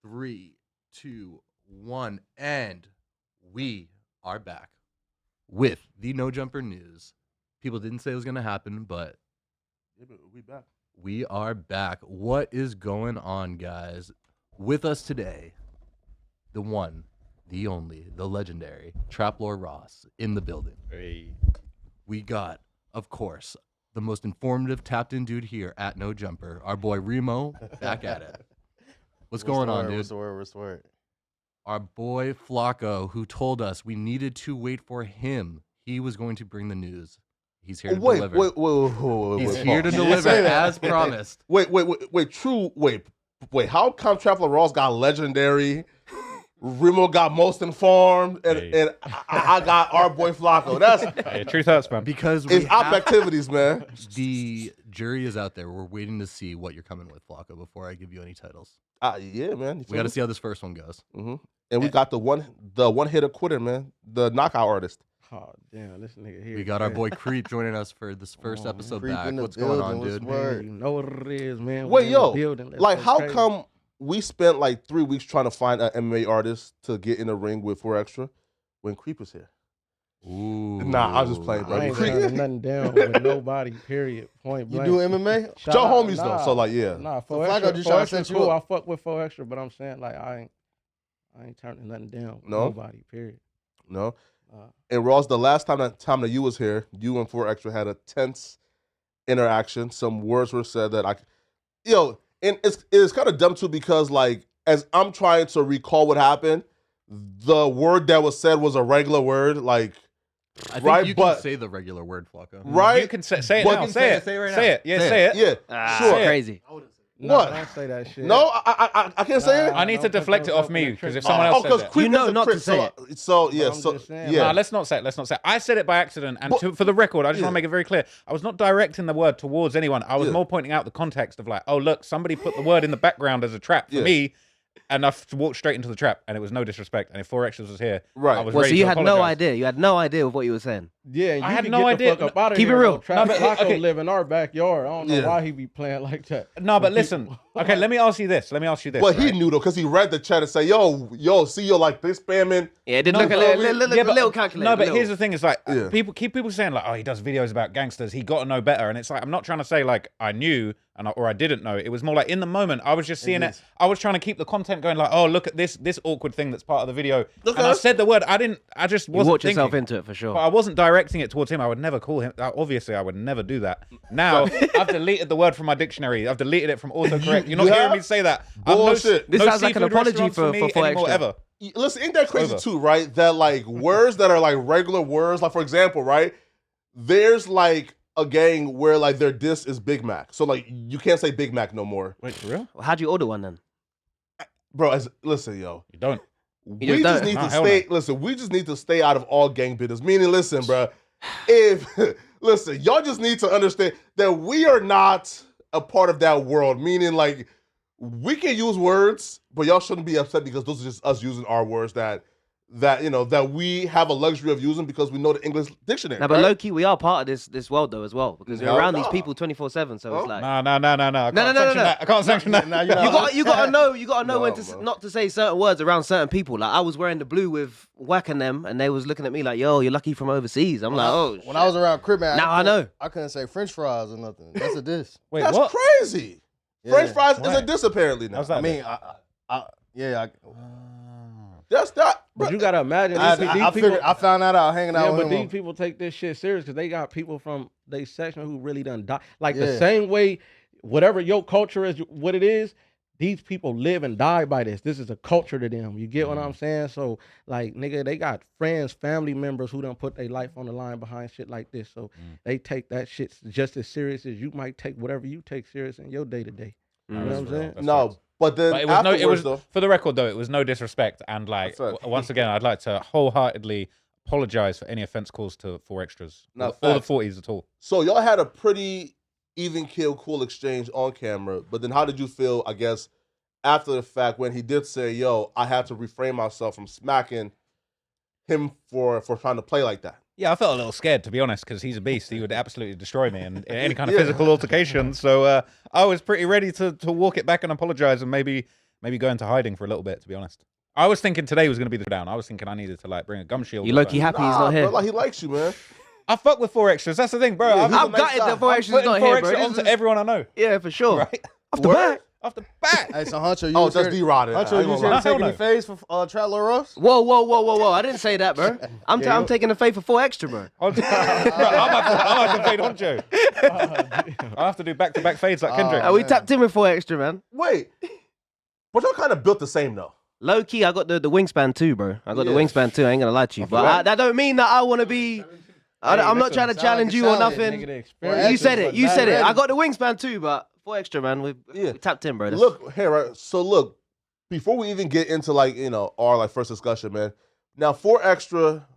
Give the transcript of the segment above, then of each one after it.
3, 2, 1, and we are back with the No Jumper news. People didn't say it was going to happen, but we back. We are back. What is going on, guys? With us today, the one, the only, the legendary Trap Lord Ross in the building. Hey. We got, of course, the most informative tapped-in dude here at No Jumper, our boy Remo, back at it. What's going on, dude? What's the word? Our boy Flacco, who told us we needed to wait for him. He was going to bring the news. He's here to deliver. He's here to deliver as promised. Wait. How come Trap Lord Ross got legendary? Remo got most informed, and I got our boy Flacco. That's truth hurts, man. Because it's op activities, man. The jury is out there. We're waiting to see what you're coming with, Flacco, before I give you any titles. Yeah, man. We got to see how this first one goes. Mm-hmm. And we got the one hitter quitter, man. The knockout artist. Oh damn, this nigga here. We got our boy Creep joining us for this first episode back. What's going on, dude? Man, you know what it is, man. Wait, yo, like how come we spent like 3 weeks trying to find an MMA artist to get in the ring with 4Extra when Creep was here? Ooh. Nah, I was just playing, bro. I ain't turning nothing down with nobody, period, point blank. You do MMA? Joe homies, though, so like, yeah. Nah, so Flacco just trying to set you cool. up. I fuck with 4Extra, but I'm saying, like, I ain't turning nothing down with nobody, period. No? And Ross, the last time that you was here, you and 4Extra had a tense interaction. Some words were said that and it's kind of dumb too because like as I'm trying to recall what happened, the word that was said was a regular word, like I think you can say the regular word, Flacco. Right? You can say it now. Say it. Say it right now. Say it. Yeah, say it. Yeah. Sure. Crazy. No, What? Don't say that shit. No, I can't say it. I need to deflect it off me because if someone else says it. Creep You know is a not to prick, say it. So yeah, Nah, let's not say it. I said it by accident, and for the record, I just want to make it very clear. I was not directing the word towards anyone. I was more pointing out the context of like, oh look, somebody put the word in the background as a trap for me, and I walked straight into the trap, and it was no disrespect. And if 4Extras was here, I was ready so you to had apologize. no idea. You had no idea of what you were saying. Yeah, you I had can no get idea. The fuck up out of Keep here, it real. Though. Trap Flacco okay. live in our backyard. I don't know why he be playing like that. No, but listen. Okay, let me ask you this. Well, he knew though, because he read the chat and say, yo, see you like this spamming. Yeah, it did look a little calculated. No, but here's the thing: is like people saying like, oh, he does videos about gangsters. He got to know better, and it's like I'm not trying to say like I knew or I didn't know. It was more like in the moment I was just seeing it. I was trying to keep the content going. Like, oh, look at this awkward thing that's part of the video. And I said the word. I just wasn't you walked thinking. yourself into it for sure. But I wasn't directing it towards him. I would never call him. Obviously, I would never do that. Now I've deleted the word from my dictionary. I've deleted it from autocorrect. You're not hearing me say that. Bullshit. This sounds like an apology for me 4Extra. Listen, ain't that crazy too, right? That like words that are like regular words, like for example, right? There's like a gang where like their diss is Big Mac, so like you can't say Big Mac no more. Wait, for real? Well, how'd you order one then? Bro, listen, yo. You don't. We just need to stay. Listen, we just need to stay out of all gang business. Meaning, listen, bro. Listen, y'all just need to understand that we are not a part of that world. Meaning, like, we can use words, but y'all shouldn't be upset because those are just us using our words that we have a luxury of using because we know the English dictionary. No, but low key, we are part of this world though as well because we're around these people 24/7. So it's like no. I can't sanction that. You gotta know when to not to say certain words around certain people. Like I was wearing the blue with whacking them, and they was looking at me like, "Yo, you're lucky from overseas." I'm like, "Oh." When I was around crib, man, now I know. I couldn't say French fries or nothing. That's a diss. Wait, that's what? crazy. Yeah. French fries is a diss apparently now. That I mean, That's that. But you gotta imagine I found that out hanging out with but him. these people take this shit serious because they got people from their section who really done die. Like the same way, whatever your culture is, what it is, these people live and die by this. This is a culture to them. You get what I'm saying? So, like, nigga, they got friends, family members who done put their life on the line behind shit like this. So they take that shit just as serious as you might take whatever you take serious in your day to day. You know what I'm saying? No. But then it was for the record though, it was no disrespect, and like once again, I'd like to wholeheartedly apologize for any offense caused to 4Extras or the 40s at all. So y'all had a pretty even kill, cool exchange on camera, but then how did you feel? I guess after the fact when he did say, "Yo, I had to refrain myself from smacking him for trying to play like that." Yeah, I felt a little scared, to be honest, because he's a beast. He would absolutely destroy me in any kind of physical altercation. So I was pretty ready to walk it back and apologize and maybe maybe go into hiding for a little bit, to be honest. I was thinking today was going to be the down. I was thinking I needed to like bring a gum shield. You low-key happy he's not here. Bro, like he likes you, man. I fuck with 4 extras. That's the thing, bro. Yeah, I'm gutted that 4 extras not here, bro. onto everyone I know. Yeah, for sure. Right? Off the back. Off the back. Hey, so Huncho, Oh, that's D-Rod. Huncho, you here to take any phase for Traveler Ross? Whoa. I didn't say that, bro. I'm taking the fade for 4 extra, bro. I'm have to fade Honcho. I have to do back-to-back fades like Kendrick. We tapped in with 4 extra, man. Wait. But y'all kind of built the same, though. Low key, I got the wingspan too, bro. I got the wingspan too. I ain't gonna lie to you, but that don't mean that I want to be. I'm not trying to challenge you or nothing. You said it. I got the wingspan too, but 4 extra, man. We tapped in, bro. Look here, right? So look, before we even get into like our like first discussion, man. Now 4 extra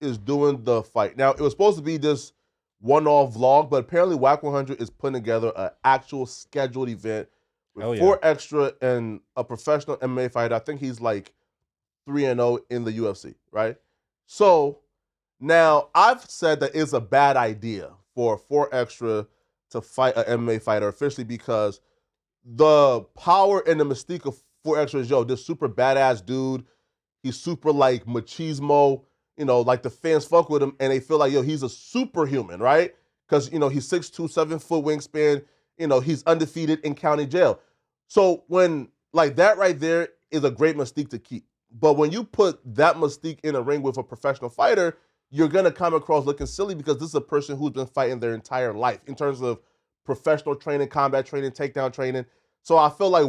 is doing the fight. Now it was supposed to be this one-off vlog, but apparently Whack 100 is putting together an actual scheduled event. With 4 extra and a professional MMA fighter. I think he's like 3-0 in the UFC, right? So now I've said that it's a bad idea for 4 extra to fight an MMA fighter officially because the power and the mystique of 4 extra is, this super badass dude. He's super like machismo, like the fans fuck with him and they feel like, he's a superhuman, right? Because, he's 6'2", 7-foot wingspan. He's undefeated in county jail. So when, like, that right there is a great mystique to keep. But when you put that mystique in a ring with a professional fighter, you're going to come across looking silly because this is a person who's been fighting their entire life in terms of professional training, combat training, takedown training. So I feel like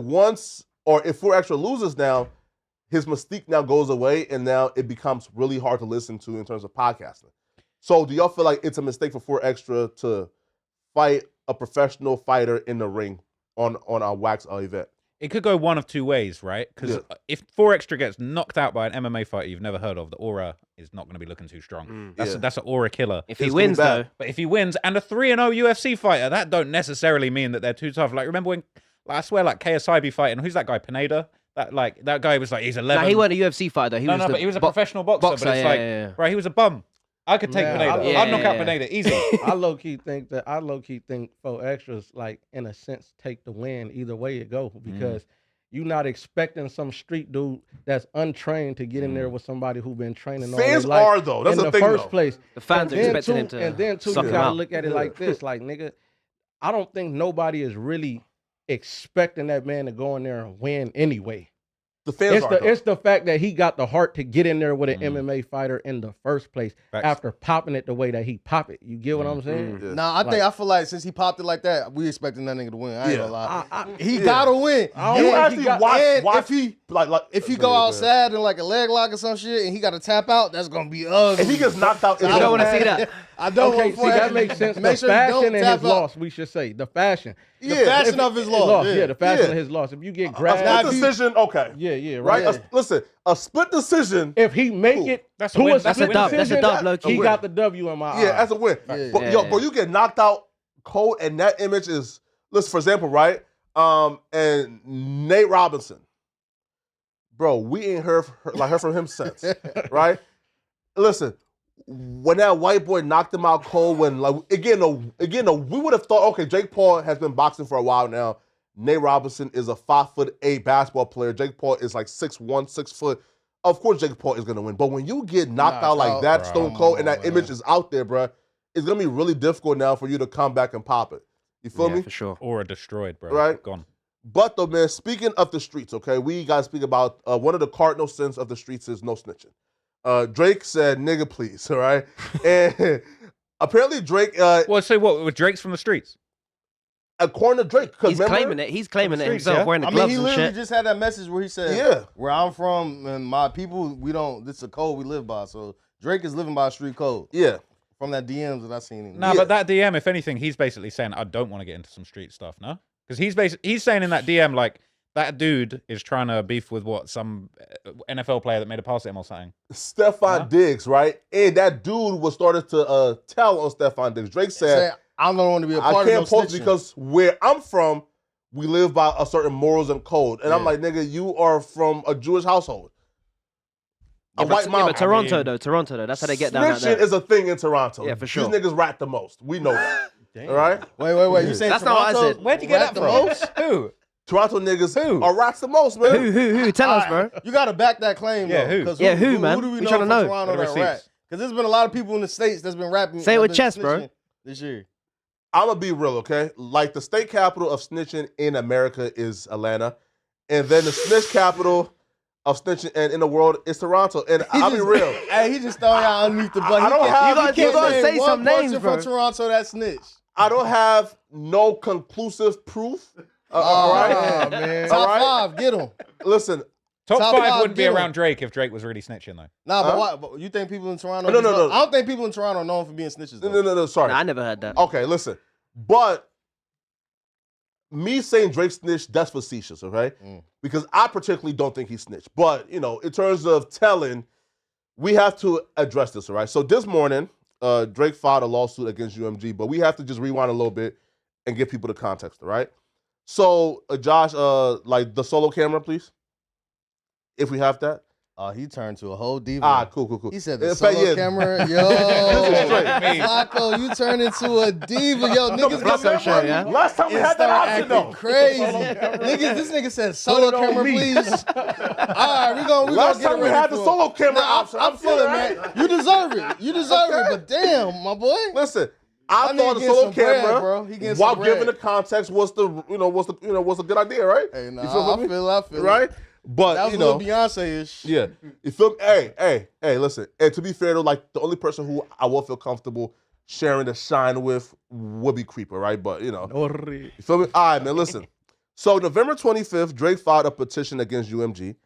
if 4 extra loses now, his mystique now goes away and now it becomes really hard to listen to in terms of podcasting. So do y'all feel like it's a mistake for 4 extra to fight a professional fighter in the ring on our Wax event? It could go one of 2 ways, right? Because if 4 extra gets knocked out by an MMA fighter you've never heard of, the aura is not going to be looking too strong. That's an aura killer. If he wins, though. But if he wins, and a 3-0 UFC fighter, that don't necessarily mean that they're too tough. Like, remember when, I swear, like, KSI be fighting, who's that guy, Pineda? That guy was like, he's 11. Nah, he wasn't a UFC fighter, though. But he was a professional boxer, but it's right, he was a bum. I could take Pineda. I'd knock out Pineda easy. I low key think 4 extras, like, in a sense, take the win either way it go because you're not expecting some street dude that's untrained to get in there with somebody who's been training all their life. Fans are though. That's in the the thing, first place. The fans are expecting him to. And then too, you gotta look at it like this, like nigga, I don't think nobody is really expecting that man to go in there and win anyway. The fans it's the fact that he got the heart to get in there with an MMA fighter in the first place after popping it the way that he popped it. You get what I'm saying? Nah, I feel like since he popped it like that, we expecting that nigga to win. I ain't gonna lie. He gotta win. You actually watch if he go outside in like a leg lock or some shit and he got to tap out, that's gonna be ugly. If he gets knocked out, I don't want to see that. I don't want to see that. Makes sense. The fashion in his loss, we should say. The fashion. The fashion of his loss. Yeah, the fashion of his loss. If you get grabbed. A split decision, okay. Yeah, right. Right. Listen, a split decision. If he make it that's to a That's a dub. That's a dub, low key. He got the W in my eye. Yeah, that's a win. But you get knocked out cold, and that image is, listen, for example, right? And Nate Robinson, bro, we ain't heard from him since, right? Listen, when that white boy knocked him out cold, when we would have thought, okay, Jake Paul has been boxing for a while now. Nate Robinson is a 5'8" basketball player. Jake Paul is like 6'1", 6 foot. Of course, Jake Paul is gonna win. But when you get knocked out like that, stone cold, and that image is out there, bro, it's gonna be really difficult now for you to come back and pop it. You feel me? For sure. Or destroyed, bro. Right? Gone. But though, man, speaking of the streets, okay, we gotta speak about one of the cardinal sins of the streets is no snitching. Drake said, "Nigga, please," all right, and apparently Drake. Well, say what? Drake's from the streets. According to Drake, he's claiming it. He's claiming it himself, wearing the gloves he and literally shit. just had that message where he said, "Where I'm from and my people, this is a code we live by." So Drake is living by a street code. Yeah. From that DMs that I seen him. But that DM, if anything, he's basically saying, I don't want to get into some street stuff, no? Because he's saying in that DM, like, that dude is trying to beef with some NFL player that made a pass at him or something. Stephon Diggs, right? And that dude was started to tell on Stephon Diggs. Drake said, I don't want to be a part of I can't post because where I'm from, we live by a certain morals and code. And I'm like, nigga, you are from a Jewish household. But Toronto, though, that's how they get down out there. Snitching is a thing in Toronto. Yeah, for sure. These niggas rat the most. We know that. All right? Wait. You saying that's not what I said. Where'd you get that from? Who? Toronto niggas are rats the most, man. Who? Tell us, bro. You gotta back that claim, though. Who, man? Who do we We know tryna from know. Toronto that rap? Because there's been a lot of people in the States that's been rapping. Say it with chest, bro. This year. I'm gonna be real, okay? Like the state capital of snitching in America is Atlanta, and then the snitch capital of snitching and in the world is Toronto. And I'll be real. Hey, he just throwing out underneath the button. I don't have. You gotta say some names, bro. From Toronto that snitch. I don't have no conclusive proof. Man. Top 5, get him. Listen. Top 5 wouldn't be around Drake if Drake was really snitching, though. Nah, but why? But you think people in Toronto? No. I don't think people in Toronto are known for being snitches. Though. No. Sorry. Nah, I never heard that. Okay, listen. But me saying Drake snitched, that's facetious, okay? Because I particularly don't think he snitched. But, you know, in terms of telling, we have to address this, all right? So this morning, Drake filed a lawsuit against UMG, but we have to just rewind a little bit and give people the context, all right? So, Josh, like the solo camera, please. If we have that. He turned to a whole diva. Cool. He said the solo camera, yo, Flacco, you turned into a diva, yo, niggas. Last time we had that option, though. Crazy, niggas. This nigga said solo camera, please. All right, we gonna last get time we had the solo camera option. I'm feeling, man. You deserve it. You deserve it. But damn, my boy. Listen. I thought the solo camera, bro. while giving the context, was a good idea, right? Hey, nah, I feel right. But that was you know, Beyonce-ish. Yeah, you feel me? Hey, listen. And to be fair, though, like the only person who I will feel comfortable sharing the shine with would be Creeper, right? But you know, you feel me? All right, man. Listen. So November 25th, Drake filed a petition against UMG,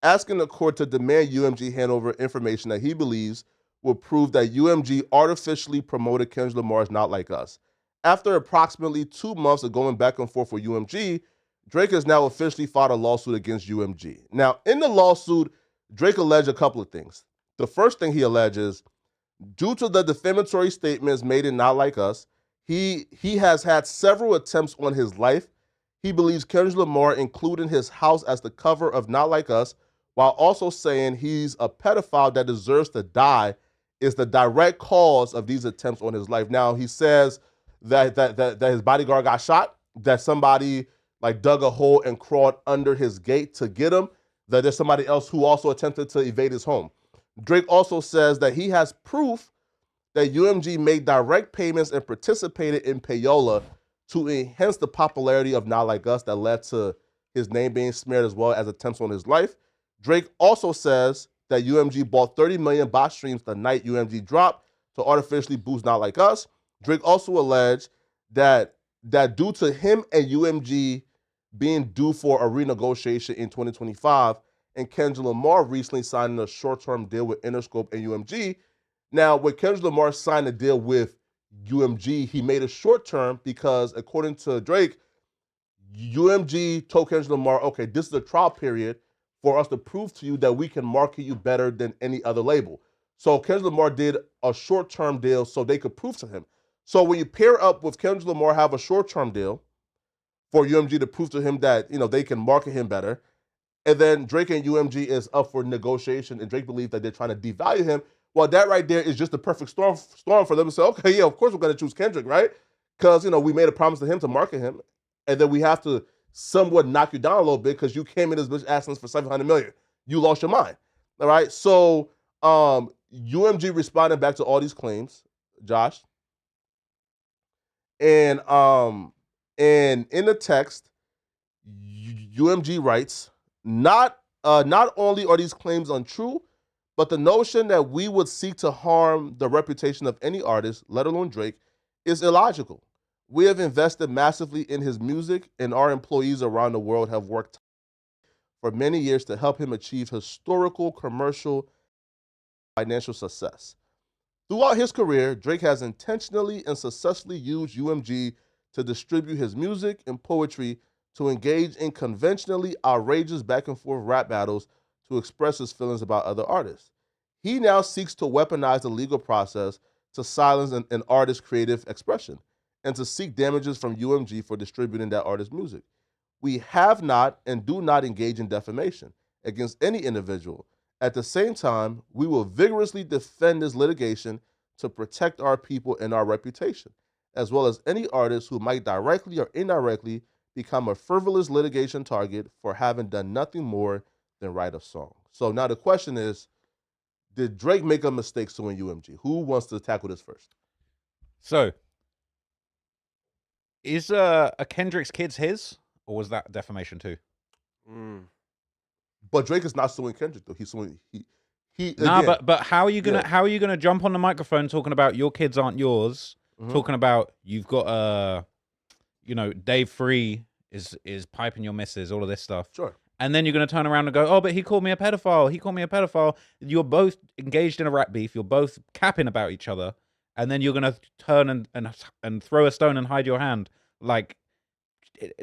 asking the court to demand UMG hand over information that he believes will prove that UMG artificially promoted Kendrick Lamar's "Not Like Us." After approximately 2 months of going back and forth with UMG, Drake has now officially filed a lawsuit against UMG. Now, in the lawsuit, Drake alleged a couple of things. The first thing he alleges, due to the defamatory statements made in Not Like Us, he has had several attempts on his life. He believes Kendrick Lamar included his house as the cover of Not Like Us, while also saying he's a pedophile that deserves to die, is the direct cause of these attempts on his life. Now, he says that his bodyguard got shot, that somebody like dug a hole and crawled under his gate to get him, that there's somebody else who also attempted to evade his home. Drake also says that he has proof that UMG made direct payments and participated in payola to enhance the popularity of Not Like Us that led to his name being smeared, as well as attempts on his life. Drake also says that UMG bought 30 million bot streams the night UMG dropped to artificially boost Not Like Us. Drake also alleged that due to him and UMG being due for a renegotiation in 2025, and Kendrick Lamar recently signing a short-term deal with Interscope and UMG. Now, when Kendrick Lamar signed a deal with UMG, he made it short-term because, according to Drake, UMG told Kendrick Lamar, okay, this is a trial period for us to prove to you that we can market you better than any other label. So Kendrick Lamar did a short-term deal so they could prove to him. So when you pair up with Kendrick Lamar, have a short-term deal for UMG to prove to him that, you know, they can market him better, and then Drake and UMG is up for negotiation, and Drake believes that they're trying to devalue him. Well, that right there is just the perfect storm for them to say, okay, yeah, of course we're going to choose Kendrick, right? Because, you know, we made a promise to him to market him, and then we have to somewhat knock you down a little bit because you came in this bitch asking us for $700 million. You lost your mind, all right? So UMG responded back to all these claims, Josh, and in the text, UMG writes, not only are these claims untrue, but the notion that we would seek to harm the reputation of any artist, let alone Drake, is illogical. We have invested massively in his music, and our employees around the world have worked for many years to help him achieve historical, commercial, financial success. Throughout his career, Drake has intentionally and successfully used UMG to distribute his music and poetry, to engage in conventionally outrageous back-and-forth rap battles, to express his feelings about other artists. He now seeks to weaponize the legal process to silence an artist's creative expression and to seek damages from UMG for distributing that artist's music. We have not and do not engage in defamation against any individual. At the same time, we will vigorously defend this litigation to protect our people and our reputation, as well as any artist who might directly or indirectly become a frivolous litigation target for having done nothing more than write a song. So now the question is, did Drake make a mistake suing UMG? Who wants to tackle this first? So, is a Kendrick's kids his, or was that defamation too? But Drake is not suing Kendrick though. He's suing but how are you gonna jump on the microphone talking about your kids aren't yours, talking about you've got Dave Free is piping your missus, all of this stuff. Sure. And then you're going to turn around and go, oh, but he called me a pedophile. He called me a pedophile. You're both engaged in a rap beef. You're both capping about each other. And then you're going to turn and throw a stone and hide your hand. Like,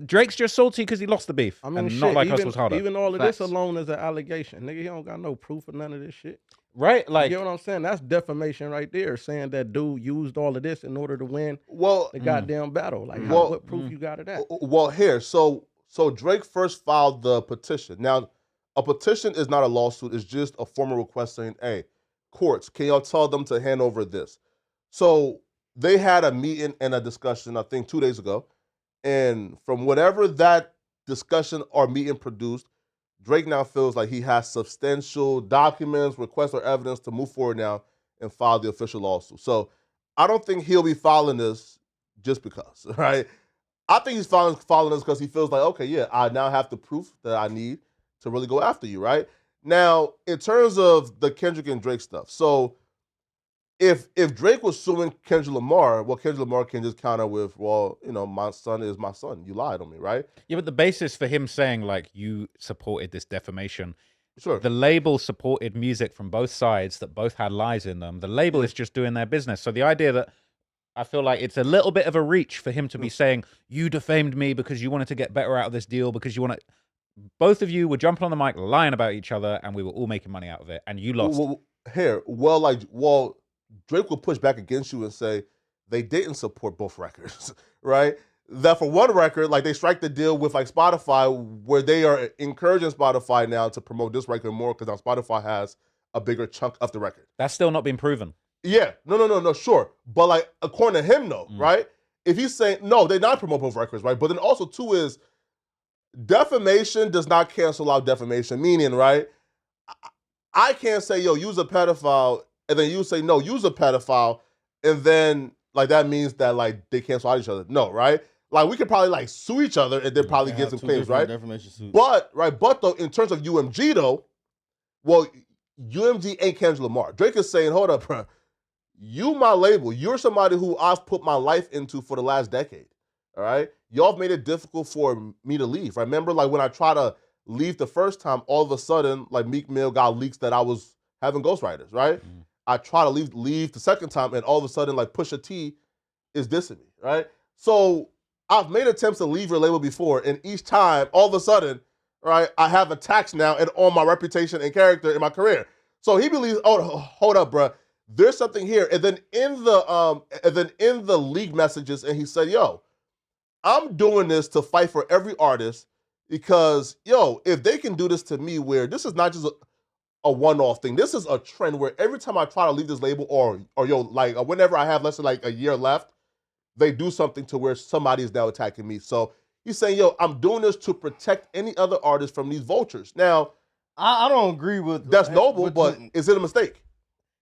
Drake's just salty because he lost the beef. I mean, and not like us was harder. Even all of this alone is an allegation. Nigga, he don't got no proof of none of this shit. Right? Like, you know what I'm saying? That's defamation right there, saying that dude used all of this in order to win the goddamn battle. Like, what proof you got of that? Well, here, so Drake first filed the petition. Now, a petition is not a lawsuit. It's just a formal request saying, hey, courts, can y'all tell them to hand over this? So they had a meeting and a discussion, I think, 2 days ago. And from whatever that discussion or meeting produced, Drake now feels like he has substantial documents, requests, or evidence to move forward now and file the official lawsuit. So I don't think he'll be filing this just because, right? I think he's filing this because he feels like, okay, yeah, I now have the proof that I need to really go after you, right? Now, in terms of the Kendrick and Drake stuff, so if Drake was suing Kendrick Lamar, well, Kendrick Lamar can just counter with, well, my son is my son. You lied on me, right? Yeah, but the basis for him saying, like, you supported this defamation, sure, the label supported music from both sides that both had lies in them. The label is just doing their business. So the idea that I feel like it's a little bit of a reach for him to be saying, you defamed me because you wanted to get better out of this deal, because you want to... Both of you were jumping on the mic, lying about each other, and we were all making money out of it, and you lost. Drake will push back against you and say they didn't support both records, right? That for one record, like, they strike the deal with, like, Spotify, where they are encouraging Spotify now to promote this record more because now Spotify has a bigger chunk of the record. That's still not been proven. Yeah, no, sure. But, like, according to him, though, right? If he's saying, no, they not promote both records, right? But then also, too, is defamation does not cancel out defamation, meaning, right, I can't say, yo, use a pedophile, and then you say, no, use a pedophile, and then, like, that means that, like, they cancel out each other. No, right? Like, we could probably, like, sue each other and then probably get some claims, right? But though, in terms of UMG, though, well, UMG ain't Kendrick Lamar. Drake is saying, hold up, bro. You my label. You're somebody who I've put my life into for the last decade, all right? Y'all have made it difficult for me to leave. Right? Remember, like, when I tried to leave the first time, all of a sudden, like, Meek Mill got leaks that I was having ghostwriters, right? I try to leave the second time, and all of a sudden, like, Pusha T is dissing me, right? So I've made attempts to leave your label before, and each time, all of a sudden, right, I have attacks now and on my reputation and character in my career. So he believes, oh, hold up, bro. There's something here. And then in the league messages, and he said, yo, I'm doing this to fight for every artist because, yo, if they can do this to me, where this is not just a one-off thing, this is a trend where every time I try to leave this label or like, whenever I have less than like a year left, they do something to where somebody is now attacking me. So he's saying, yo, I'm doing this to protect any other artist from these vultures. Now, I don't agree with that's noble, but is it a mistake?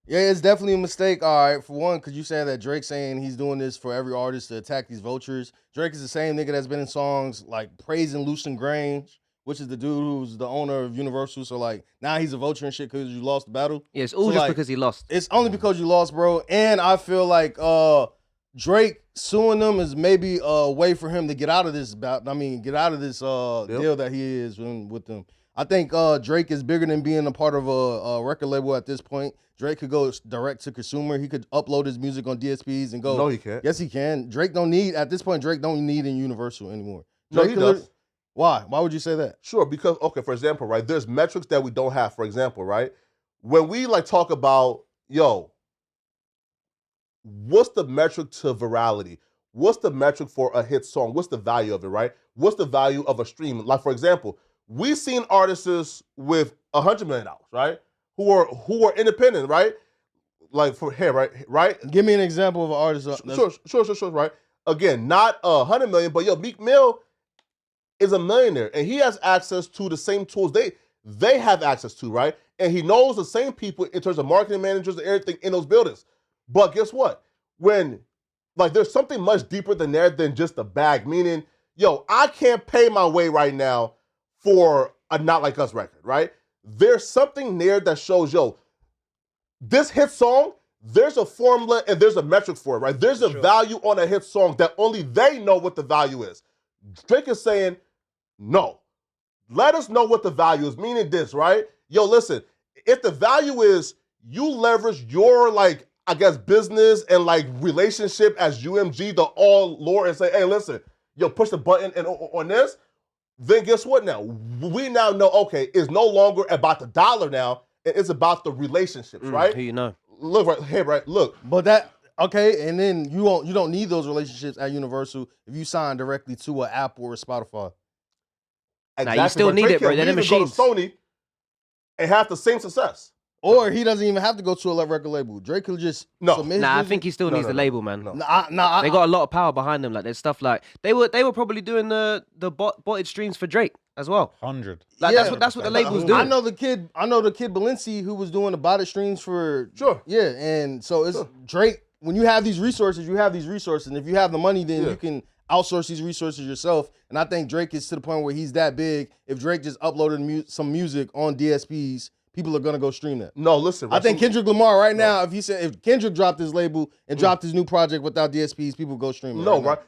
Yeah, it's definitely a mistake. All right, for one, because you said that Drake's saying he's doing this for every artist to attack these vultures. Drake is the same nigga that's been in songs like praising Lucian Grange, which is the dude who's the owner of Universal. So, like, now he's a vulture and shit because you lost the battle. Yeah, it's all just because he lost. It's only because you lost, bro. And I feel like Drake suing them is maybe a way for him to get out of this deal that he is with them. I think Drake is bigger than being a part of a record label at this point. Drake could go direct to consumer. He could upload his music on DSPs and go. No, he can't. Yes, he can. Drake don't need in Universal anymore. No, he does. Why? Why would you say that? Sure, because, okay, for example, right, there's metrics that we don't have. For example, right, when we, like, talk about, yo, what's the metric to virality? What's the metric for a hit song? What's the value of it, right? What's the value of a stream? Like, for example, we've seen artists with $100 million, right? Who are independent, right? Like, for here, right? Give me an example of an artist. Sure, right? Again, not $100 million, but yo, Meek Mill is a millionaire, and he has access to the same tools they have access to, right? And he knows the same people in terms of marketing managers and everything in those buildings. But guess what? When, like, there's something much deeper than there than just a bag, meaning, yo, I can't pay my way right now for a Not Like Us record, right? There's something there that shows, yo, this hit song, there's a formula and there's a metric for it, right? There's a value on a hit song that only they know what the value is. Drake is saying, no, let us know what the value is, meaning this, right? Yo, listen, if the value is you leverage your, like, I guess, business and, like, relationship as UMG, the all lore, and say, hey, listen, yo, push the button and on this, then guess what now? We now know, okay, it's no longer about the dollar now, it's about the relationships, right? Who you know. Look, right here, right? Look. But that, okay, and then you don't need those relationships at Universal if you sign directly to an Apple or a Spotify. Exactly. Nah, you still need it, bro. They're the machines. Go to Sony and have the same success. Or he doesn't even have to go to a record label. Drake could just submit. Nah, I think he still needs the label, man. No. They got a lot of power behind them. Like, there's stuff like they were probably doing the botted streams for Drake as well. 100. Like, that's what the label's doing. I know the kid Balenci who was doing the botted streams for Yeah, and so it's Drake. When you have these resources, you have these resources, and if you have the money, then you can outsource these resources yourself. And I think Drake is to the point where he's that big. If Drake just uploaded some music on DSPs, people are gonna go stream that. No, listen. I think Kendrick Lamar right now, if Kendrick dropped his label and dropped his new project without DSPs, people go stream it. No, right?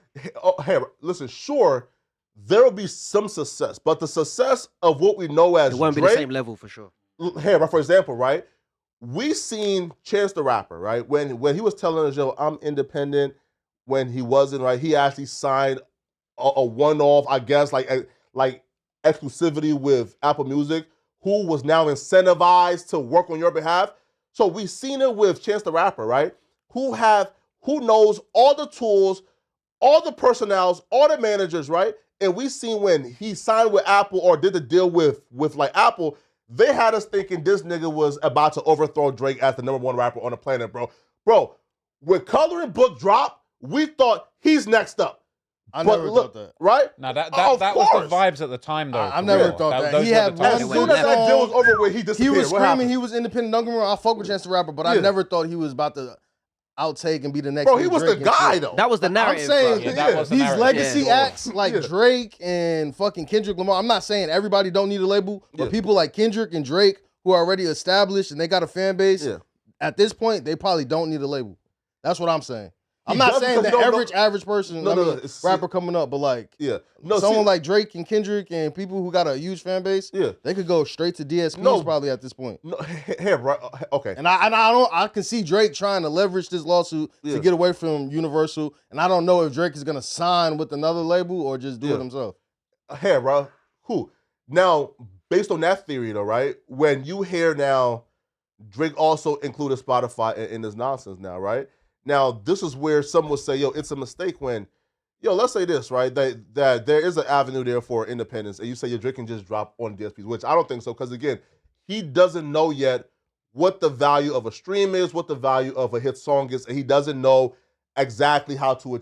Hey, listen. Sure, there will be some success, but the success of what we know as it won't Drake, be the same level for sure. Hey, for example, right? We seen Chance the Rapper, right? When he was telling us, yo, I'm independent. When he wasn't, right? He actually signed a one-off, I guess, like exclusivity with Apple Music, who was now incentivized to work on your behalf. So we've seen it with Chance the Rapper, right? Who knows all the tools, all the personnels, all the managers, right? And we seen when he signed with Apple or did the deal with like Apple, they had us thinking this nigga was about to overthrow Drake as the #1 rapper on the planet, bro. Bro, when Coloring Book dropped, we thought he's next up. I never thought that. Right? No, that was the vibes at the time, though. I never thought that. He had as soon as that deal was over with, he disappeared. He was screaming he was independent. Don't get me wrong, I fuck with Chance the Rapper, but I never thought he was about to outtake and be the next. Bro, he was the guy, though. That was the narrative. I'm saying these legacy acts like Drake and fucking Kendrick Lamar. I'm not saying everybody don't need a label, but people like Kendrick and Drake who are already established and they got a fan base, at this point, they probably don't need a label. That's what I'm saying. I'm not saying the average person, rapper coming up, but like someone like Drake and Kendrick and people who got a huge fan base, they could go straight to DSPs probably at this point. No, right, okay. And I can see Drake trying to leverage this lawsuit to get away from Universal, and I don't know if Drake is gonna sign with another label or just do it himself. Hey, bro, now based on that theory though, right? When you hear now Drake also included Spotify in this nonsense now, right? Now, this is where some would say, yo, it's a mistake when, let's say this, right? That there is an avenue there for independence, and you say your Drake can just drop on DSPs, which I don't think so, because again, he doesn't know yet what the value of a stream is, what the value of a hit song is, and he doesn't know exactly how to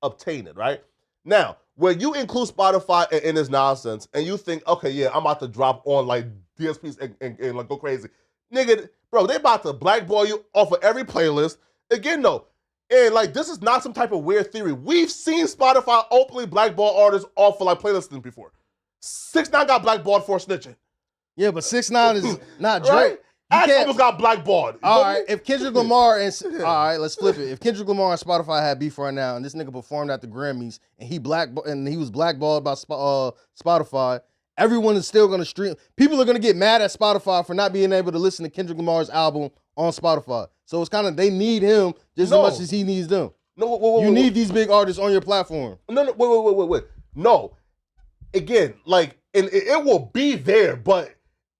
obtain it, right? Now, when you include Spotify in this nonsense, and you think, okay, yeah, I'm about to drop on like DSPs and like go crazy. Nigga, bro, they about to blackball you off of every playlist. Again, though, and like this is not some type of weird theory. We've seen Spotify openly blackball artists off for like playlisting before. 6ix9ine got blackballed for snitching. Yeah, but 6ix9ine is not Drake. Right? Axe almost got blackballed. All right, if Kendrick Lamar and all right, let's flip it. If Kendrick Lamar and Spotify had beef right now, and this nigga performed at the Grammys, and he was blackballed by Spotify, everyone is still gonna stream. People are gonna get mad at Spotify for not being able to listen to Kendrick Lamar's album on Spotify. So it's kind of they need him just as much as he needs them. No, wait, you need these big artists on your platform. No, wait. No, again, like, and it will be there, but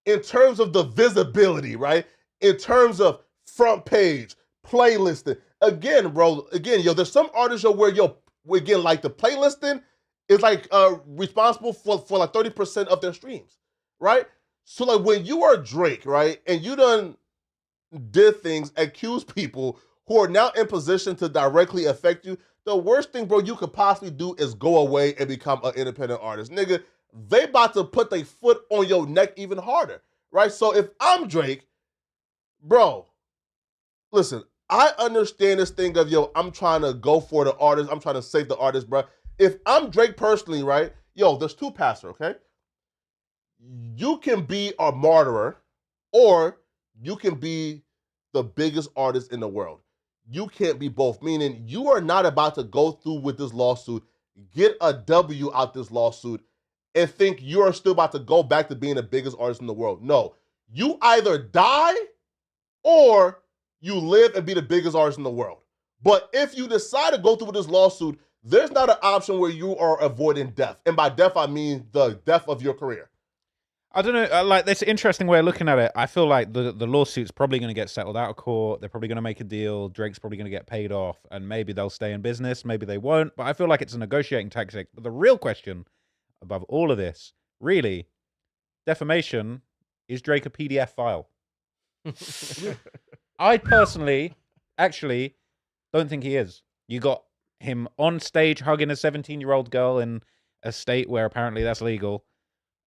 in terms of the visibility, right? In terms of front page, playlisting, again, bro, there's some artists where again, like the playlisting is like responsible for like 30% of their streams, right? So like when you are Drake, right, and you done did things, accuse people who are now in position to directly affect you, the worst thing, bro, you could possibly do is go away and become an independent artist. Nigga, they about to put their foot on your neck even harder, right? So if I'm Drake, bro, listen, I understand this thing of, yo, I'm trying to go for the artist. I'm trying to save the artist, bro. If I'm Drake personally, right, yo, there's two paths, okay? You can be a martyr or you can be the biggest artist in the world. You can't be both, meaning you are not about to go through with this lawsuit, get a W out this lawsuit, and think you're still about to go back to being the biggest artist in the world. No, you either die or you live and be the biggest artist in the world. But if you decide to go through with this lawsuit, there's not an option where you are avoiding death. And by death, I mean the death of your career. I don't know, like, that's an interesting way of looking at it. I feel like the lawsuit's probably going to get settled out of court. They're probably going to make a deal. Drake's probably going to get paid off, and maybe they'll stay in business. Maybe they won't. But I feel like it's a negotiating tactic. But the real question above all of this, really, defamation, is Drake a PDF file? I personally, actually, don't think he is. You got him on stage hugging a 17-year-old girl in a state where apparently that's legal.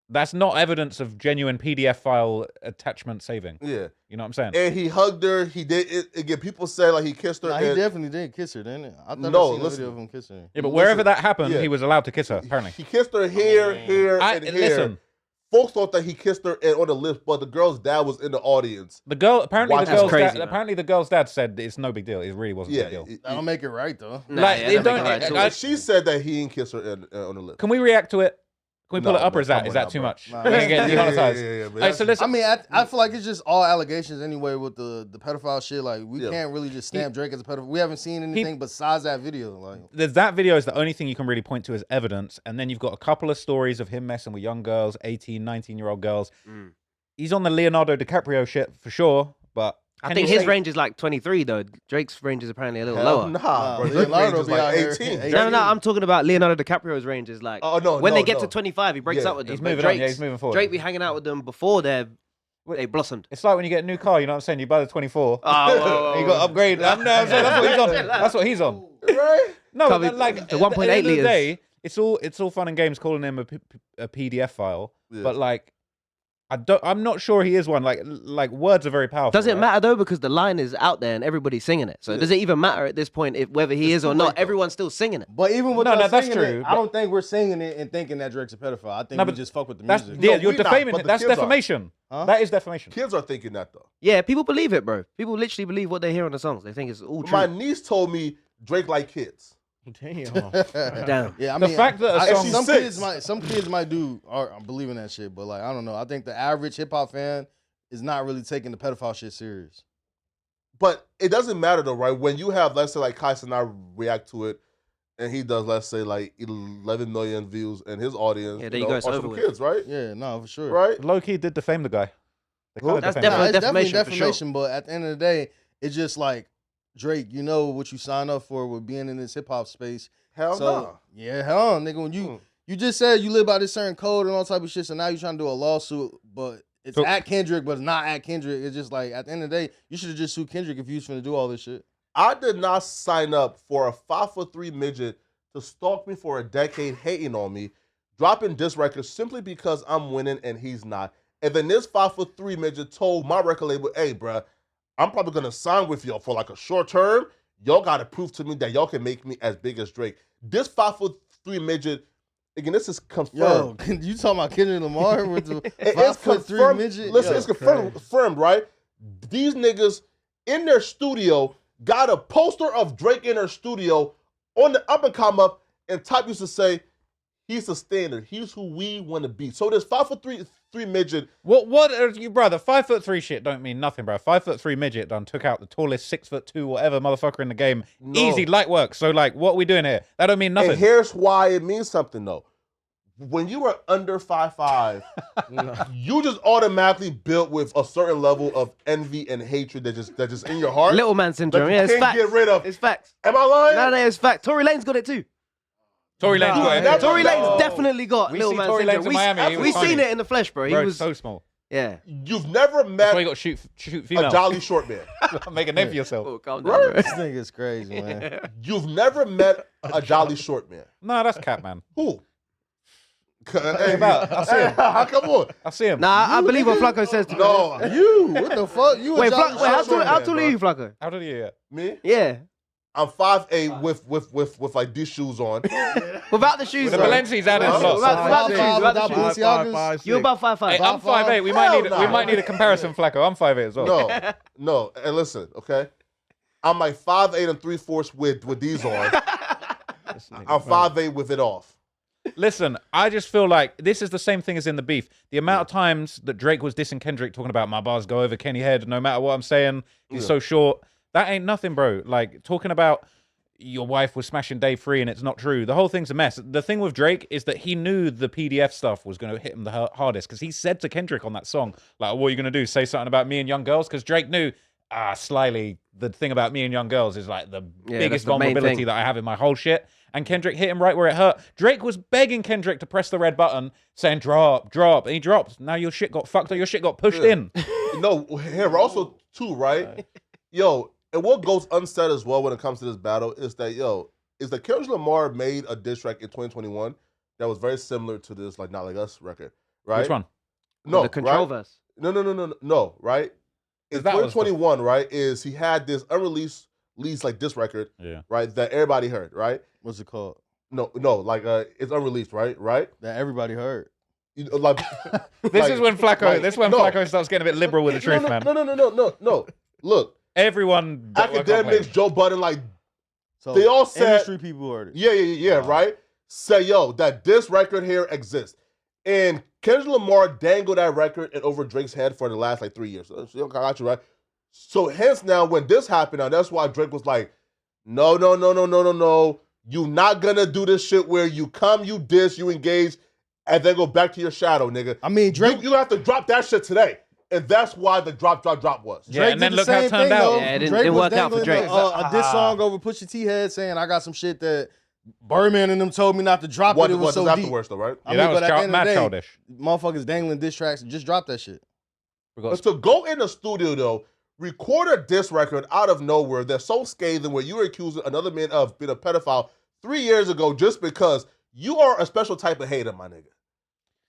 That's not evidence of genuine PDF file attachment saving. Yeah. You know what I'm saying? And he hugged her. He did it again. People say like he kissed her. Nah, he definitely did kiss her, didn't he? I thought No, I seen listen. a video of him kissing her. Yeah, but wherever that happened, he was allowed to kiss her, apparently. He kissed her here, and here. Listen. Folks thought that he kissed her on the lips, but the girl's dad was in the audience. The girl, apparently Watch the girl's crazy, dad, apparently the girl's dad said it's no big deal. It really wasn't a big deal. I don't make it right though. Nah, Like, yeah, it that don't- make it right. She said that he didn't kiss her on the lips. Can we react to it? Can we pull No, it up, or is bro, that come is on that now, too bro. much? Nah, We're gonna get demonetized. Yeah, All right, so listen. I mean, I feel like it's just all allegations anyway with the pedophile shit. Like, we can't really just stamp Drake as a pedophile. We haven't seen anything besides that video. Like, That video is the only thing you can really point to as evidence, and then you've got a couple of stories of him messing with young girls, 18, 19-year-old girls. He's on the Leonardo DiCaprio shit for sure, but I think his range is like 23 though. Drake's range is apparently a little lower. Nah, bro. Leonardo Drake's be like out here. 18. No, I'm talking about Leonardo DiCaprio's range is like when they get to 25, he breaks up with them. He's But moving on. Yeah, he's moving forward. Drake be hanging out with them before they blossomed. It's like when you get a new car, you know what I'm saying? You buy the 24. Oh, You got to upgrade. No, I'm saying that's what he's on. That's what he's on. Right? No, Covered but like to at 1.8 the end of the liters. day, it's all fun and games calling him a PDF file, but like I'm not sure he is one. Like words are very powerful. Does it right? matter though? Because the line is out there and everybody's singing it. So does it even matter at this point if whether he is or not? Everyone's still singing it. but even with No, us that's singing true, it, but- I don't think we're singing it and thinking that Drake's a pedophile. I think we just fuck with the That's music. yeah, No, you're we not, defaming but it. the That's kids are. defamation. Huh? That is defamation. Kids are thinking that though. Yeah, people believe it, bro. People literally believe what they hear on the songs. They think it's all true. My niece told me Drake like kids. Damn. Damn. Yeah, I The mean, fact that a song- some kids might believe in that shit, but like I don't know. I think the average hip hop fan is not really taking the pedophile shit serious. But it doesn't matter though, right? When you have, let's say, like Kais and I react to it, and he does, let's say, like 11 million views, and his audience, Yeah, there you go, it's are over some with. kids, right? Yeah, no, for sure. Right? Low key did defame the guy. They kinda That's defamed him. definitely It's definitely defamation for sure. defamation, but at the end of the day, it's just like Drake. You know what you sign up for with being in this hip hop space. Hell So no. yeah, hell no, nigga. When you just said you live by this certain code and all type of shit, so now you're trying to do a lawsuit, but it's So- at Kendrick, but it's not at Kendrick. It's just like at the end of the day, you should have just sued Kendrick if you was finna do all this shit. I did not sign up for a 5'3" midget to stalk me for a decade, hating on me, dropping diss records simply because I'm winning and he's not. And then this 5'3" midget told my record label, "Hey, bruh, I'm probably gonna sign with y'all for like a short term. Y'all gotta prove to me that y'all can make me as big as Drake." This 5'3" midget, again, this is confirmed. Yo, you talking about Kendrick Lamar with the It's 5'3" confirmed. midget? Listen, Yo, it's confirmed, right? These niggas in their studio got a poster of Drake in their studio on the up and come up, and Top used to say, "He's the standard. He's who we want to be." So this 5'3" midget. What are you, bro? The 5'3" shit don't mean nothing, bro. 5'3" midget done took out the tallest 6'2" whatever motherfucker in the game. No. Easy, light work. So like, what are we doing here? That don't mean nothing. And here's why it means something though. When you are under 5'5", you just automatically built with a certain level of envy and hatred that just in your heart. Little man syndrome. that Yeah, you it's can't facts. get rid of. It's facts. Am I lying? No, it's facts. Tory Lanez got it too. Tory Lanez got it. Tory Lanez definitely got We little see man Tory syndrome. Lanez in Miami, he was We seen tiny. it in the flesh, bro. He Bro, was so small. Yeah. You've never met That's why you got to shoot females. a jolly short man. Make a name for yourself. Oh, calm down, bro. This nigga's crazy, man. You've never met a jolly short man. No, that's Cat, man. Who? Hey, I see him. Come on. I see him. Nah, I believe what Flacco says to me. No. You, what the fuck? You Wait, a jolly how short tall man, are you, Flacco? How did you get? Me? Yeah. I'm 5'8" with like these shoes on. Without the shoes The on. Balenci's added Huh? lots. Without the shoes. Without the shoes. 5'5". You're about 5'5". Hey, I'm 5'8". We might need a comparison, Flacco. I'm 5'8" as well. No. And listen, okay? I'm like 5'8" and 3/4 with these on. I'm 5'8" with it off. Listen, I just feel like this is the same thing as in the beef. The amount of times that Drake was dissing Kendrick, talking about my bars go over Kenny head, no matter what I'm saying, he's so short. That ain't nothing, bro. Like, talking about your wife was smashing day 3 and it's not true. The whole thing's a mess. The thing with Drake is that he knew the PDF stuff was going to hit him the hardest because he said to Kendrick on that song, like, what are you going to do? Say something about me and young girls? Because Drake knew, slyly, the thing about me and young girls is like the biggest vulnerability that I have in my whole shit. And Kendrick hit him right where it hurt. Drake was begging Kendrick to press the red button, saying, drop. And he drops. Now your shit got fucked up. Your shit got pushed in. No, here also, too, right? Yo, and what goes unsaid as well when it comes to this battle is that Kendrick Lamar made a diss track in 2021 that was very similar to this, like, Not Like Us record, right? Which one? No, The Control right? verse. No, right? In 2021, right, is he had this unreleased like this record, right, that everybody heard, right? What's it called? No, like it's unreleased, right? That everybody heard. You know, like This is when Flacco starts getting a bit liberal with the truth, man. No. Look, Everyone, academics, Joe Budden, like So they all said industry people heard it. Yeah, right? Say, yo, that this record here exists. And Kendrick Lamar dangled that record and over Drake's head for the last like 3 years. So I got you, right? So hence now when this happened, now that's why Drake was like, no. You not gonna do this shit where you come, you diss, you engage, and then go back to your shadow, nigga. I mean, Drake, you have to drop that shit today. And that's why the drop was. Yeah, and then look how it turned out. Yeah, it didn't work out for Drake. A diss song over Pusha T head saying, I got some shit that Birdman and them told me not to drop it. It was so deep. Afterwards, though, right? Yeah, that was mad childish. Motherfuckers dangling diss tracks and just drop that shit. But to go in the studio, though, record a diss record out of nowhere that's so scathing where you were accusing another man of being a pedophile 3 years ago just because you are a special type of hater, my nigga.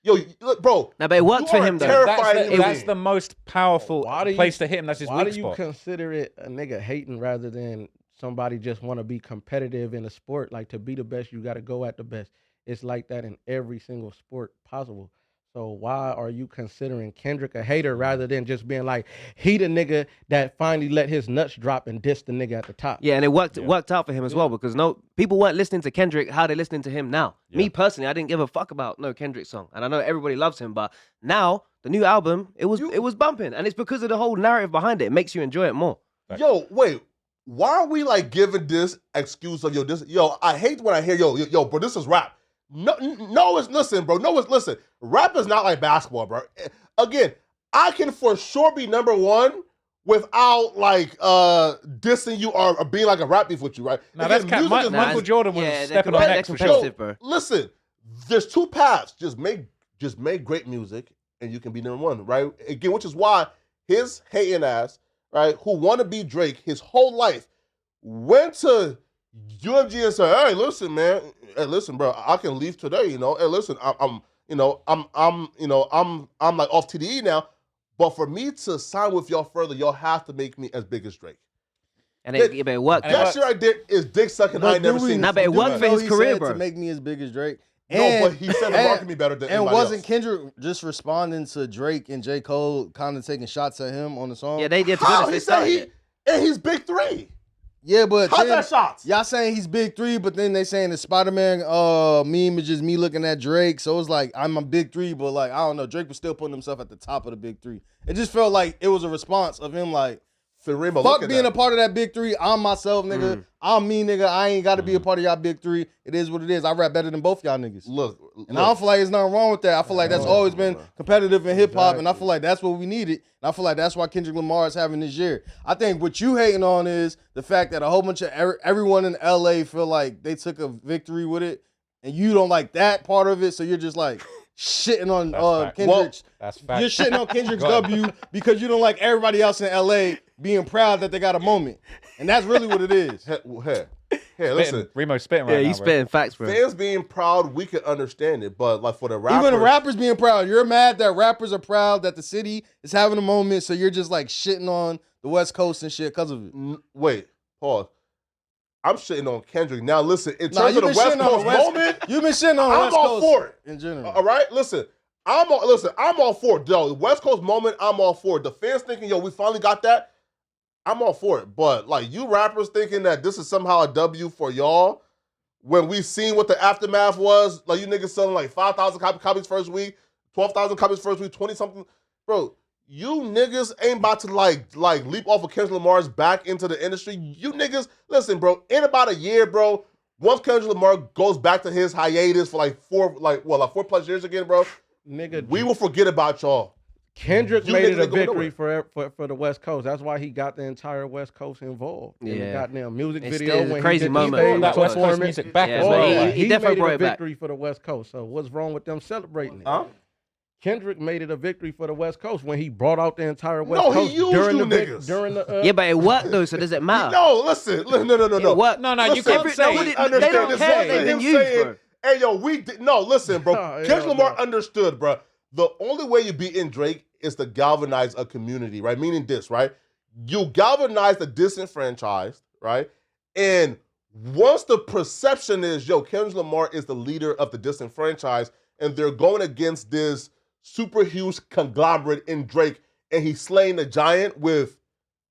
Yo, look, bro. Now, but it worked for him, though. That's the most powerful place to hit him. That's his weak spot. Why do you consider it a nigga hating rather than somebody just want to be competitive in a sport? Like, to be the best, you got to go at the best. It's like that in every single sport possible. So why are you considering Kendrick a hater rather than just being like, he the nigga that finally let his nuts drop and dissed the nigga at the top? Yeah, and it worked out for him as well because people weren't listening to Kendrick how they're listening to him now. Yeah. Me personally, I didn't give a fuck about no Kendrick song, and I know everybody loves him, but now the new album, it was bumping, and it's because of the whole narrative behind it. It makes you enjoy it more. Yo, wait. Why are we like giving this excuse of yo, I hate when I hear yo, bro, this is rap. No, listen, bro. Listen. Rap is not like basketball, bro. Again, I can for sure be number one without like dissing you or being like a rap beef with you, right? Now that's Michael Jordan was stepping on necks for sure. Bro. Listen, there's two paths. Just make great music and you can be number one, right? Again, which is why his hating ass, right, who want to be Drake his whole life, went to UMG and said, "Hey, listen, man. Hey, listen, bro. I can leave today. You know. Hey, listen. I'm like off TDE now. But for me to sign with y'all further, y'all have to make me as big as Drake." And it worked. That shit right there is dick sucking. I ain't never seen. Nah, but it worked for his career, bro. To make me as big as Drake. But he said to market me better than anybody wasn't else. Kendrick just responding to Drake and J. Cole kind of taking shots at him on the song? Yeah, they did. He said he's big three. Yeah, but how's that shots? Y'all saying he's big three, but then they saying the Spider-Man meme is just me looking at Drake. So it's like I'm a big three, but like I don't know. Drake was still putting himself at the top of the big three. It just felt like it was a response of him like, fuck being a part of that big three. I'm myself, nigga. I'm me, nigga. I ain't got to be a part of y'all big three. It is what it is. I rap better than both y'all niggas. Look. I don't feel like there's nothing wrong with that. I feel like that's always been competitive in hip hop, and I feel like that's what we needed. And I feel like that's why Kendrick Lamar is having this year. I think what you hating on is the fact that a whole bunch of everyone in LA feel like they took a victory with it, and you don't like that part of it. So you're just like, shitting on That's Kendrick's. That's fact. You're shitting on Kendrick's W because you don't like everybody else in LA being proud that they got a moment, and that's really what it is. Hey, listen, Remo's spitting right now. Yeah, he's spitting facts, bro. Fans being proud, we can understand it, but like for the rappers, even the rappers being proud, you're mad that rappers are proud that the city is having a moment, so you're just like shitting on the West Coast and shit because of it. Wait, pause. I'm shitting on Kendrick. Now listen, in terms of the West Coast moment, you've been shitting on the West I'm all Coast for it in general. All right, listen, I'm all for it. Yo, the West Coast moment, I'm all for it. The fans thinking, yo, we finally got that. I'm all for it. But like you rappers thinking that this is somehow a W for y'all, when we seen what the aftermath was, like you niggas selling like 5,000 copies first week, 12,000 copies first week, 20 something, bro. You niggas ain't about to like leap off of Kendrick Lamar's back into the industry. You niggas, listen, bro. In about a year, bro. Once Kendrick Lamar goes back to his hiatus for like 4+ years again, bro. Nigga, we will forget about y'all. Kendrick made it a victory for the West Coast. That's why he got the entire West Coast involved in the goddamn music video. It's when a crazy moment. That West Coast music back as well. He definitely made brought it it a back. victory for the West Coast. So what's wrong with them celebrating it? Huh? Kendrick made it a victory for the West Coast when he brought out the entire West Coast. No, he used during you the niggas. during the Yeah, but it worked though, so does it matter? No, listen. No. What? No, you Listen, can't say nobody- understand they don't this care. wasn't They've been him used, saying, bro. hey, yo, listen, bro. Yeah, Kendrick Lamar no. understood, bro. The only way you beat in Drake is to galvanize a community, right? Meaning this, right? You galvanize the disenfranchised, right? And once the perception is, yo, Kendrick Lamar is the leader of the disenfranchised, and they're going against this super huge conglomerate in Drake, and he's slaying the giant with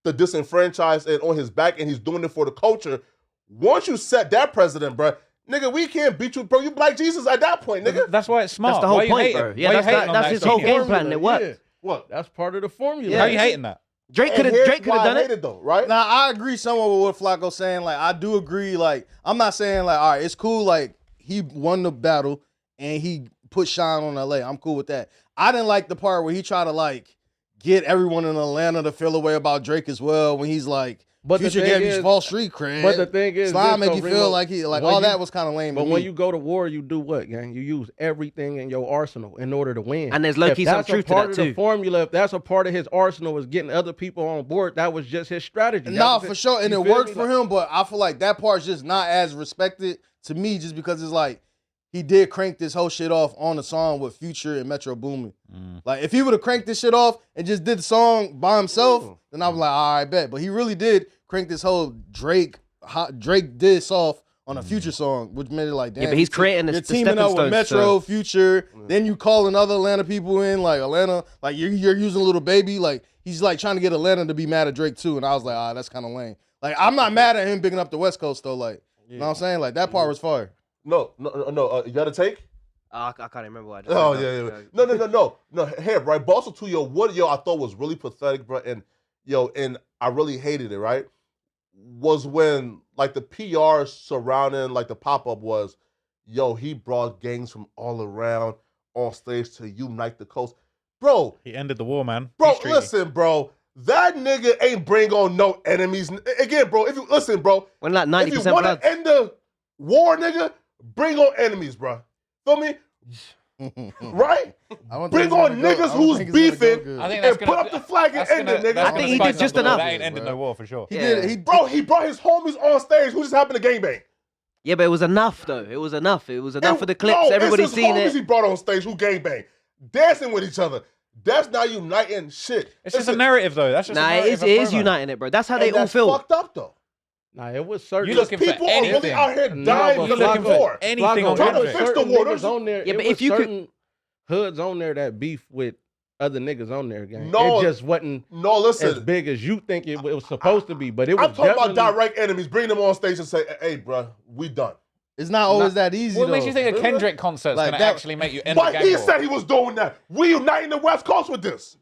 the disenfranchised and on his back, and he's doing it for the culture. Once you set that precedent, bro, nigga, we can't beat you, bro. You Black Jesus at that point, nigga. That's why it's smart. That's the whole Why you point, hating? bro. Yeah, Why you that's hating on that's that his whole genius? game plan. It worked. Yeah. What? That's part of the formula. How you hating that? Drake could have done it. Though, right? Now I agree somewhat with what Flacco's saying. Like I do agree. Like I'm not saying like all right, it's cool. Like he won the battle and he put shine on LA. I'm cool with that. I didn't like the part where he tried to like get everyone in Atlanta to feel a way about Drake as well. When he's like, But the Future thing gave is- you false street cred. But the thing is, Slime this, make you though, feel Remo, like he like when all you- that was kind of lame. But to when me. you go to war, you do what, gang? You use everything in your arsenal in order to win. And there's low-key If some that's a truth to part that, of too. the formula, if that's a part of his arsenal, is getting other people on board. That was just his strategy. That Nah, was for sure, and you it feel worked me? for him. But I feel like that part's just not as respected to me, just because it's like he did crank this whole shit off on the song with Future and Metro Boomin. Like if he would have cranked this shit off and just did the song by himself, then I was like, all right, bet. But he really did crank this whole Drake diss off on a Future song, which made it like, damn. Yeah, but he's creating you're the teaming stepping up with stones, Metro, so- Future, then you calling other Atlanta people in, like Atlanta, like you're using Little Baby, like he's like trying to get Atlanta to be mad at Drake too, and I was like, that's kind of lame. Like I'm not mad at him picking up the West Coast though, like you know what I'm saying? Like that part was fire. No. You got a take? I can't remember what I just Oh said. yeah. No. Hey, right. But also too, what I thought was really pathetic, bro, and I really hated it, right? Was when like the PR surrounding like the pop-up was, he brought gangs from all around on stage to unite the coast. Bro, He ended the war, man. Bro, Peace treaty. listen, bro. That nigga ain't bring on no enemies. Again, bro, if you listen, bro. We're like If you 90% want blood. to end the war, nigga, bring on enemies, bro. Feel me? Right? I don't Bring think it's on gonna go- I niggas don't who's think it's gonna go beefing good. I think and that's put gonna up the flag and end it, nigga. I think he did just enough. That ain't ended no war for sure. He Yeah. did. Bro, he brought his homies on stage who just happened to gangbang. Yeah, but it was enough though. It was enough. It was enough for the clips. No, Everybody's it's his seen homies it. he brought on stage who gangbang. Dancing with each other. That's not uniting shit. It's just a narrative, though. That's just a Nah, narrative it is of promo. uniting it, bro. That's how they And all that's feel. fucked up, though. Nah, it was certain. You looking for People are really anything. out here No, dying but because of looking the for war. anything on Trying to Kendrick. fix the war. There's- on there. Yeah, it but was if you could- certain hoods on there that beef with other niggas on there, gang. No. It just wasn't No, as listen. big as you think it was supposed to be. But it was I'm talking about definitely- direct enemies. Bring them on stage and say, hey, bro, we done. It's not always that easy What though. makes you think a Kendrick concert's Like gonna that- actually make you end the But gang he war? said he was doing that. We uniting the West Coast with this.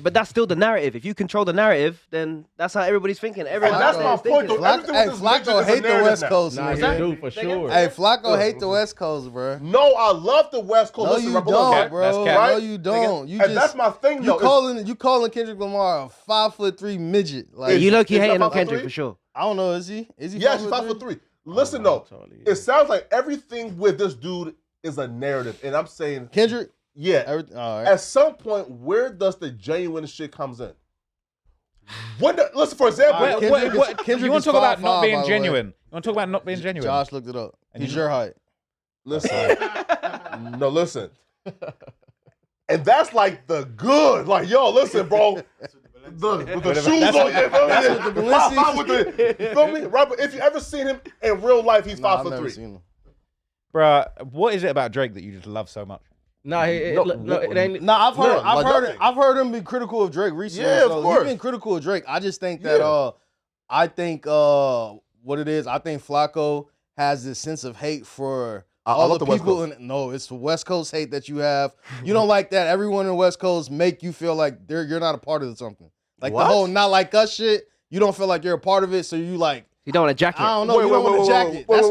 But that's still the narrative. If you control the narrative, then that's how everybody's thinking. And Everyone that's my point, though. Everything with this Flacco bitch is a hate the narrative West now. Coast, Nah, nigga. he do for sure. Hey, Flacco hate the West Coast, bro. No, I love the West Coast. No, Listen, you Rebel, okay? don't, bro. That's cap. No, Right? you don't. You And just that's my thing, though. you calling Kendrick Lamar a 5'3" midget. Like you low-key is that hating on 5'3"? Kendrick for sure. I don't know. Is he? Is he? Yes, he's 5'3". Listen, though. totally. It sounds like everything with this dude is a narrative. And I'm saying, Kendrick. Yeah. At some point, where does the genuine shit comes in? Listen, for example, you want to talk about not being genuine? You want to talk about not being genuine? Josh looked it up. He's your height. Listen. No, listen. And that's like the good. Like, yo, listen, bro. The shoes on you. Feel me? Robert, if you ever seen him in real life, he's 5'3". Bruh, what is it about Drake that you just love so much? I've heard him be critical of Drake recently. Yeah, of course. He's been critical of Drake. I just think that what it is, I think Flacco has this sense of hate for all the people. No, it's the West Coast hate that you have. You don't like that. Everyone in the West Coast make you feel like you're not a part of something. Like the whole not like us shit. You don't feel like you're a part of it, so you like. You don't want a jacket. I don't know. You don't want a jacket. That's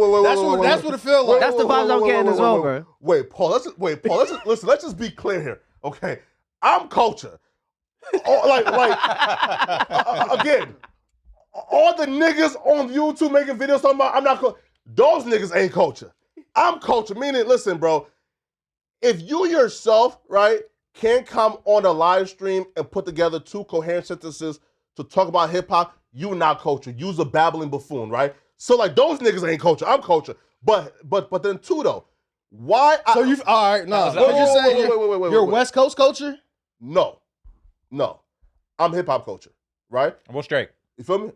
what it feels like. That's the vibes I'm getting as well, bro. Wait, Paul. Listen. Let's just be clear here, okay? I'm culture. Again, all the niggas on YouTube making videos talking about I'm not. Those niggas ain't culture. I'm culture. Meaning, listen, bro. If you yourself, right, can come on a live stream and put together 2 coherent sentences to talk about hip hop, you not culture. You's a babbling buffoon, right? So like those niggas ain't culture. I'm culture. But then too though, why? So you all right? No, what you saying? You're West Coast culture? No, I'm hip hop culture, right? And what's Drake? You feel me?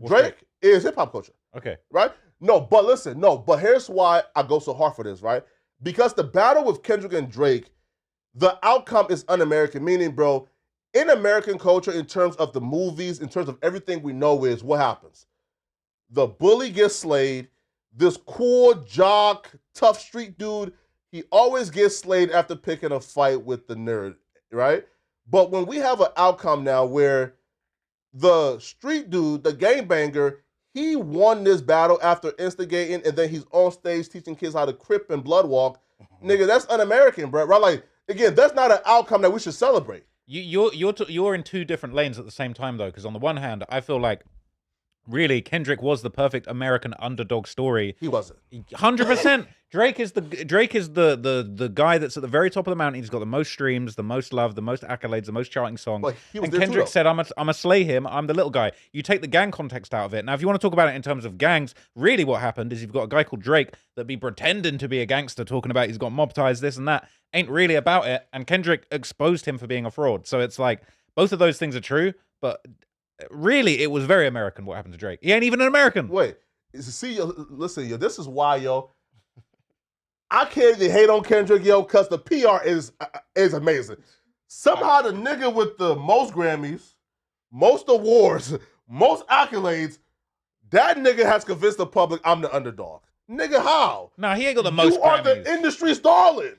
Drake is hip hop culture. Okay, right? But here's why I go so hard for this, right? Because the battle with Kendrick and Drake, the outcome is un-American. Meaning, bro, in American culture, in terms of the movies, in terms of everything we know, is what happens. The bully gets slayed. This cool, jock, tough street dude, he always gets slayed after picking a fight with the nerd, right? But when we have an outcome now where the street dude, the gangbanger, he won this battle after instigating, and then he's on stage teaching kids how to crip and blood walk. Nigga, that's un-American, bro. Right? Like, again, that's not an outcome that we should celebrate. You're in 2 different lanes at the same time, though, because on the one hand, I feel like really Kendrick was the perfect American underdog story. He wasn't. 100%. Drake is the guy that's at the very top of the mountain. He's got the most streams, the most love, the most accolades, the most charting songs. And Kendrick said, I'm a slay him. I'm the little guy. You take the gang context out of it. Now, if you want to talk about it in terms of gangs, really what happened is you've got a guy called Drake that be pretending to be a gangster, talking about he's got mob ties, this and that. Ain't really about it. And Kendrick exposed him for being a fraud. So it's like, both of those things are true, but really, it was very American what happened to Drake. He ain't even an American. Wait, see, listen, this is why, I can't even hate on Kendrick, because the PR is amazing. Somehow the nigga with the most Grammys, most awards, most accolades, that nigga has convinced the public I'm the underdog. Nigga, how? Nah, he ain't got the most You are the industry's darling.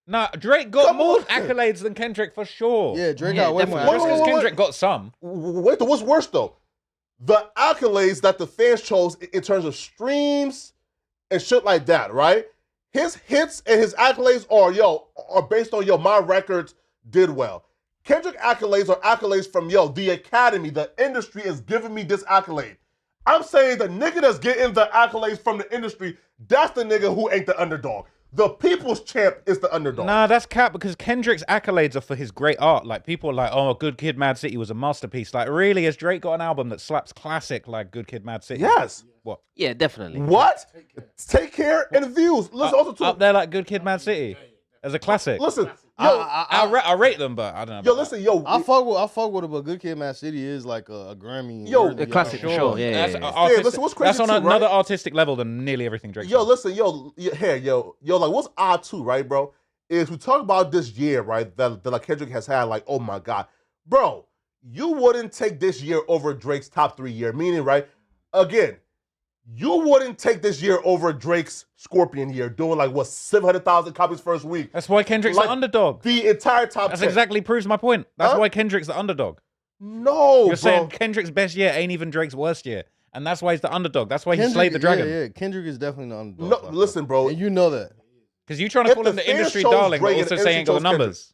Nah, Drake got more accolades than Kendrick for sure. Yeah, Drake got way more. Just because Kendrick got some. Wait, what's worse though? The accolades that the fans chose in terms of streams and shit like that, right? His hits and his accolades are based on my records did well. Kendrick accolades are accolades from the Academy, the industry is giving me this accolade. I'm saying the nigga that's getting the accolades from the industry, that's the nigga who ain't the underdog. The people's champ is the underdog. Nah, that's cap, because Kendrick's accolades are for his great art. Like, people are like, oh, Good Kid, Mad City was a masterpiece. Like, really, has Drake got an album that slaps classic like Good Kid, Mad City? Yes. What? Yeah, definitely. What? Take Care and Views. Listen, also too. Up there like Good Kid, Mad City as a classic. Listen, I rate them, but I don't know. I fuck with it, but Good Kid, Mad City is like a Grammy. A classic for sure. Yeah. Listen, what's crazy? That's on another artistic level than nearly everything Drake. Listen, like what's odd too, right, bro? Is we talk about this year, right? That like Kendrick has had, like, oh my god, bro, you wouldn't take this year over Drake's top 3 year. Meaning, right? Again, you wouldn't take this year over Drake's Scorpion year, doing like 700,000 copies first week. That's why Kendrick's the underdog. The entire top 10. That's exactly proves my point. That's why Kendrick's the underdog. No, You're saying Kendrick's best year ain't even Drake's worst year. And that's why he's the underdog. That's why he slayed the dragon. Yeah, Kendrick is definitely the underdog. No, listen, bro. And you know that. Because you trying to call him the industry darling, but also saying ain't got the numbers.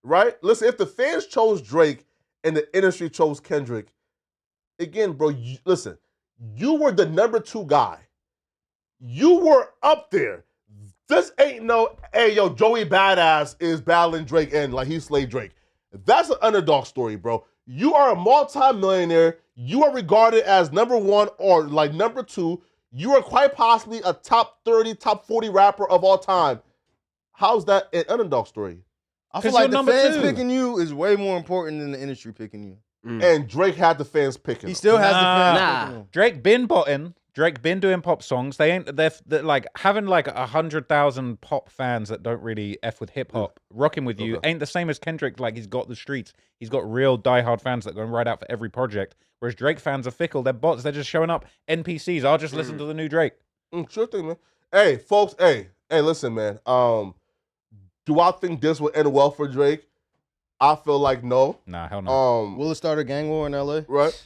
Right? Listen, if the fans chose Drake and the industry chose Kendrick, again, bro, listen, you were the number 2 guy. You were up there. This ain't no, hey, yo, Joey Badass is battling Drake and like he slayed Drake. That's an underdog story, bro. You are a multi-millionaire. You are regarded as number 1 or like number 2. You are quite possibly a top 30, top 40 rapper of all time. How's that an underdog story? I feel like the fans picking you is way more important than the industry picking you. And Drake had the fans picking him. He still has the fans picking him. Drake been botting. Drake been doing pop songs. They're like having like 100,000 pop fans that don't really F with hip hop. Rocking with you ain't the same as Kendrick. Like he's got the streets. He's got real diehard fans that go and ride out for every project. Whereas Drake fans are fickle. They're bots. They're just showing up. NPCs. I'll just listen to the new Drake. Sure thing, man. Hey, folks. Hey, listen, man. Do I think this will end well for Drake? I feel like no. Nah, hell no. Will it start a gang war in LA? Right.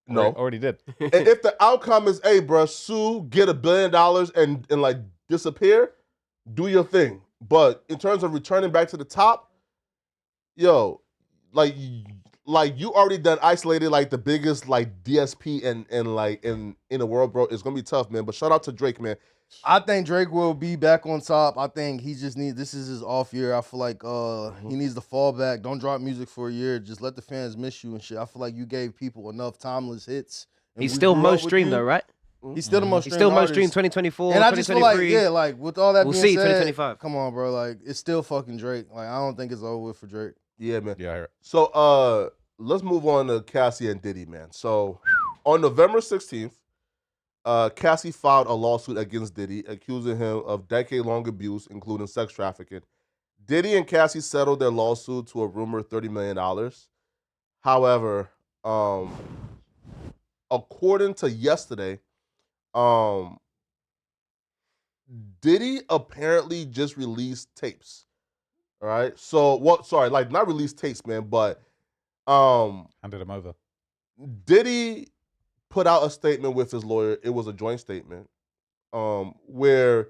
No. Already did. And if the outcome is, hey, bro, sue, get $1 billion and like disappear, do your thing. But in terms of returning back to the top, yo, like you already done isolated like the biggest like DSP in the world, bro. It's gonna be tough, man. But shout out to Drake, man. I think Drake will be back on top. I think he just needs, this is his off year. I feel like he needs to fall back. Don't drop music for a year. Just let the fans miss you and shit. I feel like you gave people enough timeless hits. He's still most streamed though, right? He's still the most streamed. He's still most streamed 2024, and I just feel like, like with all that we'll being see, said, 2025. Come on, bro. Like it's still fucking Drake. Like I don't think it's over with for Drake. Yeah, man. Yeah, I hear it. So let's move on to Cassie and Diddy, man. So on November 16th, Cassie filed a lawsuit against Diddy, accusing him of decade-long abuse, including sex trafficking. Diddy and Cassie settled their lawsuit to a rumored $30 million. However, according to yesterday, Diddy apparently just released tapes. All right. So like not released tapes, man, but handed him over. Diddy put out a statement with his lawyer. It was a joint statement where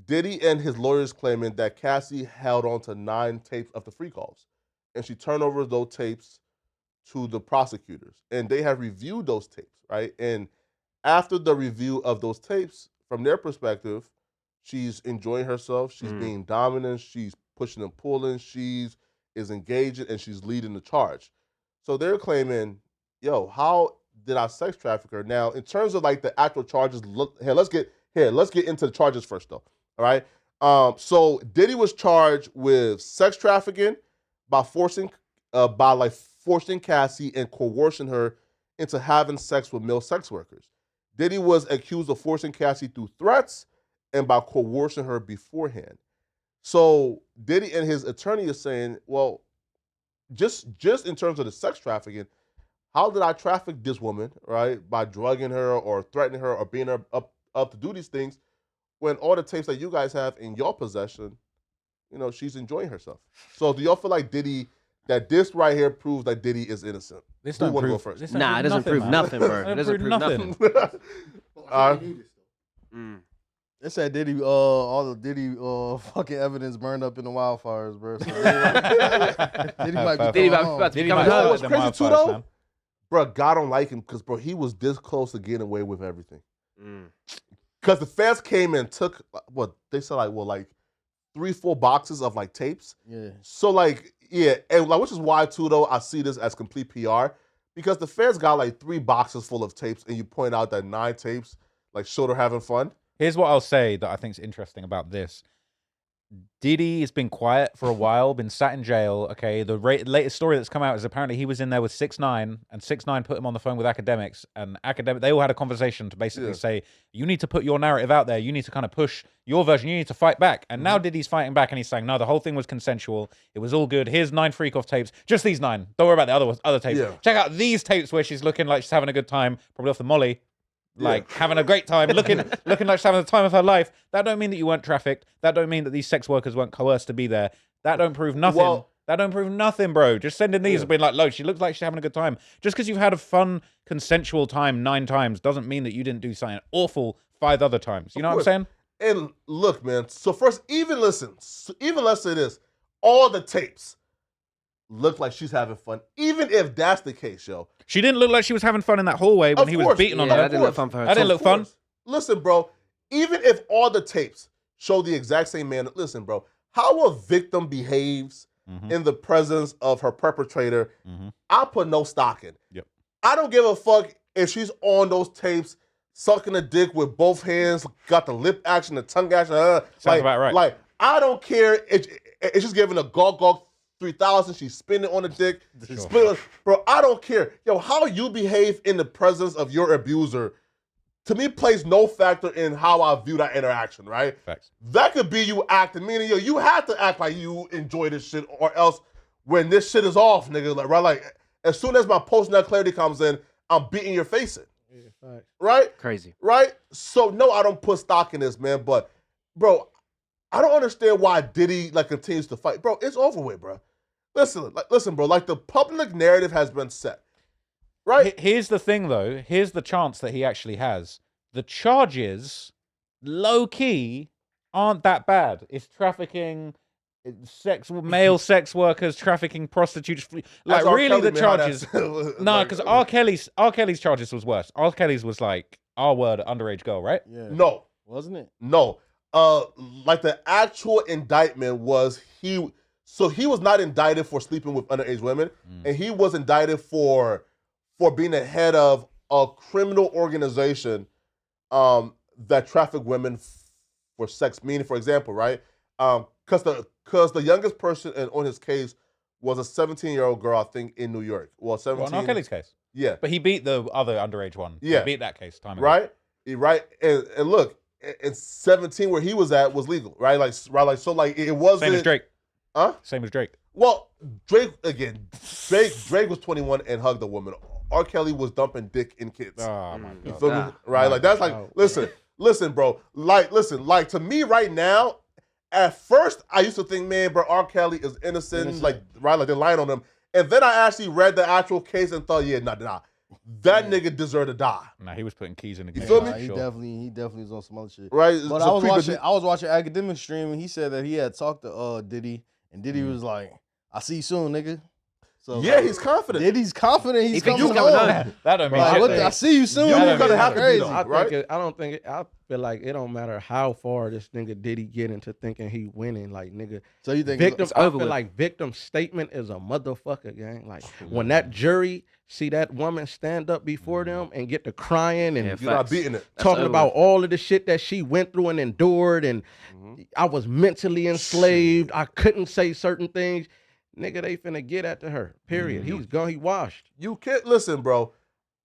Diddy and his lawyers claiming that Cassie held on to 9 tapes of the free calls, and she turned over those tapes to the prosecutors, and they have reviewed those tapes, right? And after the review of those tapes, from their perspective, she's enjoying herself. She's being dominant. She's pushing and pulling. She's engaging, and she's leading the charge. So they're claiming, yo, how did I sex traffic her? Now, in terms of like the actual charges, let's get into the charges first, though. All right. So Diddy was charged with sex trafficking by forcing Cassie and coercing her into having sex with male sex workers. Diddy was accused of forcing Cassie through threats and by coercing her beforehand. So Diddy and his attorney is saying, well, just in terms of the sex trafficking, how did I traffic this woman, right? By drugging her or threatening her or being her up to do these things, when all the tapes that you guys have in your possession, you know, she's enjoying herself. So do y'all feel like that this right here proves that Diddy is innocent? This Who don't wanna prove, go first? this Nah, it doesn't prove nothing, bro. It doesn't prove nothing. They said Diddy, all the Diddy fucking evidence burned up in the wildfires, bro. So Diddy might be about to become a home. What's crazy too, though? Man. Bro, God don't like him because, bro, he was this close to getting away with everything. Because the feds came and took, what, they said like 3-4 boxes of like tapes. Yeah. So like, yeah, and like, which is why too, though, I see this as complete PR. Because the feds got like 3 boxes full of tapes and you point out that 9 tapes like showed her having fun. Here's what I'll say that I think is interesting about this. Diddy has been quiet for a while, been sat in jail. Okay, the latest story that's come out is apparently he was in there with 6ix9ine, and 6ix9ine put him on the phone with academics, and they all had a conversation to basically say, you need to put your narrative out there. You need to kind of push your version. You need to fight back. And now Diddy's fighting back, and he's saying, no, the whole thing was consensual. It was all good. Here's 9 freak-off tapes. Just these 9. Don't worry about the other tapes. Yeah. Check out these tapes where she's looking like she's having a good time, probably off the molly. Like having a great time, looking like she's having the time of her life. That don't mean that you weren't trafficked. That don't mean that these sex workers weren't coerced to be there. That don't prove nothing. Well, that don't prove nothing, bro. Just sending these and being like, look, she looks like she's having a good time. Just because you've had a fun, consensual time 9 times doesn't mean that you didn't do something awful 5 other times. You know what I'm saying? And look, man. So first, let's say this. All the tapes look like she's having fun, even if that's the case, yo. She didn't look like she was having fun in that hallway when he was beating on her. That didn't look fun for her. That didn't look fun. Listen, bro, even if all the tapes show the exact same man, listen, bro, how a victim behaves in the presence of her perpetrator, I put no stock in. Yep. I don't give a fuck if she's on those tapes sucking a dick with both hands, got the lip action, the tongue action. Sounds about right. Like, I don't care if she's giving a gawk 3000, she's spinning on the dick. Bro, I don't care. Yo, how you behave in the presence of your abuser, to me, plays no factor in how I view that interaction, right? Facts. That could be you acting, meaning, yo, you have to act like you enjoy this shit, or else when this shit is off, nigga, like, right? Like, as soon as my post-nut clarity comes in, I'm beating your face in. Yeah, right? Crazy. Right? So, no, I don't put stock in this, man, but, bro, I don't understand why Diddy, like, continues to fight. Bro, it's over with, bro. Listen, bro, like, the public narrative has been set. Right? Here's the thing, though. Here's the chance that he actually has. The charges, low-key, aren't that bad. It's trafficking, male sex workers, trafficking prostitutes. Like, really, the charges... No, because R. Kelly's charges was worse. R. Kelly's was like, R-word, underage girl, right? Yeah. No. Wasn't it? No. Like, the actual indictment was So he was not indicted for sleeping with underage women, and he was indicted for being the head of a criminal organization that trafficked women for sex. Meaning, for example, right? Because the youngest person on his case was a 17-year-old girl, I think, in New York. Well, 17. Well, in R. Kelly's case. Yeah. But he beat the other underage one. Yeah. He beat that case time ago. Right? Right. And look, and 17 where he was at was legal, right? Like, so like it wasn't. Same as Drake. Huh? Same as Drake. Well, Drake was 21 and hugged a woman. R. Kelly was dumping dick in kids. Oh my You God. feel me? Right? Like, that's like, listen, bro. Like, to me right now, at first I used to think, man, bro, R. Kelly is innocent. Like, right? Like, they're lying on him. And then I actually read the actual case and thought, yeah, nah. That nigga deserved to die. Nah, he was putting keys in the You game. feel me? He definitely was on some other shit. Right? But I was watching Academic stream, and he said that he had talked to Diddy, and Diddy was like, "I see you soon, nigga." So yeah, he's confident. Diddy's confident. He's coming home. That don't mean Like, shit. I see you soon. You're gonna have to be crazy. though, right? I feel like it don't matter how far this nigga Diddy get into thinking he winning. Like, nigga, So you think victim? I over feel with. like victim statement is a motherfucker, gang. Like, when that jury see that woman stand up before them and get to crying and You're not beating it. talking about all of the shit that she went through and endured, and I was mentally enslaved. I couldn't say certain things. Nigga, they finna get after her. Period. He's gone. He washed. You can't listen, bro.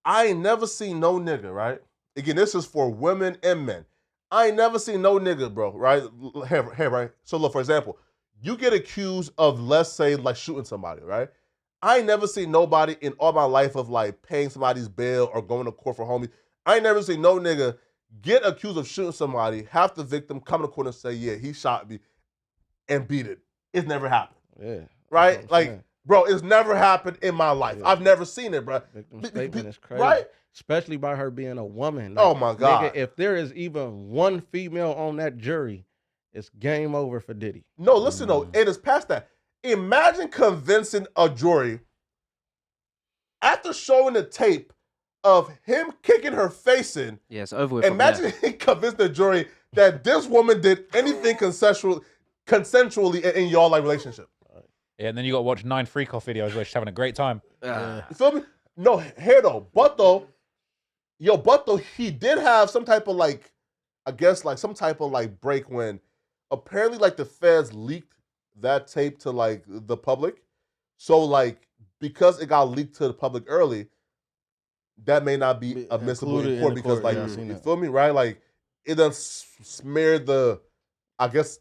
I ain't never seen no nigga, right? Again, this is for women and men. I ain't never seen no nigga, bro, right? Here, right? So look, for example, you get accused of, let's say, like shooting somebody, right? I ain't never seen nobody in all my life of like paying somebody's bail or going to court for homies. I ain't never seen no nigga get accused of shooting somebody, have the victim come to court and say, yeah, he shot me, and beat it. It's never happened. Yeah. Right? Like, bro, it's never happened in my life. Yeah. I've never seen it, bro. Victim statement is crazy. Right? Especially by her being a woman. Like, Oh, my God. Nigga, if there is even one female on that jury, it's game over for Diddy. No, listen, though. It is past that. Imagine convincing a jury after showing the tape of him kicking her face in. Yeah, it's over with. Imagine he convinced the jury that this woman did anything consensually in y'all like relationship. Yeah, and then you got to watch 9 freak-off videos where she's having a great time. You feel me? No, here though. But though, he did have some type of like, I guess like some type of like break when apparently like the feds leaked that tape to like the public. So like because it got leaked to the public early, that may not be admissible in court because like you feel me, right? Like it done smeared the, I guess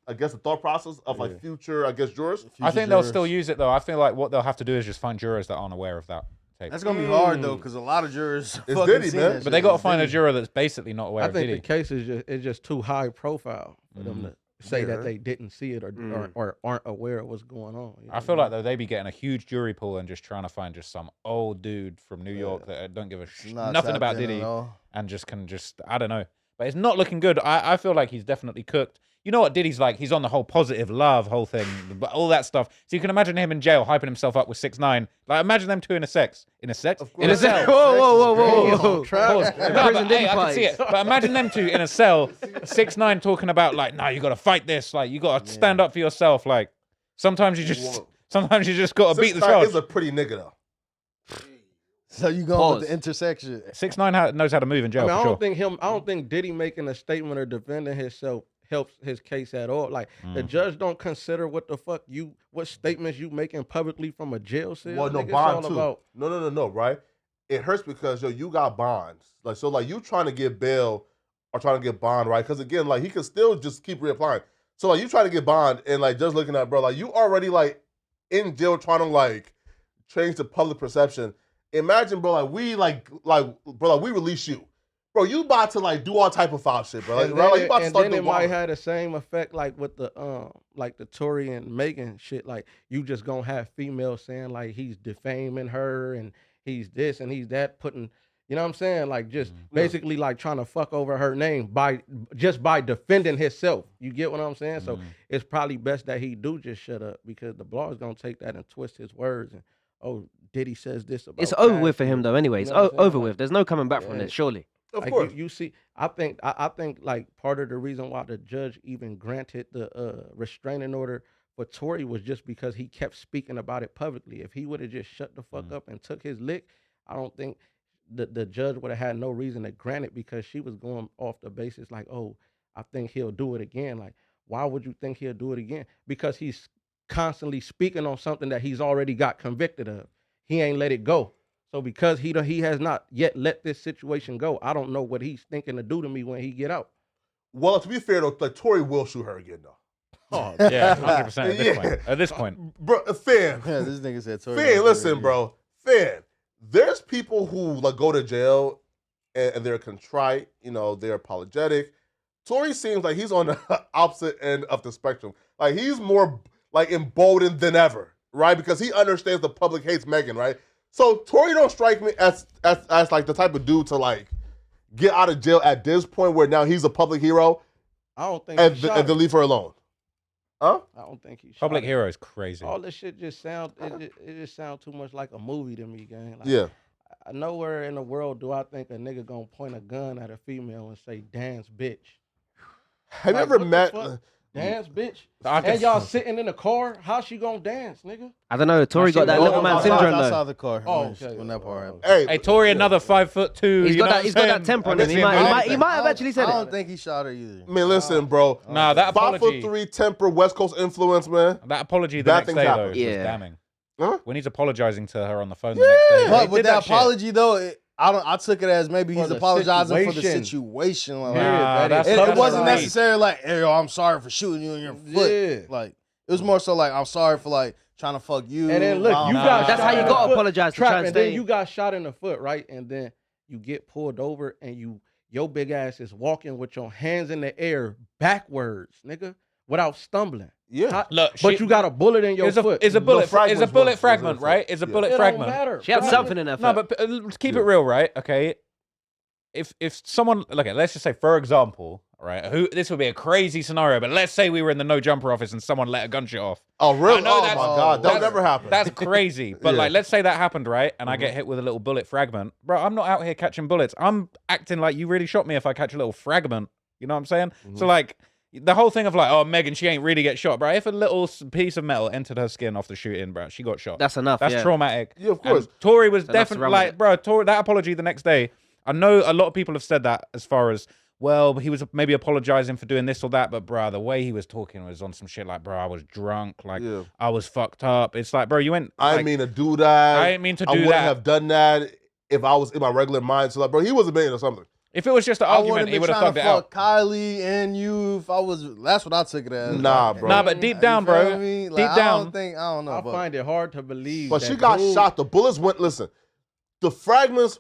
the thought process of like future jurors. I think they'll still use it though. I feel like what they'll have to do is just find jurors that aren't aware of that tape. That's gonna be hard though, because a lot of jurors It's fucking Diddy, seen man. that But they shit. got to find a juror that's basically not aware I of think Diddy. the case is just too high profile for them to say that they didn't see it or aren't aware of what's going on. You I know feel what like though they be getting a huge jury pool and just trying to find just some old dude from New York that don't give a Not nothing tapped about in at Diddy all. and just I don't know. But it's not looking good. I feel like he's definitely cooked. you know what Diddy's like. He's on the whole positive love whole thing, but all that stuff. So you can imagine him in jail hyping himself up with 6ix9ine. Like imagine them two in a cell. In a cell. Whoa. Pause. No, but, hey, I can see it. But imagine them two in a cell. 6ix9ine talking about like, no, you got to fight this. Like you got to stand up for yourself. Like sometimes you just got to beat the charge. 6ix9ine is a pretty nigga though. So you going with the intersection? 6ix9ine knows how to move in jail. I for mean, sure. I don't think Diddy making a statement or defending himself helps his case at all. Like the judge don't consider what statements you making publicly from a jail cell. Well, no, bond too. No, right? It hurts because you got bonds. Like so, like you trying to get bail or trying to get bond, right? Because again, like he could still just keep reapplying. So like you trying to get bond and like just looking at bro, like you already like in jail trying to like change the public perception. Imagine, bro, we release you. Bro, you about to like do all type of foul shit, bro. Like, you about to start and then it might have the same effect like with the Tory and Megan shit. Like you just gonna have females saying like he's defaming her and he's this and he's that, putting, you know what I'm saying? Like just basically like trying to fuck over her name by defending himself. You get what I'm saying? So it's probably best that he do just shut up because the law is gonna take that and twist his words and Diddy says this about it's over with for him though anyway. It's over with. There's no coming back from this, surely. Of course. You see, I think like part of the reason why the judge even granted the restraining order for Tory was just because he kept speaking about it publicly. If he would have just shut the fuck up and took his lick, I don't think the judge would have had no reason to grant it because she was going off the basis like, I think he'll do it again. Like, why would you think he'll do it again? Because he's constantly speaking on something that he's already got convicted of. He ain't let it go. So because he has not yet let this situation go, I don't know what he's thinking to do to me when he get out. Well, to be fair though, like Tory will shoot her again though. Oh yeah, 100% at this point. Bro, fan. Yeah, this nigga said Tory. Fan, listen, bro. Fan. There's people who like go to jail and they're contrite, they're apologetic. Tory seems like he's on the opposite end of the spectrum. Like he's more like emboldened than ever, right? Because he understands the public hates Megan, right? So Tory don't strike me as like the type of dude to like get out of jail at this point where now he's a public hero. I don't think and to leave her alone. Huh? I don't think he's public hero is crazy. All this shit just sound it just sounds too much like a movie to me, gang. Like, yeah. Nowhere in the world do I think a nigga gonna point a gun at a female and say dance bitch. Have you ever met dance bitch? And y'all sitting in the car, how she gonna dance, nigga? I don't know. Tory got that little man syndrome though. Outside the car. When that part happened. Hey, Tory, another 5'2". He's got that temper on him. He might have actually said it. I don't think he shot her either. I mean, listen, bro. Nah, that apology. 5'3" temper, West Coast influence, man. That apology the next day though was damning. Huh? When he's apologizing to her on the phone the next day. But with that apology though, I took it as maybe he's apologizing for the situation. It wasn't necessarily like, hey, yo, I'm sorry for shooting you in your foot. Yeah. Like it was more so like, I'm sorry for like trying to fuck you. And then look, that's how you gotta apologize to try and then you got shot in the foot, right? And then you get pulled over and your big ass is walking with your hands in the air backwards, nigga, without stumbling. Yeah. Look, but you got a bullet in your foot. It's a bullet fragment, right? It's a bullet fragment. Matter. She had something in her foot. No, but let's keep it real, right? Okay. If someone, let's just say, for example, right, this would be a crazy scenario, but let's say we were in the no jumper office and someone let a gunshot off. Oh, really? Oh, my God. That would never happen. That's crazy. But, let's say that happened, right, and I get hit with a little bullet fragment. Bro, I'm not out here catching bullets. I'm acting like you really shot me if I catch a little fragment. You know what I'm saying? So, the whole thing of Megan, she ain't really get shot, bro. If a little piece of metal entered her skin off the shooting, bro, she got shot. That's enough. That's traumatic. Yeah, of course. And Tory was definitely Tory, that apology the next day. I know a lot of people have said that as far as, well, he was maybe apologizing for doing this or that, but bro, the way he was talking was on some shit like, bro, I was drunk, I was fucked up. It's like, bro, you went. I didn't mean to do that. I didn't mean to do that. I wouldn't have done that if I was in my regular mind. So, bro, he was a man or something. If it was just an argument, he would have thugged it out. Kylie and you, if I was, that's what I took it as. Nah, bro. Nah, but deep down, bro. Deep down. I don't know. I find it hard to believe. But she got shot. The bullets went. Listen, the fragments.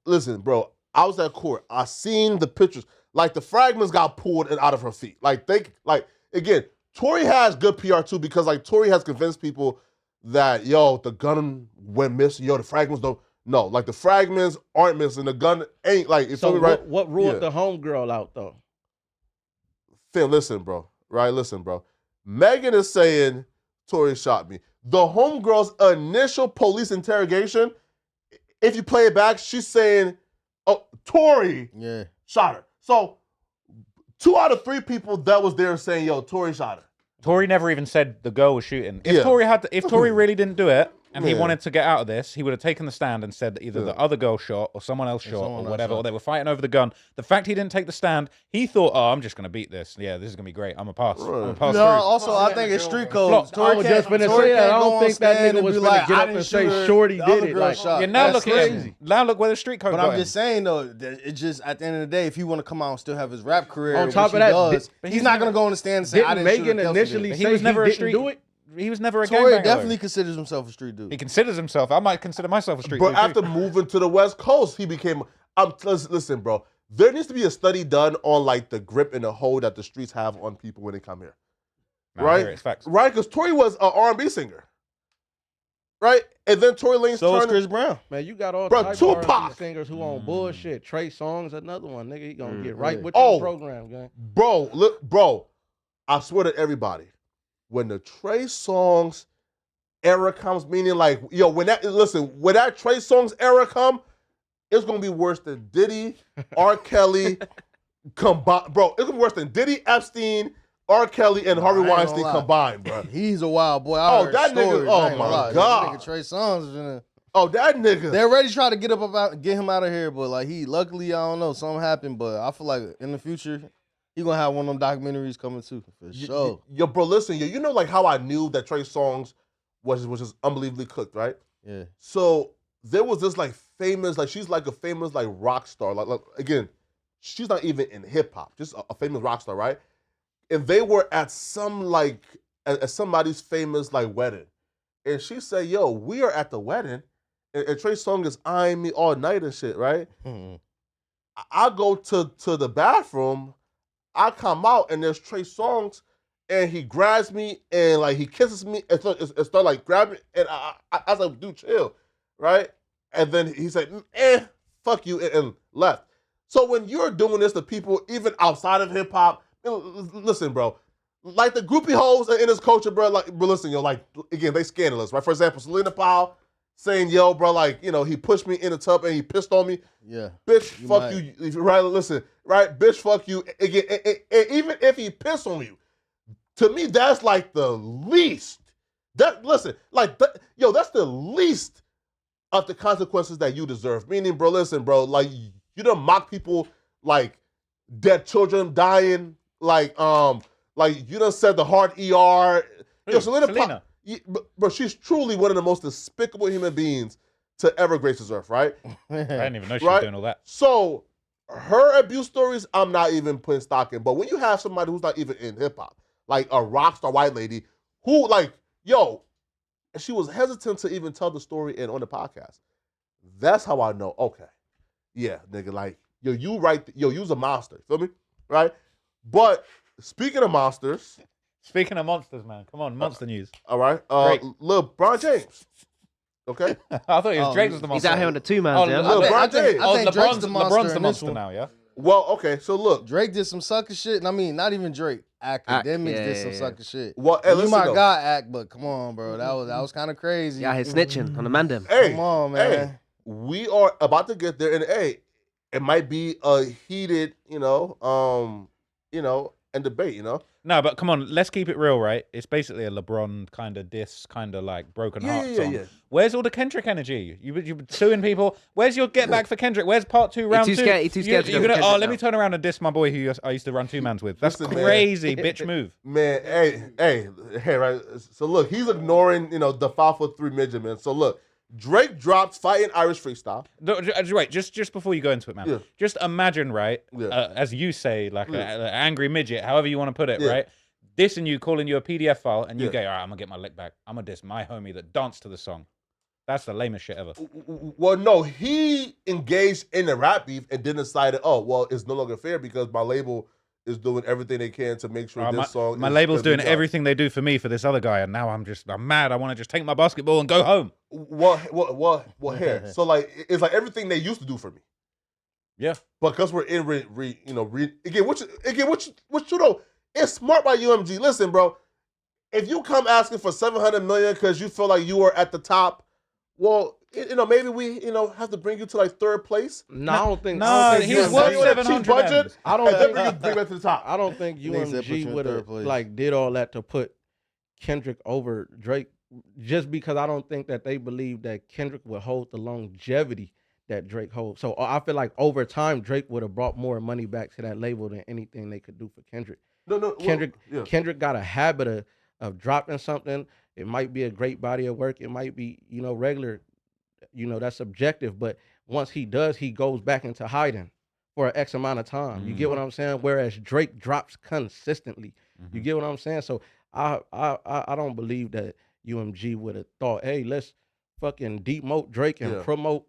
Listen, bro. I was at court. I seen the pictures. The fragments got pulled out of her feet. Again, Tory has good PR too because Tory has convinced people that the gun went missing. The fragments don't. No, the fragments aren't missing. The gun ain't it's so right. What ruled the homegirl out though? Fam, listen, bro. Right? Listen, bro. Megan is saying Tory shot me. The homegirl's initial police interrogation, if you play it back, she's saying, oh, Tory shot her. So 2 out of 3 people that was there saying, yo, Tory shot her. Tory never even said the girl was shooting. If Tory really didn't do it and he wanted to get out of this, he would have taken the stand and said that either the other girl shot or someone else shot or whatever, or they were fighting over the gun. The fact he didn't take the stand, he thought, oh, I'm just going to beat this. Yeah, this is going to be great. I'm a pass. I'm a pass no, also, I think it's street code. I was just going to say that. I don't think that nigga was going to get up and say Shorty did it. Like, yeah, now look at him. Now look where the street code But I'm just saying, though, it's just, at the end of the day, if he want to come out and still have his rap career, on top of that, he's not going to go on the stand and say, I didn't shoot Megan initially say he didn't do it? He was never a Tory gangbanger. Definitely considers himself a street dude. He considers himself. I might consider myself a street dude. But after moving to the West Coast, he became. Listen, bro. There needs to be a study done on like the grip and the hold that the streets have on people when they come here. Right? It's facts. Right? Because Tory was an R&B singer. Right? And then Tory Lanez so is Chris Brown. Man, you got all types of R&B singers who on bullshit. Trey Songz, another one. Nigga, he gonna get right with the program, gang. Bro, look, bro. I swear to everybody. When the Trey Songz era comes, meaning like, yo, when that Trey Songz era come, it's gonna be worse than Diddy, R. Kelly, combined. Bro, it's gonna be worse than Diddy, Epstein, R. Kelly, and Harvey Weinstein combined, bro. He's a wild boy. That nigga, oh my God. That nigga Trey Songz. Oh, that nigga. They're already trying to get him out of here, but like luckily, I don't know, something happened, but I feel like in the future, he gonna have one of them documentaries coming too, for sure. Yo, bro, listen, you know like how I knew that Trey Songz was just unbelievably cooked, right? Yeah. So there was this like famous, like she's like a famous like rock star. Like again, she's not even in hip hop, just a famous rock star, right? And they were at some like at somebody's famous like wedding, and she said, "Yo, we are at the wedding, and Trey Songz is eyeing me all night and shit, right?" Mm-hmm. I go to the bathroom. I come out and there's Trey Songz, and he grabs me and like he kisses me and start like grabbing, and I was like, dude, chill, right? And then he said, fuck you, and left. So when you're doing this to people, even outside of hip hop, listen, bro, like the groupie hoes in this culture, bro, like, bro, listen, yo, like again, they scandalous, right? For example, Selena Powell saying, yo, bro, like, you know, he pushed me in the tub and he pissed on me. Yeah. Bitch, fuck you. Right, listen, right? Bitch, fuck you. Again, even if he pissed on you, to me, that's like the least. Listen, like, yo, that's the least of the consequences that you deserve. Meaning, bro, listen, bro, like, you done mock people like dead children dying, like you done said the hard ER. Yo, Selena. But she's truly one of the most despicable human beings to ever grace this earth, right? I didn't even know she was doing all that. So her abuse stories, I'm not even putting stock in. But when you have somebody who's not even in hip hop, like a rock star white lady, who like, yo, she was hesitant to even tell the story on the podcast. That's how I know, okay, yeah, nigga, like, yo, you's a monster, feel me? Right? But speaking of monsters, speaking of monsters, man, come on, monster news. All right, LeBron James. Okay, I thought he was Drake was the monster. He's out here on the 2-man. LeBron James. I think LeBron's the monster now, yeah. Well, okay, so look, Drake did some sucker shit, and I mean, not even Drake. Academics did some sucker shit. Well, hey, you might got act, but come on, bro, that was kind of crazy. Yeah, he's snitching on the man them. Hey, come on, man. Hey, we are about to get there, and it might be a heated, and debate, No, but come on, let's keep it real, right? It's basically a LeBron kind of diss, kind of like broken heart song. Yeah. Where's all the Kendrick energy? You've been suing people. Where's your get back for Kendrick? Where's part 2, round 2? He's too scared to you're gonna, let me turn around and diss my boy who I used to run 2-mans with. That's crazy, bitch move. Man, hey, right? So look, he's ignoring, the 5'3" midget, man. So look, Drake dropped Fighting Irish Freestyle. No, wait, just before you go into it, man. Yeah. Just imagine, right, as you say, like an angry midget, however you want to put it, right? Dissing you, calling you a PDF file, and you go, all right, I'm going to get my lick back. I'm going to diss my homie that danced to the song. That's the lamest shit ever. Well, no, he engaged in the rap beef and then decided, it's no longer fair because my label is doing everything they can to make sure this song. My label's doing everything they do for me for this other guy, and now I'm mad. I want to just take my basketball and go home. Well, here. So like, it's like everything they used to do for me. Yeah. Because we're in again, which you know, It's smart by UMG. Listen, bro, if you come asking for $700 million because you feel like you are at the top, well, maybe we, have to bring you to like third place. No, I don't think. No, he's worth 700 budget. I don't think bring back to the top. I don't think UMG would have like did all that to put Kendrick over Drake, just because I don't think that they believe that Kendrick would hold the longevity that Drake holds. So I feel like over time Drake would have brought more money back to that label than anything they could do for Kendrick. Kendrick got a habit of dropping something. It might be a great body of work. It might be, regular, that's subjective. But once he does, he goes back into hiding for an X amount of time. You get what I'm saying? Whereas Drake drops consistently. You get what I'm saying? So I don't believe that UMG would have thought, hey, let's fucking demote Drake and promote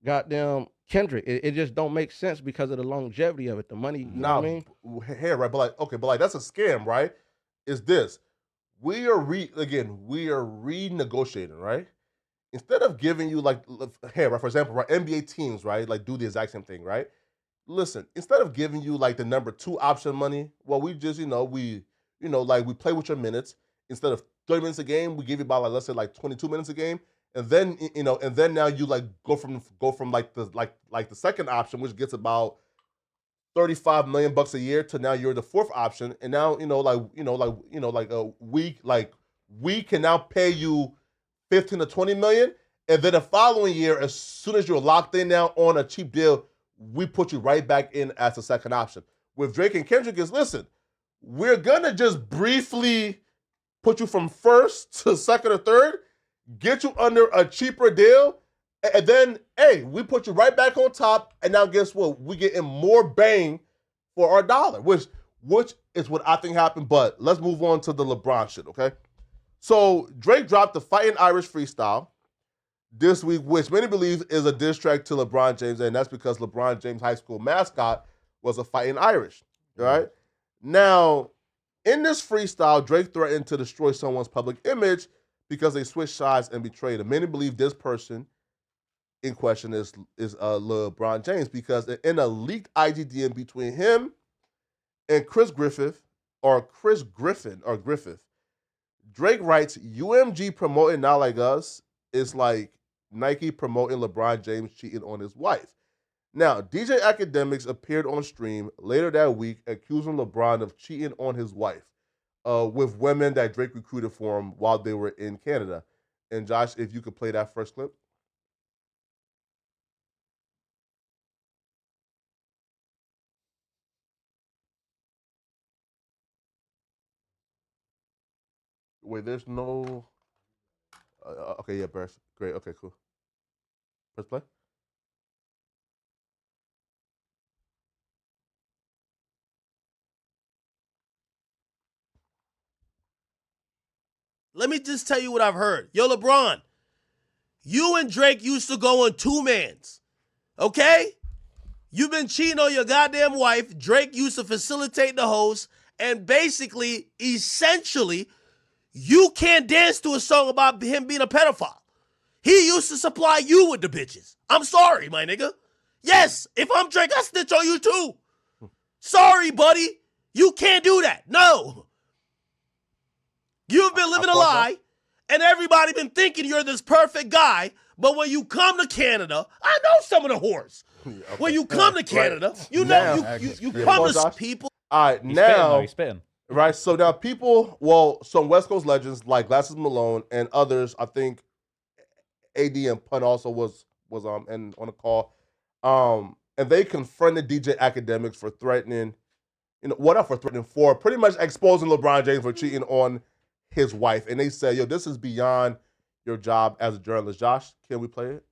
goddamn Kendrick. It just don't make sense because of the longevity of it, the money. You know what I mean? Right? But that's a scam, right? Is this? We are renegotiating, right? Instead of giving you right, for example, right, NBA teams, right, like do the exact same thing, right? Listen, instead of giving you like the number 2 option money, well, we just, we play with your minutes. Instead of 30 minutes a game, we give you about like, let's say like 22 minutes a game. And then, now you like go from like the second option, which gets about $35 million a year, to now you're the 4th option. And now, we can now pay you 15 to 20 million. And then the following year, as soon as you're locked in now on a cheap deal, we put you right back in as the second option. With Drake and Kendrick is, listen, we're gonna just briefly put you from 1st to 2nd or 3rd, get you under a cheaper deal, and then, hey, we put you right back on top, and now guess what? We getting more bang for our dollar, which is what I think happened. But let's move on to the LeBron shit, okay? So Drake dropped the Fighting Irish freestyle this week, which many believe is a diss track to LeBron James, and that's because LeBron James' high school mascot was a Fighting Irish, all right? Now, in this freestyle, Drake threatened to destroy someone's public image because they switched sides and betrayed him. Many believe this person in question is LeBron James, because in a leaked IG DM between him and Griffith, Drake writes, UMG promoting Not Like Us is like Nike promoting LeBron James cheating on his wife. Now, DJ Academics appeared on stream later that week accusing LeBron of cheating on his wife with women that Drake recruited for him while they were in Canada. And Josh, if you could play that first clip. Wait, there's no... okay, yeah, Bears. Great, okay, cool. Press play. Let me just tell you what I've heard. Yo, LeBron, you and Drake used to go on 2-mans, okay? You've been cheating on your goddamn wife. Drake used to facilitate the host, and basically, essentially, you can't dance to a song about him being a pedophile. He used to supply you with the bitches. I'm sorry, my nigga. Yes, if I'm Drake, I snitch on you too. Sorry, buddy. You can't do that. No. You've been living a lie, and everybody been thinking you're this perfect guy, but when you come to Canada, I know some of the whores. Okay. When you come to Canada, right. You know now, you come to people. All right, he's spitting. Right, so now people, some West Coast legends like Glasses Malone and others, I think AD and Pun also was on a call, and they confronted DJ Academics for threatening, for pretty much exposing LeBron James for cheating on his wife. And they said, yo, this is beyond your job as a journalist. Josh, can we play it?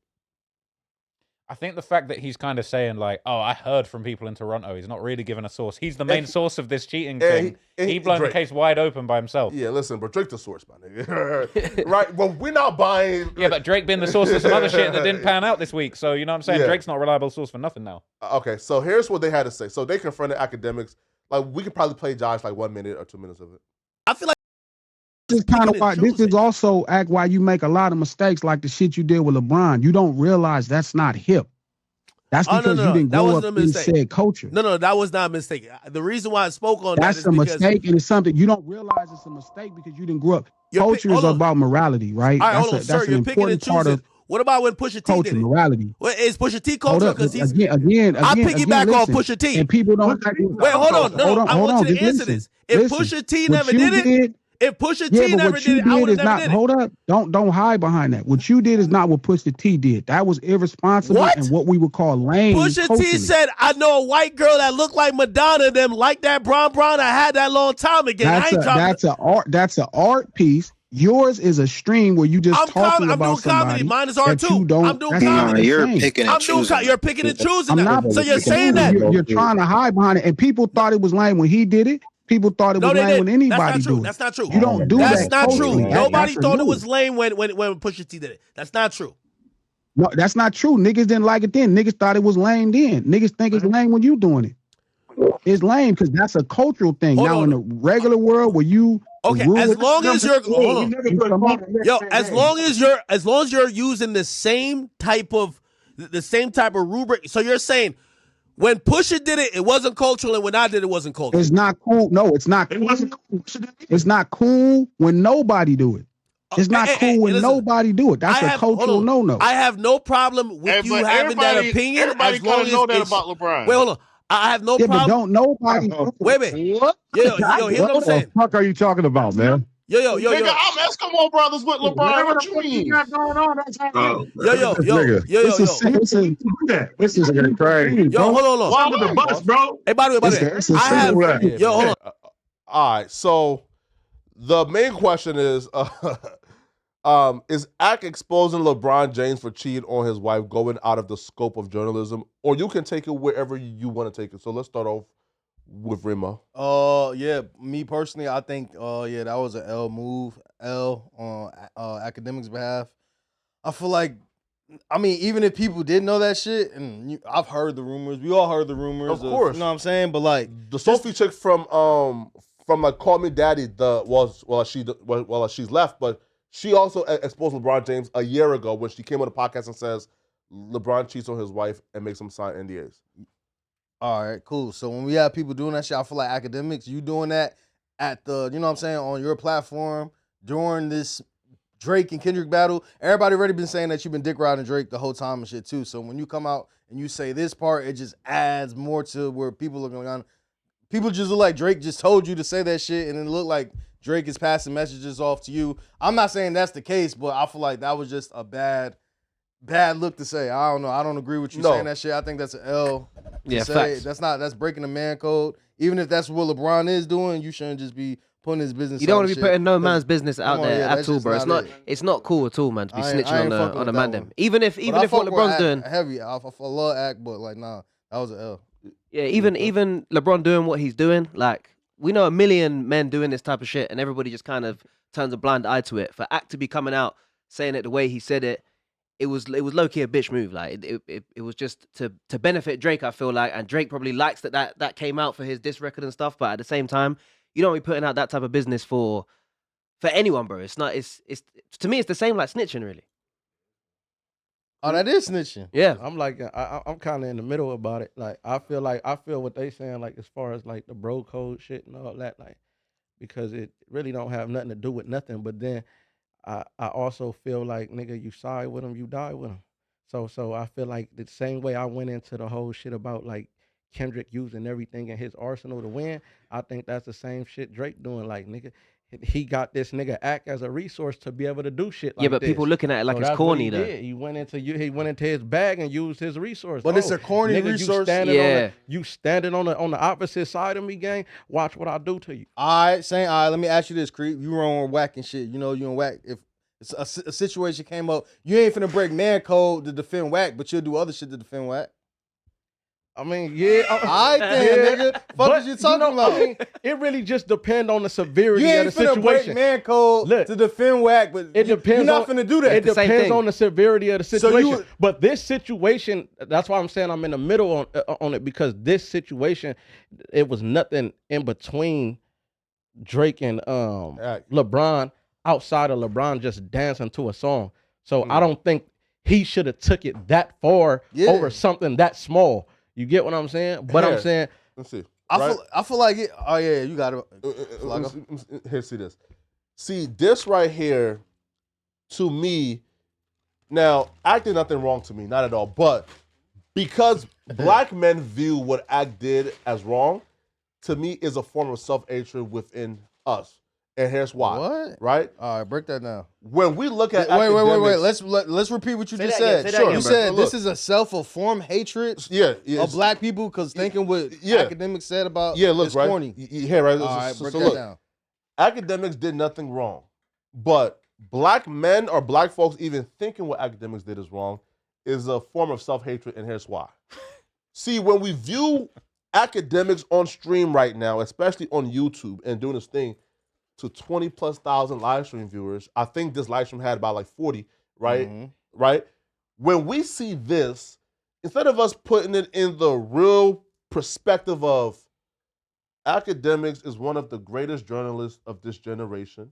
I think the fact that he's kind of saying like, oh, I heard from people in Toronto. He's not really giving a source. He's the main source of this cheating thing. He blown Drake. The case wide open by himself. Yeah, listen, but Drake the source, my nigga. Right? Well, we're not buying... Yeah, but Drake being the source of some other shit that didn't pan out this week. So, you know what I'm saying? Yeah. Drake's not a reliable source for nothing now. Okay, so here's what they had to say. So they confronted Academics. Like, we could probably play Josh like 1 minute or 2 minutes of it. I feel like this is kind of why this is also why you make a lot of mistakes like the shit you did with LeBron. You don't realize that's not hip. That's because you didn't grow up in said culture. No, that was not a mistake. The reason why I spoke on that's that is a mistake, and it's something you don't realize it's a mistake because you didn't grow up. Culture is about morality, right? All right, hold on, sir. You're picking and choosing. What about when Pusha T culture, did it? Morality. Well, is Pusha T culture? Because he's again. I piggyback on Pusha T. And people don't. Wait, hold on. No, I want you to answer this. If Pusha T never did it, if Pusha T never did it, I would have never did it. Hold up. Don't hide behind that. What you did is not what Pusha T did. That was irresponsible and what we would call lame. Pusha T said, I know a white girl that looked like Madonna, them like that Bron. I had that long time ago. That's an art piece. Yours is a stream where you just talking about I'm doing comedy. Mine is art too. I'm doing comedy. You're picking and choosing. You're picking and choosing. So you're saying that you're trying to hide behind it, and people thought it was lame when he did it. People thought it was lame when anybody did it. That's not true. You don't do that. That's not true. Nobody thought it was lame when Pusha T did it. That's not true. No, that's not true. Niggas didn't like it then. Niggas thought it was lame then. Niggas think it's lame when you doing it. It's lame because that's a cultural thing. In the regular world where you as long as you're as long as you're using the same type of rubric. So you're saying when Pusha did it, it wasn't cultural, and when I did it, wasn't cultural. It's not cool. No, it's not. It's not cool when nobody do it. It's not cool when nobody do it. That's a cultural no-no. I have no problem with you having that opinion. Everybody kind of know that about LeBron. Wait, hold on. I have no problem. But don't nobody. Wait a minute. Yo, here's what I'm saying. What the fuck are you talking about, man? Yo. Nigga, I'm Eskimo brothers with LeBron. What you mean? This is getting crazy. Yo, hold on. Why with the bus, bro? Hey, by the way, I have. Yo, hold on. All right, so the main question is Ack exposing LeBron James for cheating on his wife going out of the scope of journalism, or you can take it wherever you want to take it? So let's start off with Remo. Yeah, me personally, I think that was an L move. L on academics' behalf. I feel like, I mean, even if people did know that shit, and I've heard the rumors, we all heard the rumors. Of course, you know what I'm saying. But like the Sophie chick from like Call Me Daddy, she's left, but she also exposed LeBron James a year ago when she came on the podcast and says LeBron cheats on his wife and makes him sign NDAs. All right, cool. So when we have people doing that shit, I feel like academics, you doing that at the, you know what I'm saying, on your platform during this Drake and Kendrick battle. Everybody already been saying that you've been dick riding Drake the whole time and shit too. So when you come out and you say this part, it just adds more to where people are going on. People just look like Drake just told you to say that shit, and it look like Drake is passing messages off to you. I'm not saying that's the case, but I feel like that was just a bad look to say. I don't know. I don't agree with you saying that shit. I think that's an L. Yeah, facts. That's breaking the man code. Even if that's what LeBron is doing, you shouldn't just be putting his business. You don't want to be putting no man's business out there at all, bro. It's not cool at all, man, to be snitching on a man. Them. Even if what LeBron's doing, heavy. I love Act, but like nah, that was an L. Yeah, even LeBron doing what he's doing, like we know a million men doing this type of shit, and everybody just kind of turns a blind eye to it. For Act to be coming out saying it the way he said it, it was low key a bitch move. Like it was just to benefit Drake. I feel like, and Drake probably likes that came out for his diss record and stuff. But at the same time, you don't be putting out that type of business for anyone, bro. It's not. It's to me, it's the same like snitching, really. Oh, that is snitching. Yeah, I'm like I'm kind of in the middle about it. Like I feel what they saying, like as far as like the bro code shit and all that, like because it really don't have nothing to do with nothing. But then I also feel like nigga, you side with him, you die with him. So I feel like the same way I went into the whole shit about like Kendrick using everything in his arsenal to win. I think that's the same shit Drake doing. Like nigga, he got this nigga Act as a resource to be able to do shit like yeah, but this. People looking at it like it's corny though. He went into his bag and used his resource. But it's a corny resource. You standing on the opposite side of me, gang. Watch what I do to you. All right, let me ask you this, Creep. You were on whack and shit. You know you on whack. If a situation came up, you ain't finna break man code to defend whack, but you'll do other shit to defend whack. I mean, yeah. I think, nigga. Fuck is you talking about? I mean, it really just depends on the severity of the situation. You ain't finna break man code to defend whack, but it depends. You're not finna do that. It depends on the severity of the situation. But this situation, that's why I'm saying I'm in the middle on it, because this situation, it was nothing in between Drake and LeBron outside of LeBron just dancing to a song. So I don't think he should have took it that far over something that small. You get what I'm saying? But I'm saying, let's see. I feel like it. Oh yeah, you got it. Here, see this. See this right here. To me, now Act did nothing wrong to me, not at all. But because black men view what Act did as wrong, to me is a form of self-hatred within us. And here's why. What? Right? All right, break that down. When we look at wait. Let's repeat what you just said. Sure. You said this is a self-formed hatred of black people because thinking what academics said about look, right? corny. Right. All right, break that look, down. Academics did nothing wrong. But black men or black folks even thinking what academics did is wrong is a form of self-hatred, and here's why. See, when we view academics on stream right now, especially on YouTube and doing this thing, to 20,000+ live stream viewers. I think this live stream had about like 40, right? Mm-hmm. Right? When we see this, instead of us putting it in the real perspective of academics is one of the greatest journalists of this generation.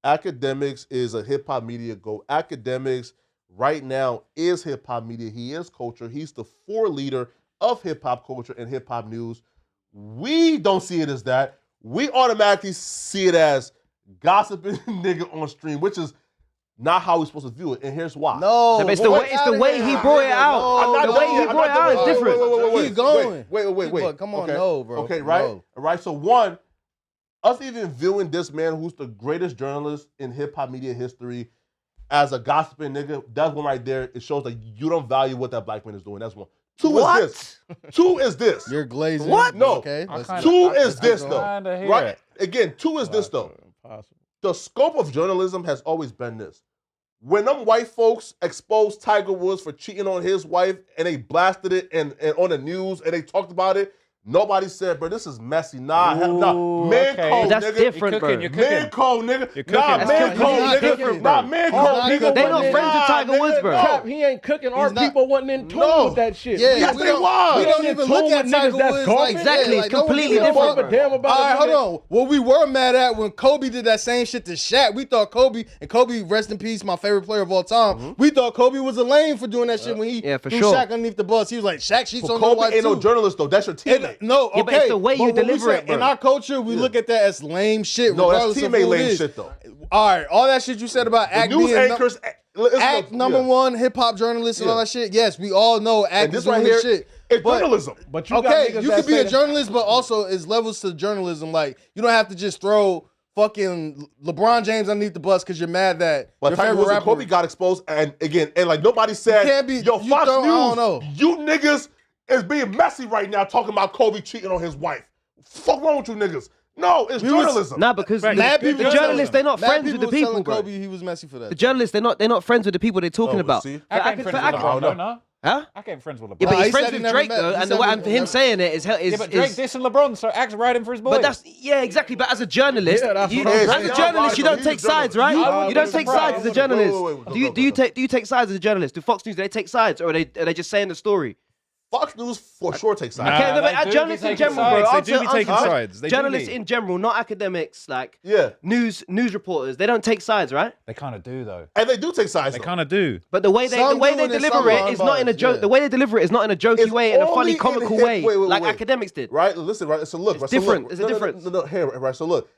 Academics is a hip-hop media GOAT. Academics right now is hip-hop media. He is culture. He's the leader of hip-hop culture and hip-hop news. We don't see it as that. We automatically see it as gossiping nigga on stream, which is not how we're supposed to view it. And here's why. No, it's the way he brought it out. The way he brought it out is different. Keep going. Wait. Come on, no, bro. Okay, right? No. Right. So one, us even viewing this man who's the greatest journalist in hip-hop media history as a gossiping nigga, that's one right there. It shows that you don't value what that black man is doing. That's one. Two is this. You're glazing. What? No. Okay. Two is this, though. Right? Again, two is this, though. Impossible. The scope of journalism has always been this. When them white folks exposed Tiger Woods for cheating on his wife and they blasted it and on the news and they talked about it, nobody said, bro, this is messy. Nah. Man code, that's nigga. different, bro. Man code, nigga. Nah, man code, nigga. Nah, man code, nigga. They not friends with Tiger Woods, bro. Crap, he ain't cooking. Our people wasn't in tune with that shit. Yeah, yes, they was. We don't even look at Tiger Woods like exactly. It's completely different. All right, hold on. What we were mad at when Kobe did that same shit to Shaq, we thought Kobe, rest in peace, my favorite player of all time, we thought Kobe was a lame for doing that shit when he threw Shaq underneath the bus. He was like, Shaq, she's on my wife too. Kobe ain't no journalist, though. That's your teammate. No, okay. But it's the way you deliver it, bro. In our culture, we look at that as lame shit. No, that's teammate lame shit, though. All right, all that shit you said about Act news anchors, Act number one hip hop journalist and all that shit. Yes, we all know Act is doing his shit. It's journalism. But you can be a journalist, but also it's levels to journalism. Like you don't have to just throw fucking LeBron James underneath the bus because you're mad that your favorite rapper Kobe got exposed, and again, and like nobody said, yo, Fox News, you niggas is being messy right now talking about Kobe cheating on his wife. Fuck wrong with you niggas? No, it's journalism. Nah, because the journalists, they're not friends with the people, bro. Kobe, he was messy for that. The journalists, they're not friends with the people they're talking about. I can't friends with LeBron, no. Huh? I can't friends with LeBron. Yeah, but he's friends with Drake though, and for him saying it is yeah, but Drake dissing LeBron, so Act's riding for his boy. But that's exactly. But as a journalist, you don't take sides, right? You don't take sides as a journalist. Do you take sides as a journalist? Do Fox News they take sides, or are they just saying the story? Fox News for sure takes sides. Okay, but journalists in general, bro. They do be taking sides. Journalists in general, not academics, like news reporters. They don't take sides, right? They kind of do though. And they do take sides. They kind of do. But the way they deliver it is not in a joke. The way they deliver it is not in a jokey way, in a funny, comical way, like academics did. Right? Listen, right. So look, it's different. It's a difference. No, here, right. So look,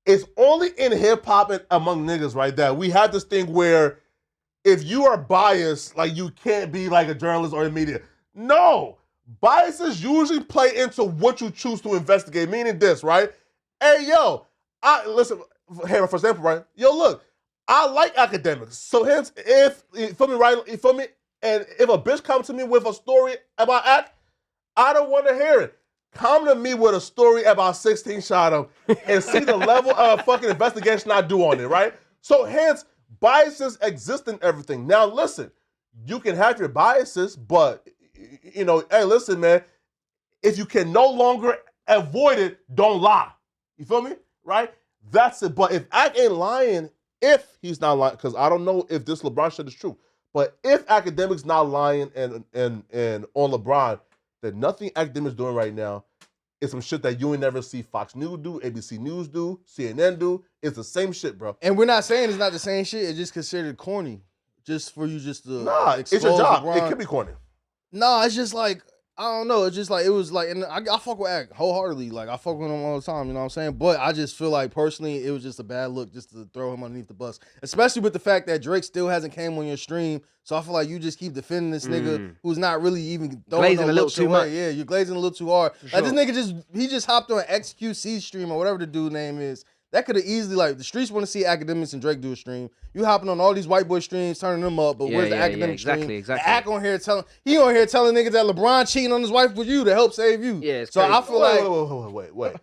it's only in hip hop and among niggas, right? That we have this thing where if you are biased, like you can't be like a journalist or a media. No. Biases usually play into what you choose to investigate, meaning this, right? Hey, yo, listen, here, for example, right? Yo, look, I like academics. So hence, if, you feel me, right? You feel me? And if a bitch comes to me with a story about Act, I don't want to hear it. Come to me with a story about 16 shot him and see the level of fucking investigation I do on it, right? So hence, biases exist in everything. Now, listen, you can have your biases, but you know, hey, listen, man, if you can no longer avoid it, don't lie. You feel me? Right? That's it. But if Act ain't lying, if he's not lying, because I don't know if this LeBron shit is true, but if academics not lying and on LeBron, then nothing academics doing right now is some shit that you ain't never see Fox News do, ABC News do, CNN do. It's the same shit, bro. And we're not saying it's not the same shit. It's just considered corny. just for you just to Nah, it's your job. LeBron. It could be corny. Nah, it's just like I don't know. It's just like it was like, and I fuck with Act wholeheartedly. Like I fuck with him all the time. You know what I'm saying? But I just feel like personally, it was just a bad look just to throw him underneath the bus, especially with the fact that Drake still hasn't came on your stream. So I feel like you just keep defending this nigga who's not really even throwing glazing a little too much. Yeah, you're glazing a little too hard. Like this nigga just hopped on XQC stream or whatever the dude name is. That could have easily, like, the streets want to see Academics and Drake do a stream. You hopping on all these white boy streams, turning them up, but where's the Academic stream? Exactly. Act on here telling niggas that LeBron cheating on his wife with you to help save you. Yeah, so crazy. I feel wait.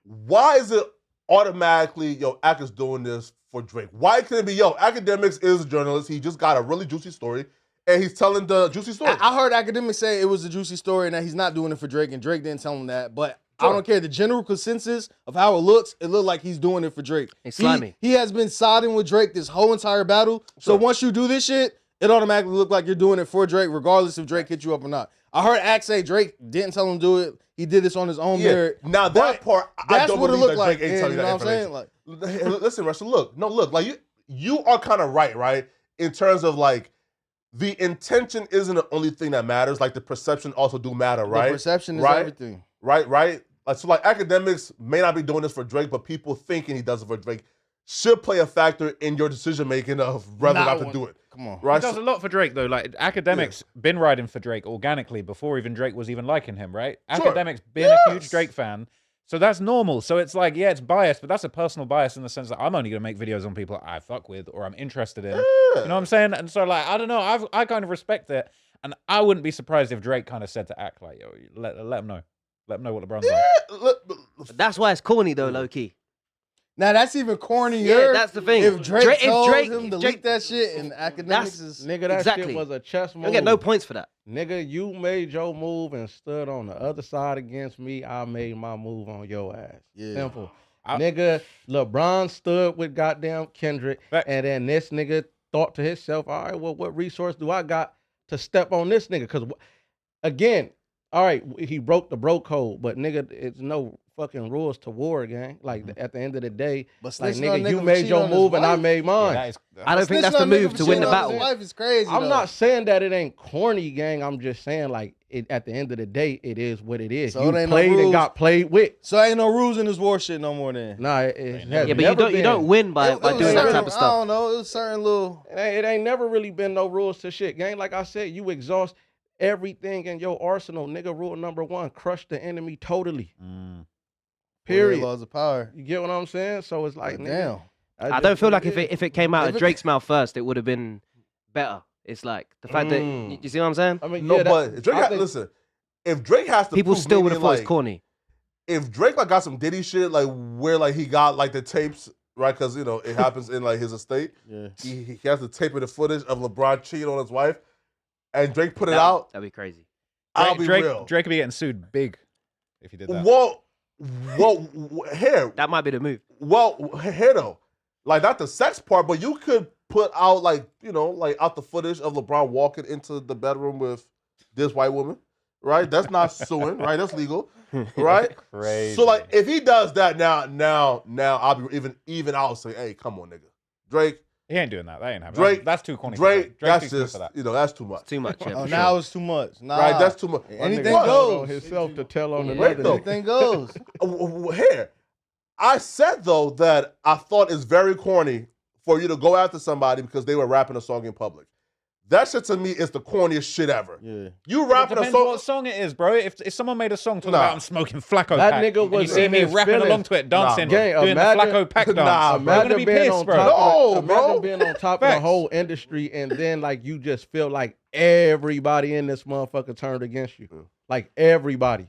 Why is it automatically, Act is doing this for Drake? Why couldn't it be, Academics is a journalist. He just got a really juicy story, and he's telling the juicy story. I heard Academics say it was a juicy story and that he's not doing it for Drake, and Drake didn't tell him that, but I don't care. The general consensus of how it looked like he's doing it for Drake. It's slimy. He has been siding with Drake this whole entire battle. So once you do this shit, it automatically look like you're doing it for Drake, regardless if Drake hit you up or not. I heard Act say Drake didn't tell him to do it. He did this on his own merit. Now that part, I don't believe that Drake ain't telling you that information. Like, listen, Russell, look, like you are kind of right? In terms of like, the intention isn't the only thing that matters. Like the perception also do matter, right? The perception is everything. Right? Like Academics may not be doing this for Drake, but people thinking he does it for Drake should play a factor in your decision making of whether or not to do it. Come on. Right? He does a lot for Drake, though. Like, Academics been riding for Drake organically before even Drake was even liking him, right? Sure. Academics been a huge Drake fan. So that's normal. So it's like, it's biased, but that's a personal bias in the sense that I'm only going to make videos on people I fuck with or I'm interested in. You know what I'm saying? And so, like, I don't know. I kind of respect it. And I wouldn't be surprised if Drake kind of said to Act, like, yo, let him know. Let him know what LeBron's on. But that's why it's corny, though, low-key. Now, that's even cornier. Yeah, that's the thing. If Drake told him to leak that shit and Academics is... Nigga, that shit was a chess move. You get no points for that. Nigga, you made your move and stood on the other side against me. I made my move on your ass. Yeah. Simple. Nigga, LeBron stood with goddamn Kendrick, and then this nigga thought to himself, all right, well, what resource do I got to step on this nigga? Because, again... All right, he broke the bro code, but nigga, it's no fucking rules to war, gang. Like at the end of the day, but like nigga, you made your move and I made mine. I don't think that's the move to win the battle. Life is crazy. I'm not saying that it ain't corny, gang. I'm just saying like at the end of the day, it is what it is. So you played and got played with. So ain't no rules in this war shit no more then. Nah, yeah, but you don't win by doing that type of stuff. I don't know. It was certain little. It ain't never really been no rules to shit, gang. Like I said, you exhaust everything in your arsenal, nigga. Rule number 1: crush the enemy totally. Period. Laws of power. You get what I'm saying? So it's like, damn. I don't feel like if it came out of Drake's mouth first, it would have been better. It's like the fact that you see what I'm saying? I mean, no, but listen, if Drake has to, people still would have thought it's corny. If Drake like got some Diddy shit, like where like he got like the tapes, right? Because it happens in like his estate. Yeah, he has the tape of the footage of LeBron cheating on his wife. And Drake put it out. That'd be crazy. I'll be real. Drake could be getting sued big if he did that. Well, here. That might be the move. Well, here though. Like, not the sex part, but you could put out, like, like out the footage of LeBron walking into the bedroom with this white woman, right? That's not suing, right? That's legal, right? Crazy. So, like, if he does that now I'll be even I'll say, hey, come on, nigga. Drake. He ain't doing that. That ain't happening. Drake, that's too corny. Drake, that's just, that's too much. Too much. Yeah, oh, now it's too much. Nah. Right, that's too much. Anything goes. Himself to tell on another. Anything goes. Here, I said though that I thought it's very corny for you to go after somebody because they were rapping a song in public. That shit to me is the corniest shit ever. Yeah. You rapping a song. What song it is, bro. If someone made a song talking about I'm smoking Flacco that pack, nigga was and you see me rapping along to it, dancing, doing the Flacco pack dance, imagine gonna be being pissed, on bro. top imagine being on top of the whole industry and then like you just feel like everybody in this motherfucker turned against you. Like everybody.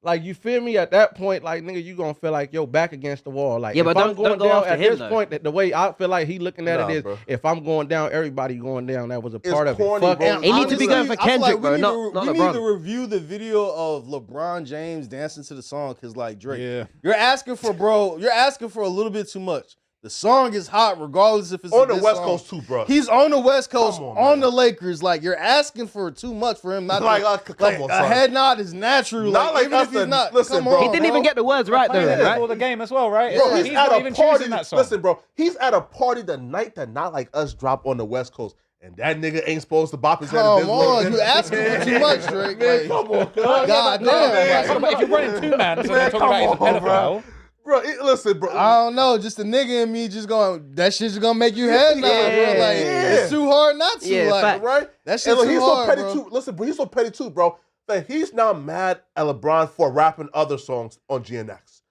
Like, you feel me? At that point, like, nigga, you gonna feel like yo back against the wall. Like, yeah, but if I'm going down at this though. point, the way I feel like he looking at it is, bro. If I'm going down, everybody going down. That was a part of corny, it. Fuck. He needs to be going for Kendrick, bro. Not we LeBron. need to review the video of LeBron James dancing to the song because, like, Drake, you're asking for a little bit too much. The song is hot regardless if it's on the West Coast too, bro. He's on the West Coast on the Lakers. Like, you're asking for too much for him. Not a head nod is natural. Not like even if he's not. Listen, come bro. on, He didn't even get the words right though, right? For the game as well, right? Bro, Yeah. he's at not a even party. choosing that song. Listen, bro. He's at a party the night that not like us drop on the West Coast, And that nigga ain't supposed to bop his head. Come on, you asking for too much, Drake. Man, come on, God damn. If you're running two man, so they're talking about he's a pedophile. Bro, listen, bro. I don't know. Just the nigga in me just going, that shit's just gonna make you head nod, bro. Like, it's too hard not to. Yeah, like, right? That shit's too hard, petty bro. too. Listen, bro, he's so petty too, bro, that he's not mad at LeBron for rapping other songs on GNX.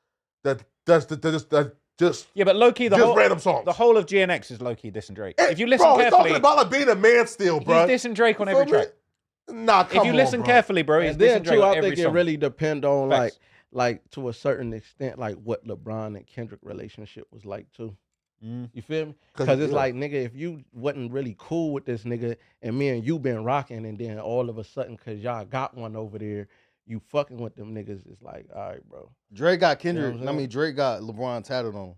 That just yeah, but low key the whole random songs. The whole of GNX is low key dissing Drake. Hey, if you listen bro, carefully, he's talking about like being a man still, bro. He's dissing Drake on every track. Nah, come on, if you listen bro. carefully, bro, he's And then dissing Drake too, on I every think song. it really depend on Facts. like to a certain extent, like what LeBron and Kendrick relationship was like too. You feel me? Because it's like, nigga, if you wasn't really cool with this nigga and me and you been rocking, and then all of a sudden, cause y'all got one over there, you fucking with them niggas, it's like, all right, bro. Drake got Kendrick. You know what I'm saying? Drake got LeBron tatted on him.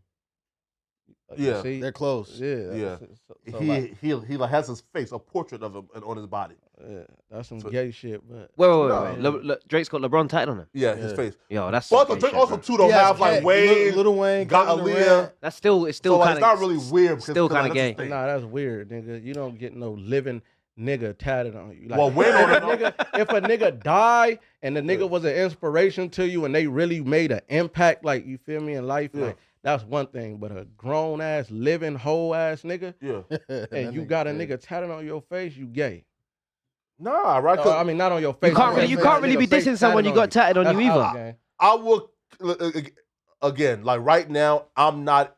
Yeah. See? They're close. Yeah. So He like has his face, a portrait of him on his body. yeah, that's some gay shit, but Wait. Drake's got LeBron tatted on him. Yeah, his face. Yo, that's. But some Drake gay also shit, too don't have like Wayne, Lil Wayne, got Kevin Aaliyah. Durant. That's still. It's still So like, kind it's not really weird. Still kind of gay. nah, that's weird, nigga. You don't get no living nigga tatted on you. Like, Well, Wayne if a nigga die and the nigga was an inspiration to you and they really made an impact, like, you feel me, in life, like, that's one thing. But a grown ass, living whole ass nigga, and you got a nigga tatted on your face, you gay. Nah, right? I mean, not on your face. You can't really be dissing someone you got tatted on you either. I will again, like right now, I'm not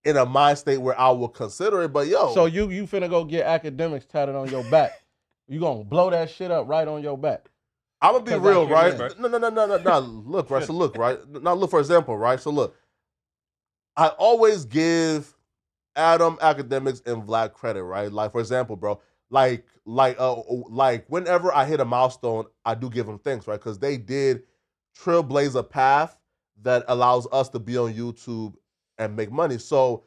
in a mind state where I will consider it. But yo, So you finna go get academics tatted on your back? You gonna blow that shit up right on your back? I'm gonna be real, right? right? No. Look, right? So look, right? Now look, for example, right? So look, I always give Adam, academics, and Vlad credit, right? Like, for example, bro, like whenever I hit a milestone, I do give them thanks, right? Because they did trailblaze a path that allows us to be on YouTube and make money. So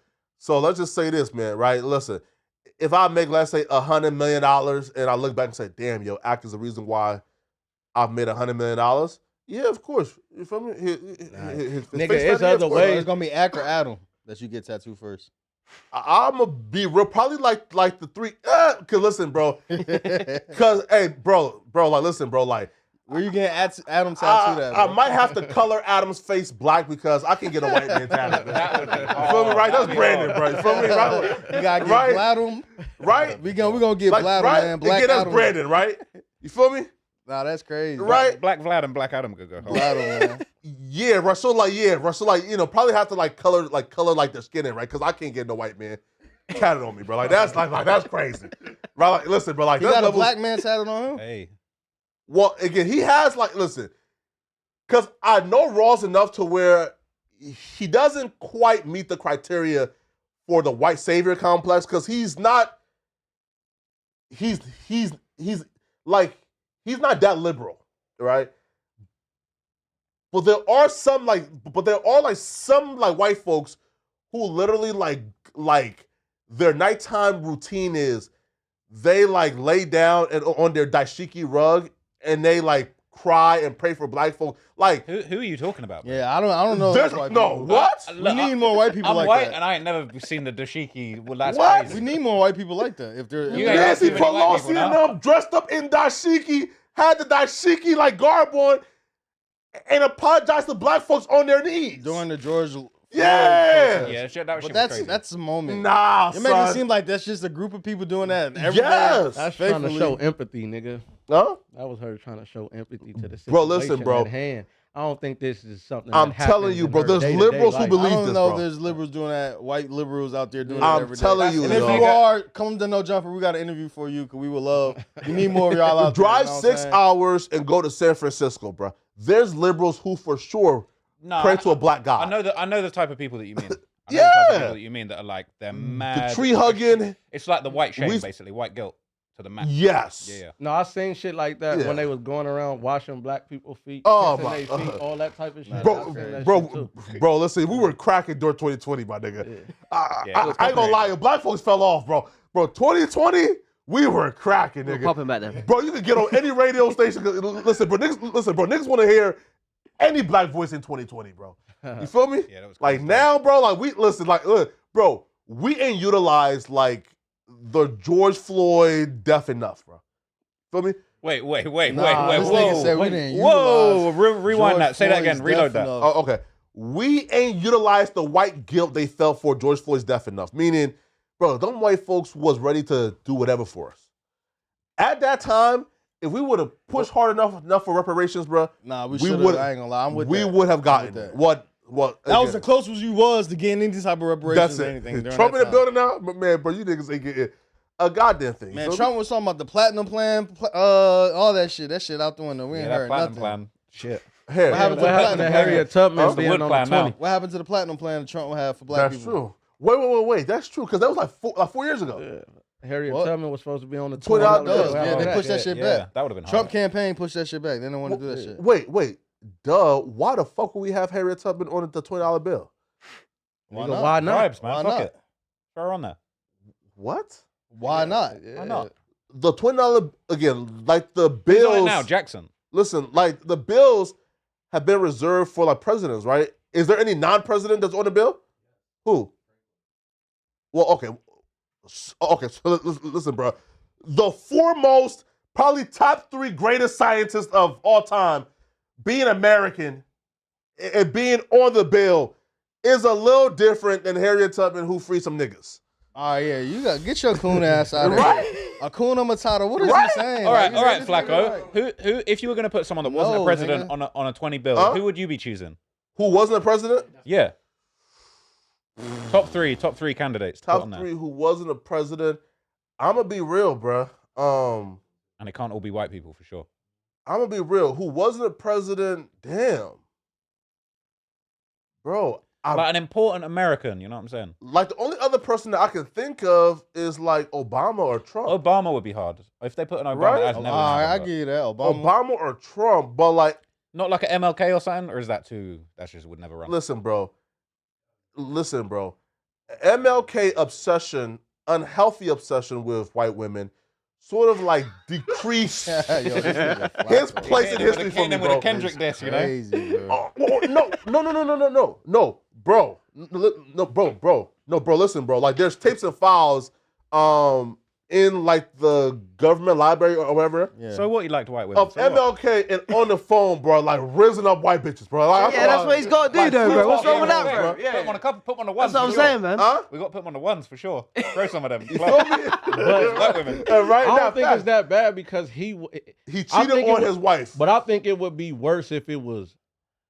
let's just say this, man, right? Listen, if I make, let's say, $100 million, and I look back and say, damn, yo, act is the reason why I've made $100 million. Yeah, of course. You feel me? His Nigga, face it's tattoo, other of course. ways. It's gonna be Ack or Adam that you get tattooed first. I'm gonna be real, probably like the three. Cause listen, bro. Cause hey, bro, like listen, bro, like where you getting Adam tattooed at? I might have to color Adam's face black because I can get a white man tattooed. You feel me, right? That's Brandon, bro. You feel me, right? You gotta get Bladum, right? We gonna get like, Bladum, right? man. Black Again, that's Adam. Brandon, right? You feel me? Nah, that's crazy. Right? Black Vlad and Black Adam could go. Bladum, man. Yeah, Russell, like, you know, probably have to like color like their skin in, right? Because I can't get no white man tatted on me, bro. Like that's that's crazy, bro. Like, listen, bro. Like, He got a black man tatted on him. Hey, well, again, he has like, listen, because I know Ross enough to where he doesn't quite meet the criteria for the white savior complex because he's not. He's not that liberal, right? But there are some some white folks who literally like their nighttime routine is they like lay down and on their dashiki rug and they like cry and pray for black folks. Like who are you talking about, bro? Yeah, I don't know. There's white no people. what? We need more white people I'm like white that. and I ain't never seen the dashiki. Well, that's What? crazy. We need more white people like that. If they're You ain't got Nancy too many white people Pelosi and now. them dressed up in dashiki, had the dashiki like garb on, and apologized to black folks on their knees. during the George. Yeah. Yeah, shit, that But shit was that's crazy. that's a moment. Nah, You make it son. seem like that's just a group of people doing that. Every Yes. day, That's trying to faithfully. show empathy, nigga. Huh? That was her trying to show empathy to the situation Bro, listen, bro. at hand. I don't think this is something. I'm that telling happens you, in bro, her there's day-to-day liberals who life. believe I don't this, know bro. if there's liberals doing that. White liberals out there doing it I'm every day. telling you, And if yo. you are, come to No Jumper. We got an interview for you because we would love. We need more of y'all out there. Drive you know what I'm 6 saying? hours and go to San Francisco, bro. There's liberals who for sure No, pray to a black god. I know the type of people that you mean. I know the type of Yeah. people that you mean that are like they're mad. The tree hugging. It's like the white shame, We- basically, white guilt to the max. Yes. Yeah. No, I seen shit like that Yeah. when they was going around washing black people's feet, Oh, kissing my- their feet, all that type of shit. I Bro, seen that shit bro, too. bro, listen, we were cracking during 2020, my nigga. Yeah. Yeah, it was I ain't gonna lie, popular. black folks fell off, bro. Bro, 2020, we were cracking, We're nigga. popping back then. Bro, you can get on any radio station. Listen, bro, niggas want to hear any black voice in 2020, bro. You feel me? Yeah, that was Like crazy. now, bro, like we listen, like, look, bro, we ain't utilized like the George Floyd death enough, bro. Feel me? Wait. Nah, Whoa. Rewind that. Say that again. Reload that. Oh, okay. We ain't utilized the white guilt they felt for George Floyd's death enough. Meaning, bro, them white folks was ready to do whatever for us. At that time, if we would have pushed hard enough for reparations, bro, nah, we should have. I ain't gonna lie. I'm with we that. would have gotten it. What? That was the closest you was to getting any type of reparations or anything. Trump in the building now, but man, bro, you niggas ain't getting a goddamn thing. Man, Trump was talking about the platinum plan, all that shit. That shit out the window. We ain't heard nothing. Plan. Shit. What happened to the platinum Harriet Tubman being on the 20? What happened to the platinum plan that Trump had for black people? That's true. Wait. That's true because that was like 4 years ago. Yeah. Harriet Tubman was supposed to be on the $20. Yeah, they pushed that shit back. That would have been Trump campaign pushed that shit back. They didn't want to do that shit. Wait. Duh. Why the fuck would we have Harriet Tubman on the $20 bill? Why not? Bribes, man. Fuck it. Throw her on there. What? Why not? Why not? The $20 again, like the bills. Right now, Jackson. Listen, like the bills have been reserved for like presidents, right? Is there any non-president that's on the bill? Who? Well, okay. So listen, bro. The foremost, probably top 3 greatest scientists of all time, being American and being on the bill is a little different than Harriet Tubman who freed some niggas. Oh yeah, you got get your coon ass out of Right? here. Hakuna Matata. What is he saying? All right, Flacco. Who? If you were going to put someone that wasn't a president on a 20 bill, who would you be choosing? Who wasn't a president? Yeah. Top three candidates. Top 3 who wasn't a president. I'm gonna be real, bro. And it can't all be white people for sure. I'm gonna be real. Who wasn't a president? Damn, bro. Like an important American, you know what I'm saying? Like the only other person that I can think of is like Obama or Trump. Obama would be hard. If they put an Obama, Right? never I give you that. Obama or Trump, but like not like an MLK or something, or is that too? That just would never run. Listen, bro. MLK obsession, unhealthy obsession with white women, sort of like decreased his place in history for me, bro. With a Kendrick desk, you know? Crazy, bro. No, bro. Listen, bro. Like, there's tapes and files, in like the government library or whatever. Yeah. So what you like to white women? Of MLK and on the phone, bro, like risen up white bitches, bro. Like, that's what he's got to do, though, bro. What's wrong with that, bro? Yeah. Put them on the ones. That's what I'm saying, man. Huh? We got to put them on the ones for sure. Throw some of them. White women. Right? I don't think it's that bad because he cheated on his wife. But I think it would be worse if it was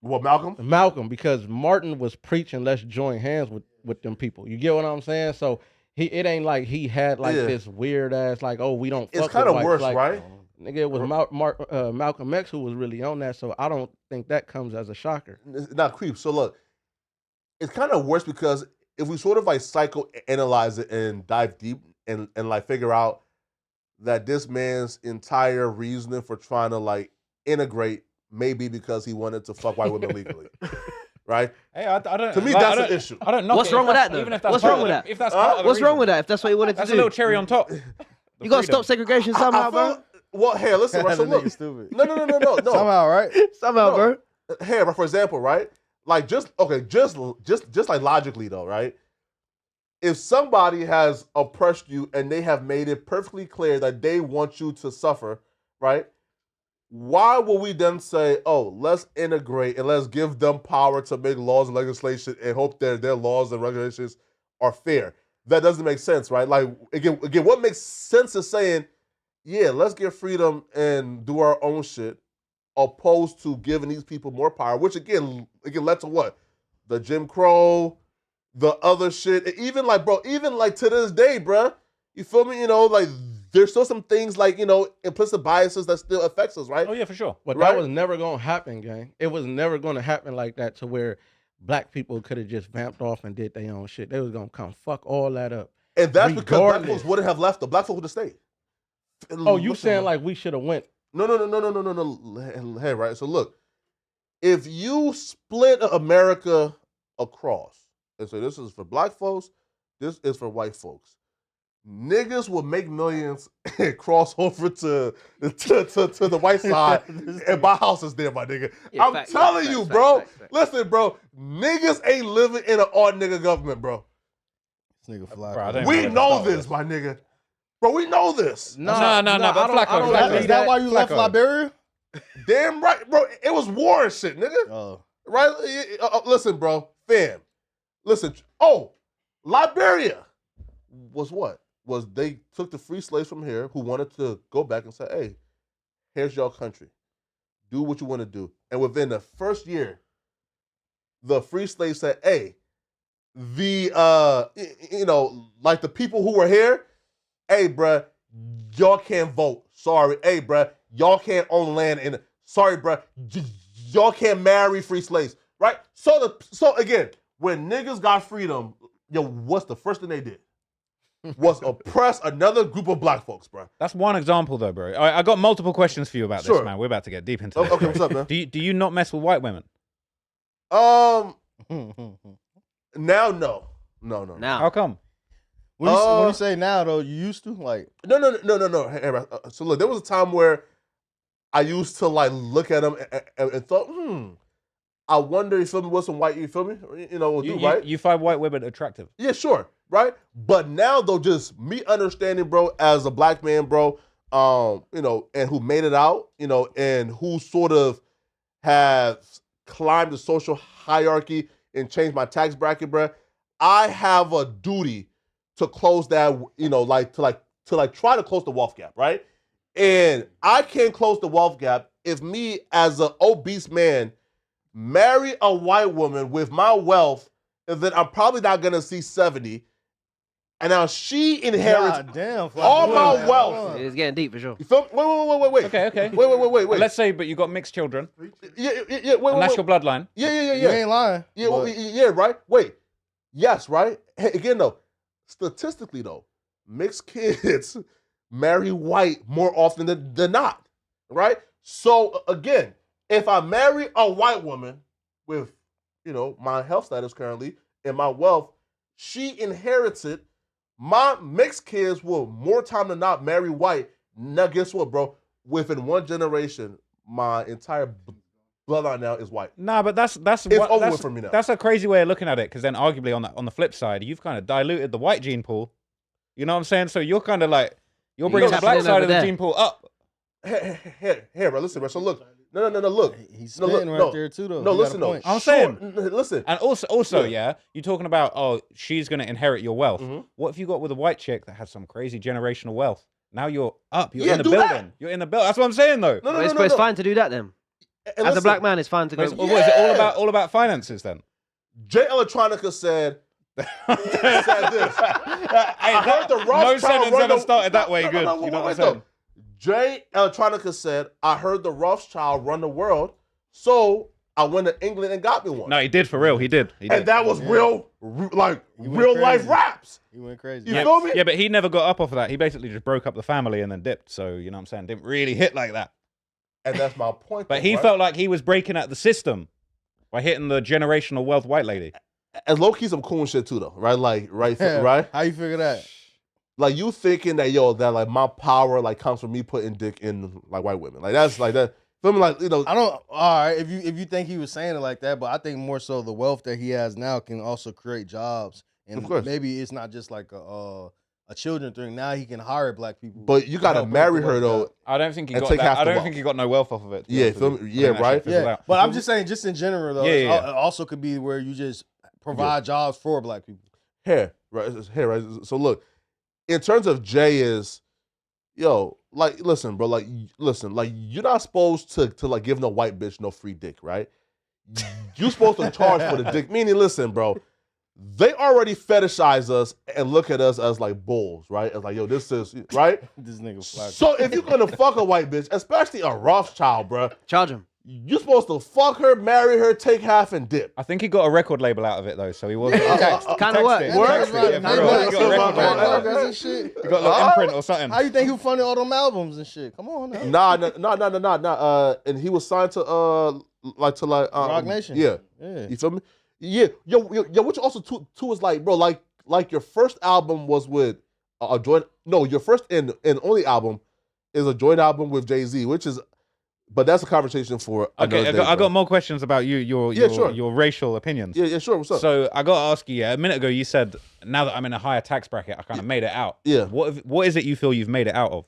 Malcolm? Malcolm, because Martin was preaching, let's join hands with them people. You get what I'm saying? So it ain't like he had like this weird ass like, oh, we don't fuck It's kind of worse, like, right? Nigga, it was Malcolm X who was really on that, so I don't think that comes as a shocker. It's not creep. So look, it's kind of worse because if we sort of like psychoanalyze it and dive deep and like figure out that this man's entire reasoning for trying to like integrate maybe because he wanted to fuck white women legally. Right? Hey, I don't. To me, that's an issue. I don't know. What's wrong with that, though? Even if that's What's wrong with that? If that's part of the What's wrong reason. with that? If that's what he wanted to That's do, a little cherry on top. You got to stop segregation somehow, bro. Well, hey, listen, bro. So look, stupid. No. Somehow, right? Somehow, bro. Hey, bro, for example, right? Like just like logically though, right? If somebody has oppressed you and they have made it perfectly clear that they want you to suffer, right? Why will we then say, oh, let's integrate and let's give them power to make laws and legislation and hope that their laws and regulations are fair? That doesn't make sense, right? Like, again, what makes sense is saying, yeah, let's get freedom and do our own shit, opposed to giving these people more power, which again led to what? The Jim Crow, the other shit. Even like to this day, bro, you feel me? You know, like, there's still some things like, you know, implicit biases that still affects us, right? Oh, yeah, for sure. But right? that was never going to happen, gang. It was never going to happen like that to where black people could have just vamped off and did their own shit. They was going to come fuck all that up. And that's because black folks wouldn't have left. The black folks would have stayed. Oh, you saying like we should have went? No. Hey, right? So look, if you split America across and say this is for black folks, this is for white folks, niggas will make millions and cross over to the white side and buy houses there, my nigga. Yeah, I'm telling you, bro. Listen, bro, niggas ain't living in an all nigga government, bro. This nigga Flacco. We know this, my nigga. Bro, we know this. No. But Flacco. Is that why you left Liberia? Damn right, bro. It was war and shit, nigga. Oh. Right? Listen, bro. Fam. Listen. Oh, Liberia was what? Was they took the free slaves from here who wanted to go back and say, hey, here's your country. Do what you want to do. And within the first year, the free slaves said, hey, the like the people who were here, hey, bruh, y'all can't vote. Sorry. Hey, bruh, y'all can't own land. And sorry, bruh, y'all can't marry free slaves. Right? So again, when niggas got freedom, what's the first thing they did? Was oppress another group of black folks, bro. That's one example, though, bro. I got multiple questions for you about this, man. We're about to get deep into this. Okay, what's up, man? Do you not mess with white women? Now, no. Now. How come? When you say now, though, you used to? Like, No. Hey, so look, there was a time where I used to like look at them and thought, I wonder, you feel me, what's some white, you feel me? Right? You find white women attractive? Yeah, sure, right? But now, though, just me understanding, bro, as a black man, bro, and who made it out, and who sort of has climbed the social hierarchy and changed my tax bracket, bro, I have a duty to close that, to try to close the wealth gap, right? And I can't close the wealth gap if me, as an obese man, marry a white woman with my wealth, and then I'm probably not gonna see 70. And now she inherits all my wealth. It's getting deep for sure. You feel me? Wait. Okay. Wait. Let's say, but you got mixed children. Yeah. And that's your bloodline. Yeah. You ain't lying. Yeah, right? Wait. Yes, right? Hey, again, though, statistically, though, mixed kids marry white more often than not, right? So, again, if I marry a white woman with, my health status currently and my wealth, she inherits it. My mixed kids will more time than not marry white. Now, guess what, bro? Within one generation, my entire bloodline now is white. Nah, but that's over with for me now. That's a crazy way of looking at it, because then arguably on the flip side, you've kind of diluted the white gene pool. You know what I'm saying? So you're kind of like, you're bringing the black side of the gene pool up. Hey, bro, listen, bro. So look. No, look. He's spitting right there too, though. No, listen, though. I'm saying, listen. And also, yeah, you're talking about, she's going to inherit your wealth. Mm-hmm. What if you got with a white chick that has some crazy generational wealth? Now you're up. You're in the building. That. You're in the building. That's what I'm saying, though. No. It's fine to do that then. As a black man, it's fine to go. What is it all about finances then? Jay Electronica said this. I heard the Rothschild. No sentence ever started that way. Good. You know what I'm saying? Jay Electronica said, I heard the Rothschild run the world, so I went to England and got me one. No, he did for real. He did. And that was real life raps. He went crazy. You feel me? Yeah, but he never got up off of that. He basically just broke up the family and then dipped. So, you know what I'm saying? Didn't really hit like that. And that's my point. But he felt like he was breaking out the system by hitting the generational wealth white lady. As low-key some cool shit too, though, right? Like, right? How you figure that? Like, you thinking that, that, like, my power, like, comes from me putting dick in, like, white women. Like, that's, like, that. Feel me? Like, I don't, all right, if you think he was saying it like that, but I think more so the wealth that he has now can also create jobs. And of course. Maybe it's not just like a children thing. Now he can hire black people. But you got to marry her, though. I don't think he got that. I don't think he got no wealth off of it. Yeah, feel me? Yeah, right? Yeah, but I'm just saying, just in general, though, it also could be where you just provide jobs for black people. Right? So, look. In terms of Jay is, like, listen, bro, like, you're not supposed to like, give no white bitch no free dick, right? You're supposed to charge for the dick. Meaning, listen, bro, they already fetishize us and look at us as, like, bulls, right? As like, this is, right? This nigga fly. So if you're going to fuck a white bitch, especially a Rothschild, bro. Charge him. You're supposed to fuck her, marry her, take half, and dip. I think he got a record label out of it, though, so he wasn't. Kind of work. He got a little imprint or something. How you think he funded all them albums and shit? Come on now. Nah. And he was signed to Rock Nation. Yeah. You feel me? Yeah. Yo, which also too is like, bro, like your first album was with a joint. No, your first and only album is a joint album with Jay-Z, which is But that's a conversation for another day. I got more questions about you, your racial opinions. Yeah, sure. What's up? So I got to ask you, a minute ago you said, now that I'm in a higher tax bracket, I kind of made it out. Yeah. What is it you feel you've made it out of?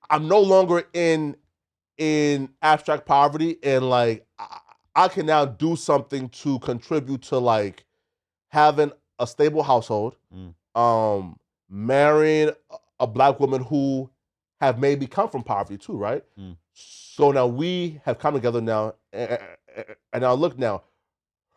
I'm no longer in abstract poverty, and like I can now do something to contribute to like having a stable household, marrying a black woman who have maybe come from poverty too, right? So now we have come together now, and now look now,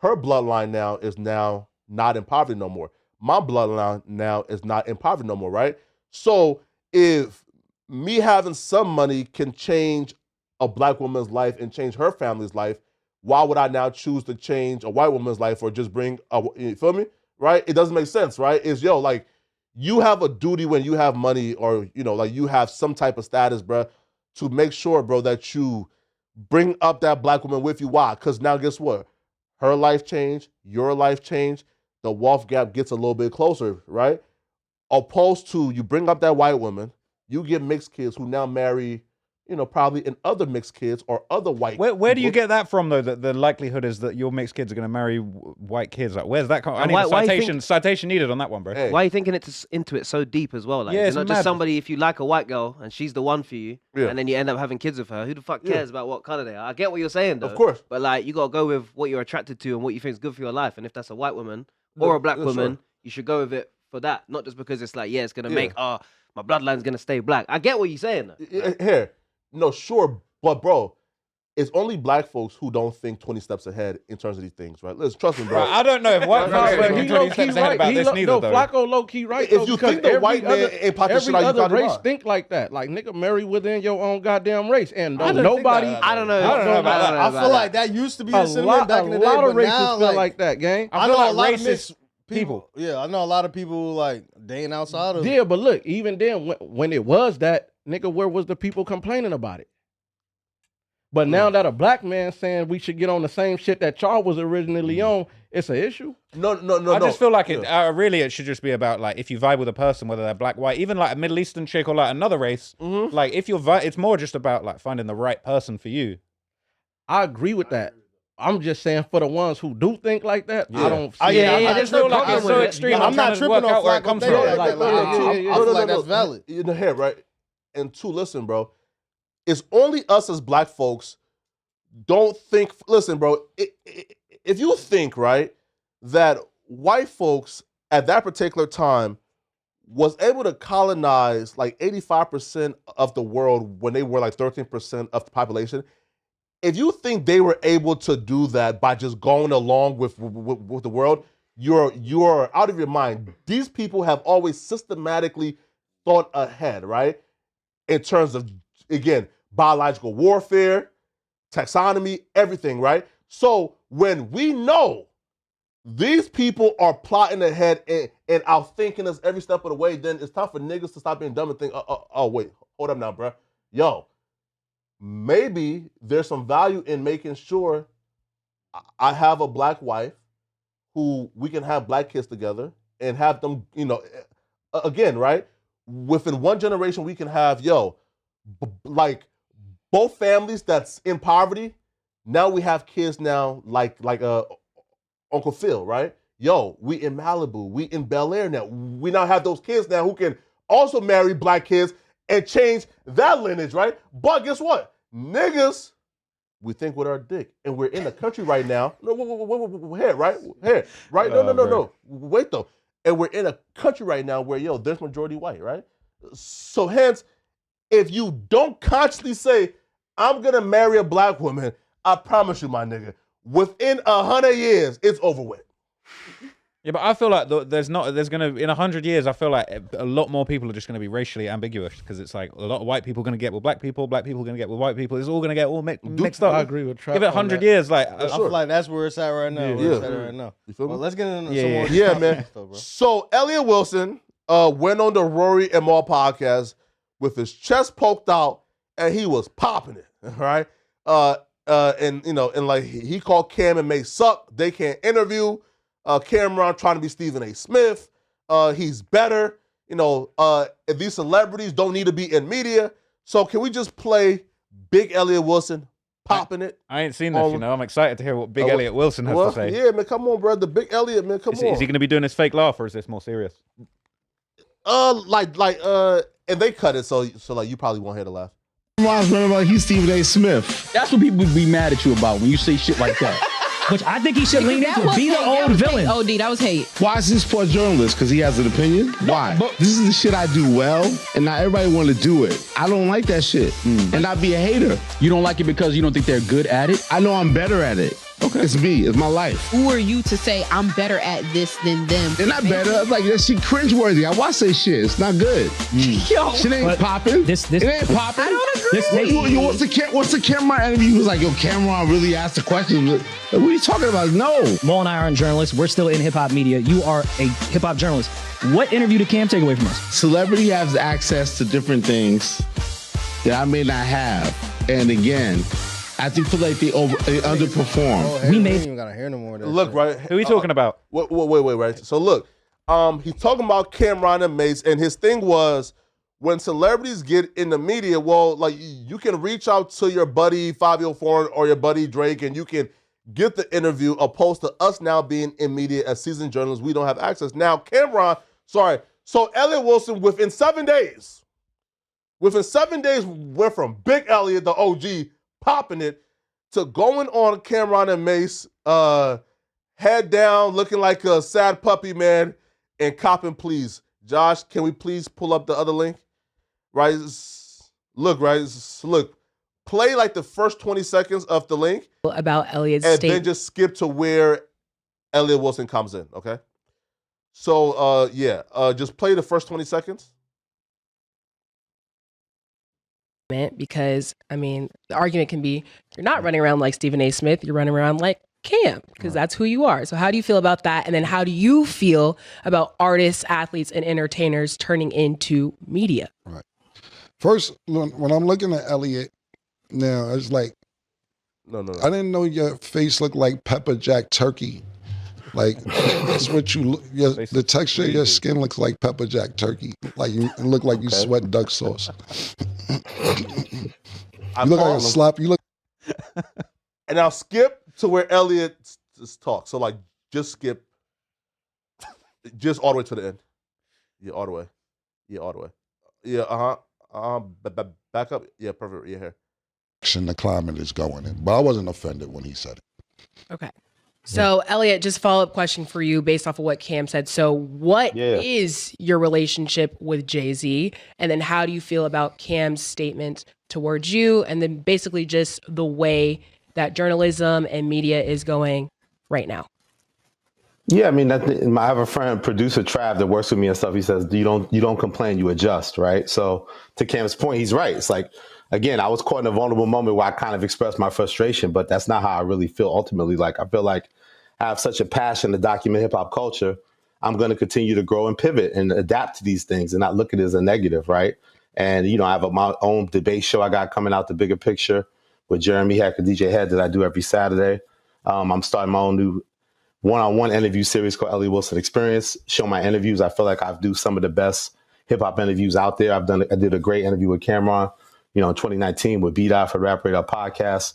her bloodline now is now not in poverty no more. My bloodline now is not in poverty no more, right? So if me having some money can change a black woman's life and change her family's life, why would I now choose to change a white woman's life or just bring you feel me? Right? It doesn't make sense, right? It's like you have a duty when you have money or, like you have some type of status, bro, to make sure, bro, that you bring up that black woman with you. Why? Because now guess what? Her life changed, your life changed, the wealth gap gets a little bit closer, right? Opposed to you bring up that white woman, you get mixed kids who now marry, probably in other mixed kids or other white. Where do you get that from, though? That the likelihood is that your mixed kids are going to marry white kids. Like, where's that? I need a citation needed on that one, bro. Hey. Why are you thinking into it so deep as well? Like, yeah, it's not just somebody. If you like a white girl and she's the one for you, and then you end up having kids with her, who the fuck cares about what color they are? I get what you're saying, though. Of course. But like, you gotta go with what you're attracted to and what you think is good for your life. And if that's a white woman or a black woman, you should go with it for that, not just because it's like, it's gonna make my bloodline's gonna stay black. I get what you're saying, though. Here. No, sure, but bro, it's only black folks who don't think 20 steps ahead in terms of these things, right? Listen, trust me, bro. I don't know if white folks think 20 steps ahead about this neither, though. Flacco low-key right, if you think the white man ain't pocket shit, every other race think like that. Like, nigga, marry within your own goddamn race. And nobody... I don't know about that. I feel like that used to be a sentiment back in the day, A lot of races feel like that, gang. I know a lot of racist people. Yeah, I know a lot of people like they ain't outside of... Yeah, but look, even then, when it was that, nigga, where was the people complaining about it? But now that a black man saying we should get on the same shit that y'all was originally on, it's an issue. No. I just feel like it should just be about like if you vibe with a person, whether they're black, white, even like a Middle Eastern chick or like another race. Like if you're, it's more just about like finding the right person for you. I agree with that. I'm just saying for the ones who do think like that, I don't. There's no like it's so extreme. I'm not tripping on where it comes from. I feel like that's valid. In the head, right? And two, listen, bro. It's only us as black folks don't think, listen, bro, if you think, right, that white folks at that particular time was able to colonize like 85% of the world when they were like 13% of the population, if you think they were able to do that by just going along with the world, you're out of your mind. These people have always systematically thought ahead, right? In terms of, again, biological warfare, taxonomy, everything, right? So when we know these people are plotting ahead and outthinking us every step of the way, then it's time for niggas to stop being dumb and think, oh wait, hold up now, bro. Yo, maybe there's some value in making sure I have a black wife who we can have black kids together and have them, again, right? Within one generation, we can have, like both families that's in poverty. Now we have kids now like Uncle Phil, right? Yo, we in Malibu, we in Bel Air now. We now have those kids now who can also marry black kids and change that lineage, right? But guess what? Niggas, we think with our dick. And we're in a country right now. No, right? No. Wait though. And we're in a country right now where, there's majority white, right? So hence, if you don't consciously say, I'm gonna marry a black woman, I promise you, my nigga, within 100 years, it's over with. Yeah, but I feel like in 100 years, I feel like a lot more people are just going to be racially ambiguous because it's like a lot of white people going to get with black people going to get with white people. It's all going to get all mixed up. I agree with Trap. Give it 100 years, like I feel like that's where it's at right now. You feel me? Let's get into some more. Yeah, man. Stuff, bro. So Elliot Wilson went on the Rory and Mal podcast with his chest poked out, and he was popping it, right? And like he called Cam and May suck. They can't interview. Cameron trying to be Stephen A. Smith. He's better. These celebrities don't need to be in media. So can we just play Big Elliot Wilson popping it? I ain't seen this, I'm excited to hear what Big Elliot Wilson has to say. Yeah, man, come on, bro. The Big Elliot, man, come on. Is he going to be doing his fake laugh, or is this more serious? And they cut it, so like you probably won't hear the laugh. Like he's Stephen A. Smith. That's what people be mad at you about when you say shit like that. Which I think he should lean into. Be the old villain. OD, that was hate. Why is this for a journalist? Because he has an opinion? Why? This is the shit I do well, and not everybody want to do it. I don't like that shit. And I'd be a hater. You don't like it because you don't think they're good at it? I know I'm better at it. Okay. It's me. It's my life. Who are you to say I'm better at this than them? They're not better. It's like that shit cringeworthy. I watch that shit. It's not good. Yo. Shit ain't popping. It ain't popping. I don't agree. What's the camera interview? He was like, yo, Cameron really asked the question. Like, what are you talking about? No. Mo and I aren't journalists. We're still in hip-hop media. You are a hip-hop journalist. What interview did Cam take away from us? Celebrity has access to different things that I may not have. And again, I do feel like they underperform. We ain't even gotta hear no more of that. Look, right. Who are we talking about? Wait, right. So look, he's talking about Cameron and Mace, and his thing was when celebrities get in the media, well, like you can reach out to your buddy Fabio Foreign or your buddy Drake, and you can get the interview, opposed to us now being in media as seasoned journalists. We don't have access. Now, so Elliot Wilson, within 7 days, went from Big Elliot, the OG, popping it, to going on Cameron and Mace, head down, looking like a sad puppy, man, and copping, please. Josh, can we please pull up the other link? Right? Look. Play like the first 20 seconds of the link. About Elliot's and state. then just skip to where Elliot Wilson comes in, okay? So, just play the first 20 seconds. Because, the argument can be, you're not running around like Stephen A. Smith, you're running around like Cam, because that's who you are. So how do you feel about that? And then how do you feel about artists, athletes, and entertainers turning into media? Right. First, when I'm looking at Elliot now, it's like, no. I didn't know your face looked like pepper jack turkey. Like, that's what you look, the texture of your skin looks like pepper jack turkey. Like, you look like you sweat duck sauce. You look like a slop. You look. And now skip to where Elliot talks. So, like, just skip. Just all the way to the end. Yeah, all the way. Yeah, back up. Yeah, perfect. Yeah, here. The climate is going in. But I wasn't offended when he said it. Okay. So, Elliot, just a follow-up question for you based off of what Cam said. So what is your relationship with Jay-Z? And then how do you feel about Cam's statement towards you? And then basically just the way that journalism and media is going right now. Yeah, I have a friend, producer Trav, that works with me and stuff. He says, you don't complain, you adjust, right? So to Cam's point, he's right. It's like, again, I was caught in a vulnerable moment where I kind of expressed my frustration, but that's not how I really feel ultimately. Like, I feel like I have such a passion to document hip hop culture. I'm going to continue to grow and pivot and adapt to these things and not look at it as a negative, right? And, I have my own debate show I got coming out, The Bigger Picture, with Jeremy Heck and DJ Head, that I do every Saturday. I'm starting my own new one-on-one interview series called Elliot Wilson Experience. Show my interviews. I feel like I do some of the best hip hop interviews out there. I did a great interview with Cameron, in 2019 with B-Dot for Rap Radar Podcast.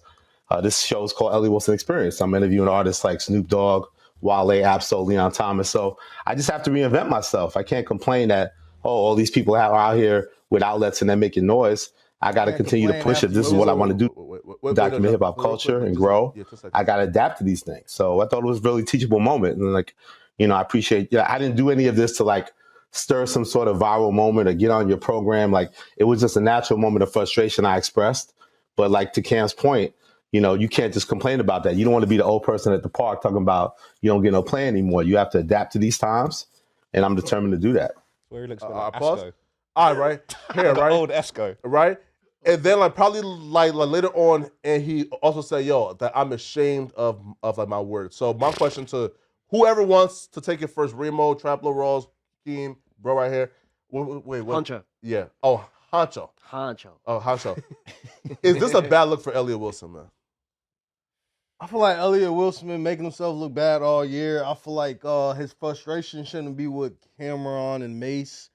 This show is called Elliot Wilson Experience. I'm interviewing artists like Snoop Dogg, Wale, Absol, Leon Thomas. So I just have to reinvent myself. I can't complain that, all these people are out here with outlets and they're making noise. I got to continue to push it. This is what I want to do. Document hip hop culture and grow. I got to adapt to these things. So I thought it was a really teachable moment. And I appreciate, I didn't do any of this to stir some sort of viral moment or get on your program. It was just a natural moment of frustration I expressed. But to Cam's point, you can't just complain about that. You don't want to be the old person at the park talking about you don't get no play anymore. You have to adapt to these times. And I'm determined to do that. Where he looks pause. All right, here, right? Old Esco. Right? And then probably later on, and he also said, that I'm ashamed of my words. So my question to whoever wants to take it first, Remo, Traplo, Rawls, Team, bro right here. Wait, what? Honcho. Yeah. Oh, Honcho. Oh, Honcho. Is this a bad look for Elliot Wilson, man? I feel like Elliot Wilson been making himself look bad all year. I feel like his frustration shouldn't be with Cameron and Mace.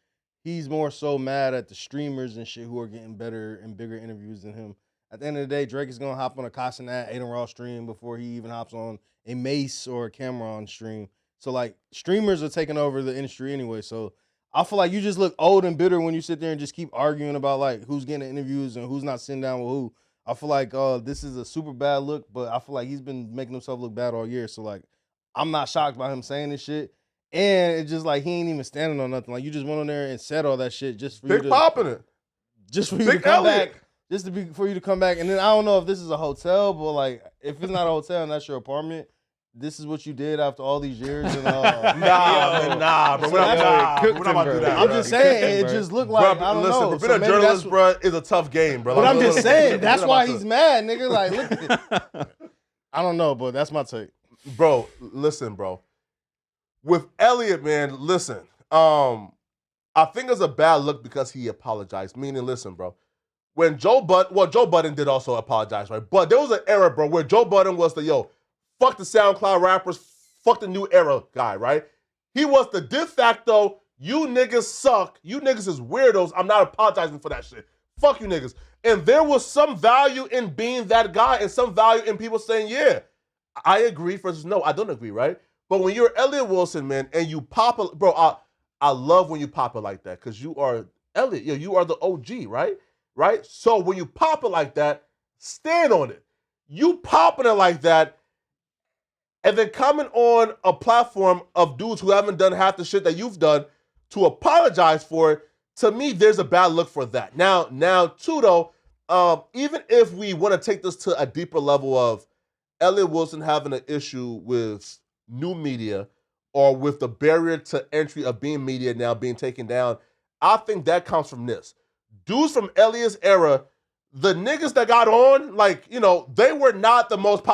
he's more so mad at the streamers and shit who are getting better and bigger interviews than him. At the end of the day, Drake is gonna hop on a Casanat, Aiden Ross stream before he even hops on a Mace or a Cameron stream. So like streamers are taking over the industry anyway. So I feel like you just look old and bitter when you sit there and just keep arguing about like who's getting interviews and who's not sitting down with who. I feel like this is a super bad look, but I feel like he's been making himself look bad all year. So like I'm not shocked by him saying this shit. And it's just like he ain't even standing on nothing. Like you just went on there and said all that shit just for you to popping it. Just for you to come back. Just for you to come back. And then I don't know if this is a hotel, but like if it's not a hotel and that's your apartment, this is what you did after all these years. And, nah, bro. We're not about to do that. I'm just saying, it just looked like, bro, I don't listen, know. Being a journalist, bro, is a tough game, bro. But I'm just saying, that's why he's mad, nigga. Like, look. I don't know, but that's my take. Bro, listen, bro. With Elliot, man, listen. I think it's a bad look because he apologized. Meaning, listen, bro. When Joe Budden did also apologize, right? But there was an era, bro, where Joe Budden was the, fuck the SoundCloud rappers, fuck the new era guy, right? He was the de facto, you niggas suck, you niggas is weirdos, I'm not apologizing for that shit. Fuck you niggas. And there was some value in being that guy and some value in people saying, yeah, I agree versus no, I don't agree, right? But when you're Elliot Wilson, man, and you pop it, bro, I love when you pop it like that because you are Elliot, you are the OG, right? Right? So when you pop it like that, stand on it. You popping it like that, and then coming on a platform of dudes who haven't done half the shit that you've done to apologize for it, to me, there's a bad look for that. Now, too, though, even if we want to take this to a deeper level of Elliot Wilson having an issue with new media or with the barrier to entry of being media now being taken down, I think that comes from this. Dudes from Elliot's era, the niggas that got on, they were not the most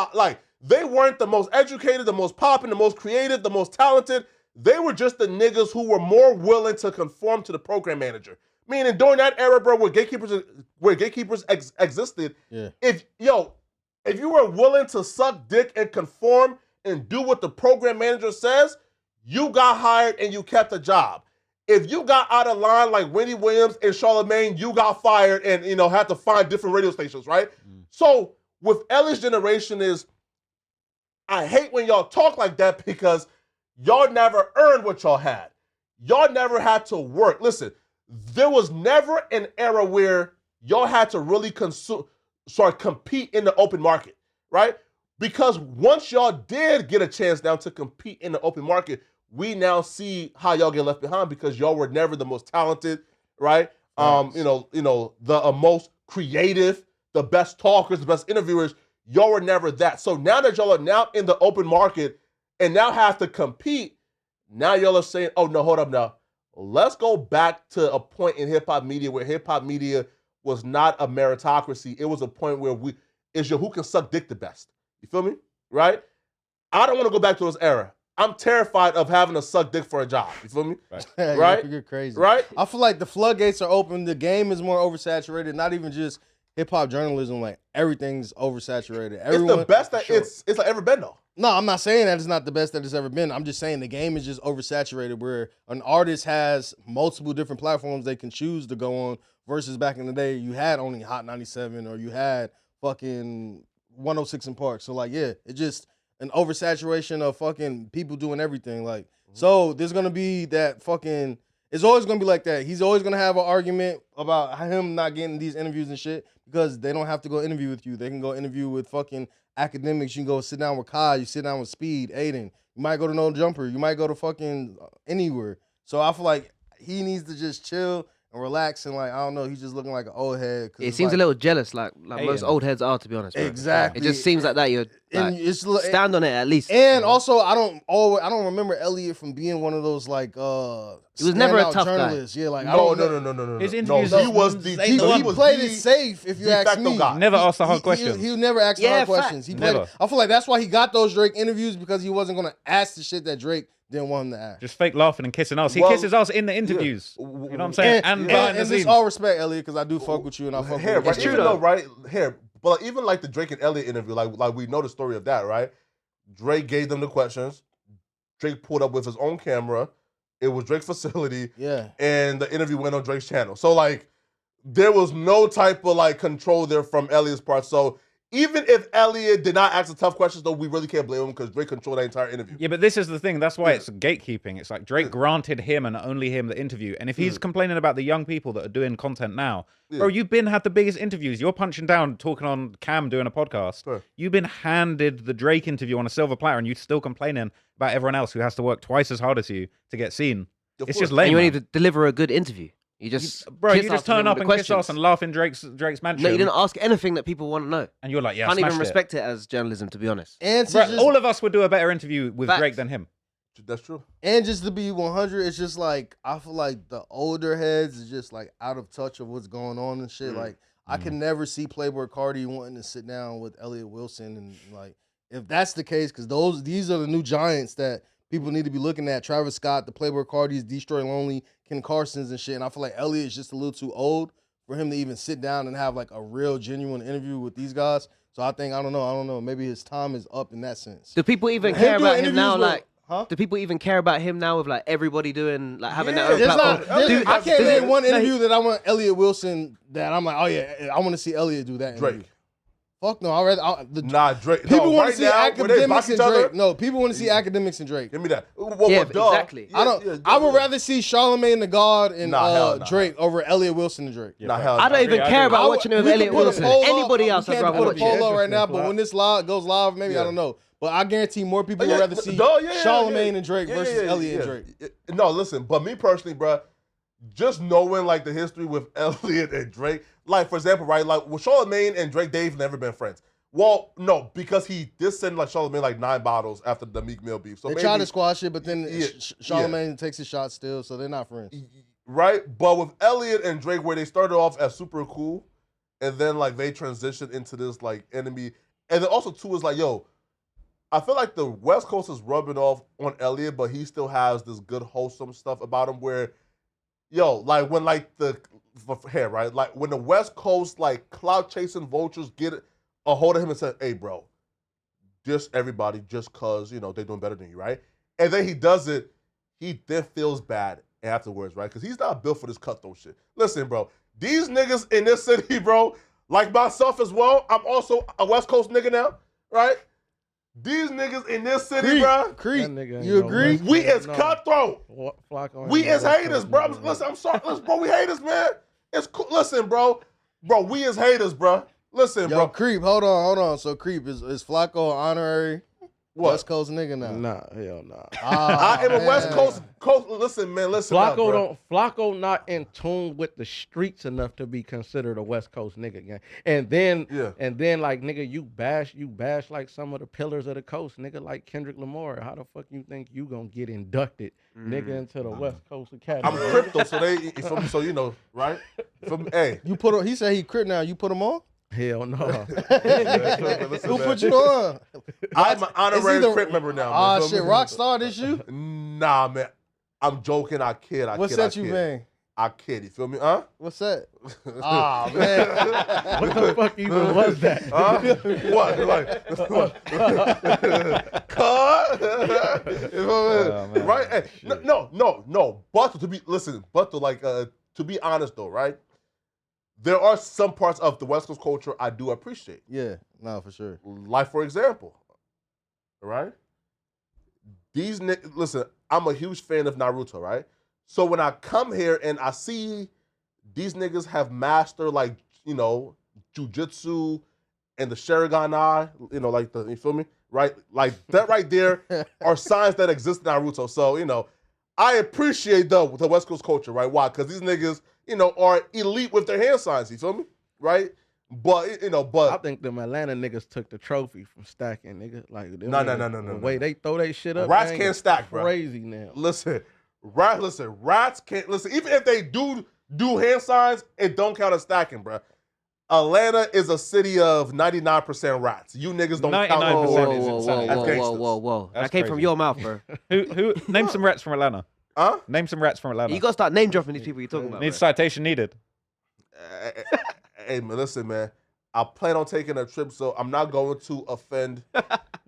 they weren't the most educated, the most popping, the most creative, the most talented. They were just the niggas who were more willing to conform to the program manager. Meaning during that era, bro, where gatekeepers existed, if you were willing to suck dick and conform and do what the program manager says, you got hired and you kept the job. If you got out of line like Wendy Williams and Charlamagne, you got fired and had to find different radio stations, right? So with Elliot's generation is, I hate when y'all talk like that because y'all never earned what y'all had. Y'all never had to work. Listen, there was never an era where y'all had to really compete in the open market, right? Because once y'all did get a chance now to compete in the open market, we now see how y'all get left behind because y'all were never the most talented, right? The most creative, the best talkers, the best interviewers. Y'all were never that. So now that y'all are now in the open market and now have to compete, now y'all are saying, oh, no, hold up now. Let's go back to a point in hip-hop media where hip-hop media was not a meritocracy. It was a point where who can suck dick the best. You feel me? Right? I don't want to go back to those era. I'm terrified of having to suck dick for a job. You feel me? Right? You're crazy. Right? I feel like the floodgates are open. The game is more oversaturated. Not even just hip-hop journalism. Like, everything's oversaturated. It's the best that it's like ever been, though. No, I'm not saying that it's not the best that it's ever been. I'm just saying the game is just oversaturated where an artist has multiple different platforms they can choose to go on versus back in the day, you had only Hot 97 or you had fucking 106 in Park. So, like, yeah, it's just an oversaturation of fucking people doing everything. Like, so there's going to be that fucking, it's always going to be like that. He's always going to have an argument about him not getting these interviews and shit because they don't have to go interview with you. They can go interview with fucking academics. You can go sit down with Kai. You sit down with Speed, Aiden. You might go to No Jumper. You might go to fucking anywhere. So I feel like he needs to just chill and relax and like, I don't know, he's just looking like an old head. It seems like, a little jealous, like most old heads are, to be honest. Bro. Exactly. It just seems like that. You're like, stand on it at least. And also, I don't remember Elliot from being one of those like he was never a tough journalist. guy. Yeah, like no. His interviews he played it safe. If you ask me, never asked the hard questions. He never asked the hard questions. He played. I feel like that's why he got those Drake interviews because he wasn't gonna ask the shit that Drake didn't want him to ask. Just fake laughing and kissing us. He kisses us in the interviews. You know what I'm saying? And behind the scenes. All respect, Elliot, because I do fuck with you and I fuck with you. It's true though, right? But even like the Drake and Elliot interview, like we know the story of that, right? Drake gave them the questions. Drake pulled up with his own camera, It was Drake's facility. Yeah. And the interview went on Drake's channel. So, like, there was no type of, like, control there from Elliot's part. So, even if Elliot did not ask the tough questions, though, we really can't blame him because Drake controlled that entire interview. Yeah, but this is the thing. That's why it's gatekeeping. It's like Drake granted him and only him the interview. And if he's complaining about the young people that are doing content now, bro, you've been had the biggest interviews. You're punching down, talking on cam, doing a podcast. Sure. You've been handed the Drake interview on a silver platter, and you're still complaining about everyone else who has to work twice as hard as you to get seen. It's just lame. And you need to deliver a good interview. You just turn up and kiss us and laugh in Drake's mansion. No, you didn't ask anything that people want to know. And you're like, yeah, can't even respect it as journalism, to be honest. And all of us would do a better interview with Drake than him. That's true. And just to be 100, it's just like, I feel like the older heads is just like out of touch of what's going on and shit. Like, I can never see Playboy Cardi wanting to sit down with Elliot Wilson. And like, if that's the case, because these are the new giants that people need to be looking at. Travis Scott, the Playboy Cardis, Destroy Lonely, Ken Carson's and shit. And I feel like Elliot is just a little too old for him to even sit down and have like a real genuine interview with these guys. So I don't know. Maybe his time is up in that sense. Do people even care about him now? Like, do people even care about him now with like everybody doing like having their own platform? I can't name one interview that I want Elliot Wilson that I'm like, oh yeah, I want to see Elliot do that interview. Drake. Fuck no, Drake. People want to see academics and Drake. No, people want to see academics and Drake. Give me that. Exactly. I would rather see Charlamagne the God and Drake over Elliot Wilson and Drake. I don't even care about watching it with Elliot Wilson. Anybody else, I'd rather watch it. We can't put a poll right now, but when this goes live, maybe I don't know. But I guarantee more people would rather see Charlamagne and Drake versus Elliot and Drake. No, listen, but me personally, bro, just knowing like the history with Elliot and Drake, like for example, right, like with Charlamagne and Drake, they've never been friends. Well, no, because he did send like Charlamagne like 9 bottles after the Meek Mill beef. So they tried to squash it, but then Charlamagne takes his shot still, so they're not friends. Right, but with Elliot and Drake, where they started off as super cool, and then like they transitioned into this like enemy, and then also too is like, yo, I feel like the West Coast is rubbing off on Elliot, but he still has this good wholesome stuff about him where, yo, like when like right, like when the West Coast like clout chasing vultures get a hold of him and say, hey bro, just everybody just cause, you know, they're doing better than you, right? And then he does it, he then feels bad afterwards, right? Because he's not built for this cutthroat shit. Listen, bro, these niggas in this city, bro, like myself as well, I'm also a West Coast nigga now, right? These niggas in this city, bro. You agree? We is cutthroat. We is haters, bro. Listen, I'm sorry. Listen, bro, we haters, man. It's cool. Listen, bro. Bro, we is haters, bro. Listen, bro. Creep, hold on. So Creep, is Flacco honorary West Coast nigga now? Nah, hell nah. I am a West Coast. Listen, man. Listen. Flacco not in tune with the streets enough to be considered a West Coast nigga, gang. And then like nigga, you bash like some of the pillars of the coast, nigga, like Kendrick Lamar. How the fuck you think you gonna get inducted, nigga, into the West Coast Academy? I'm crypto, so you know, right? Hey, he said he crypt now. You put him on? Hell no. Who put you on? I'm an honorary Crip member now. Shit, Rockstar, this you? Nah, man. I'm joking. I kid. What's that you, man? I kid. You feel me? Huh? What's that? Man. What the fuck even was that? What? Like, right? Hey, no. But to be honest though, right? There are some parts of the West Coast culture I do appreciate. Yeah, no, for sure. Like, for example, right? Listen, I'm a huge fan of Naruto, right? So when I come here and I see these niggas have mastered, like, you know, jujitsu and the Sharingan eye, you know, like you feel me? Right? Like, that right there are signs that exist in Naruto. So, you know, I appreciate the West Coast culture, right? Why? Because these niggas, you know, are elite with their hand signs, you feel me? Right? But, you know, I think them Atlanta niggas took the trophy from stacking, nigga. Like, no. The way they throw that shit up. Rats can't stack, bro. Crazy now. Listen, rats can't, listen, even if they do hand signs, it don't count as stacking, bro. Atlanta is a city of 99% rats. You niggas don't count. 99% is insanity. Whoa. That came from your mouth, bro. Who? Name some rats from Atlanta. Huh? Name some rats from Atlanta. You gotta start name dropping these people you're talking about. Citation needed. Hey, man, listen, man. I plan on taking a trip, so I'm not going to offend.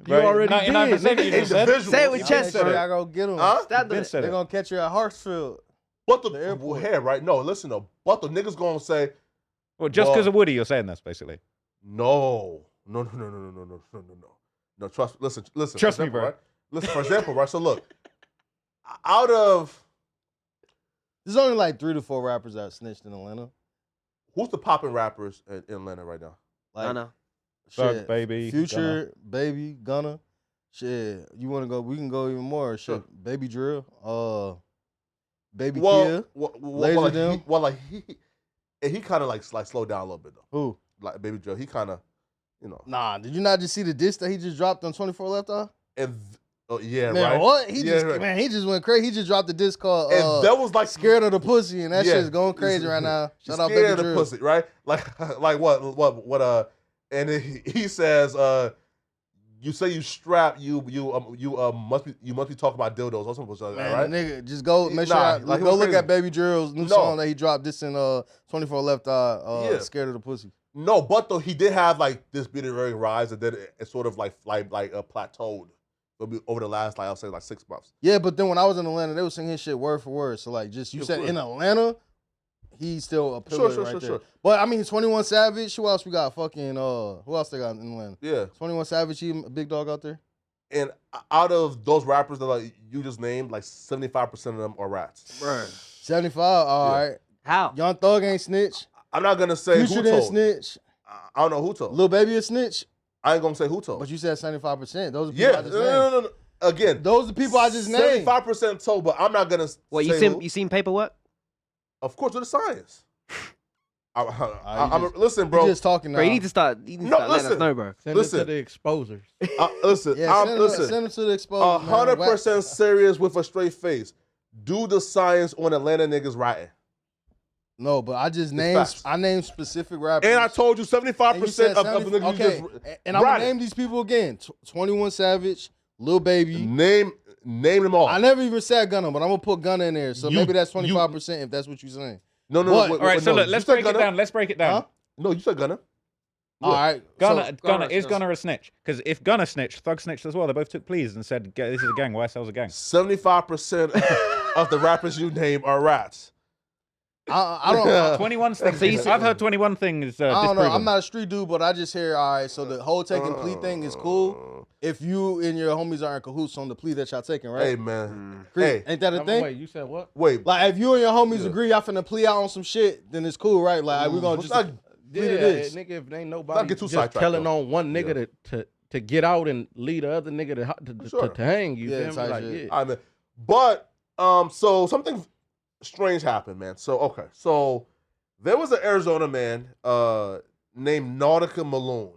You already did. Individuals. Say it with chest, bro. I go get them. Huh? They're gonna catch you at Hartsfield. But the airport. Right? No, listen though. But the niggas gonna say, well, just because of Woody, you're saying this basically. No. No. Trust. Listen. Trust me, bro. Right? Listen, for example, right? So look, out of there's only like 3 to 4 rappers that snitched in Atlanta. Who's the popping rappers in Atlanta right now? Like, Gunna. Shit, Baby. Future, Gunna. Baby, Gunna. Shit, you want to go? We can go even more. Shit, sure. Baby Drill. Baby Kia. He kind of like slowed down a little bit though. Who? Like Baby Drill. He kind of, Nah, did you not just see the diss that he just dropped on 24 Left Eye? And yeah, man, right. What? He just went crazy. He just dropped the disc called that was like Scared of the Pussy, and that shit's going crazy right now. Shout out Baby Drill. Scared of the Pussy, right? Like what and he says you say you strap you must be talking about dildos or something like that, right? Nigga, just go make sure go look at Baby Drill's new song that he dropped this in 24 Left Eye, Scared of the Pussy. No, but though he did have like this meteoric rise, and then it sort of like plateaued over the last I'll say 6 months. Yeah, but then when I was in Atlanta, they were singing his shit word for word. So like, just you said in Atlanta, he's still a pillar right there. Sure. But I mean, 21 Savage. Who else we got? Fucking who else they got in Atlanta? Yeah, 21 Savage. He a big dog out there. And out of those rappers that like you just named, like 75% of them are rats. Right. 75. All right. How? Young Thug ain't snitch. I'm not gonna say Future who didn't told. Snitch. I don't know who told. Lil Baby a snitch. I ain't gonna say who told. But you said 75%. Those are people I just named. No. Again, those are people I just named. 75% told, but I'm not gonna. What you seen paperwork? Of course, with the science. Listen, bro. You just talking now. Bro, you need to start. Letting us know, bro. Send it to the exposers. Listen, send them to the exposers. 100% serious with a straight face. Do the science on Atlanta niggas writing. No, but I just named specific rappers. And I told you 75% of the niggas just and I'm gonna name these people again. 21 Savage, Lil Baby. Name them all. I never even said Gunna, but I'm gonna put Gunna in there. So maybe that's 25% if that's what you're saying. No. All right, so look, let's break it down. Let's break it down. Huh? No, you said Gunna. All right. Gunna is Gunna a snitch? Because if Gunna snitched, Thug snitched as well. They both took pleas and said, this is a gang. YSL's a gang. 75% of the rappers you name are rats. I don't 21 things. I've heard 21 things. I don't know. I'm not a street dude, but I just hear, all right, so the whole taking plea thing is cool if you and your homies are in cahoots on the plea that y'all taking, right? Hey, man. Hey. Ain't that a thing? Wait, you said what? Wait. Like, if you and your homies agree y'all finna plea out on some shit, then it's cool, right? Like, we're going to just plea to this. Nigga, if ain't nobody just telling on one nigga to get out and lead the other nigga to hang you. Yeah, feel me? Like, yeah. I mean, but, so something strange happened, man. So there was an Arizona man named Nautica Malone.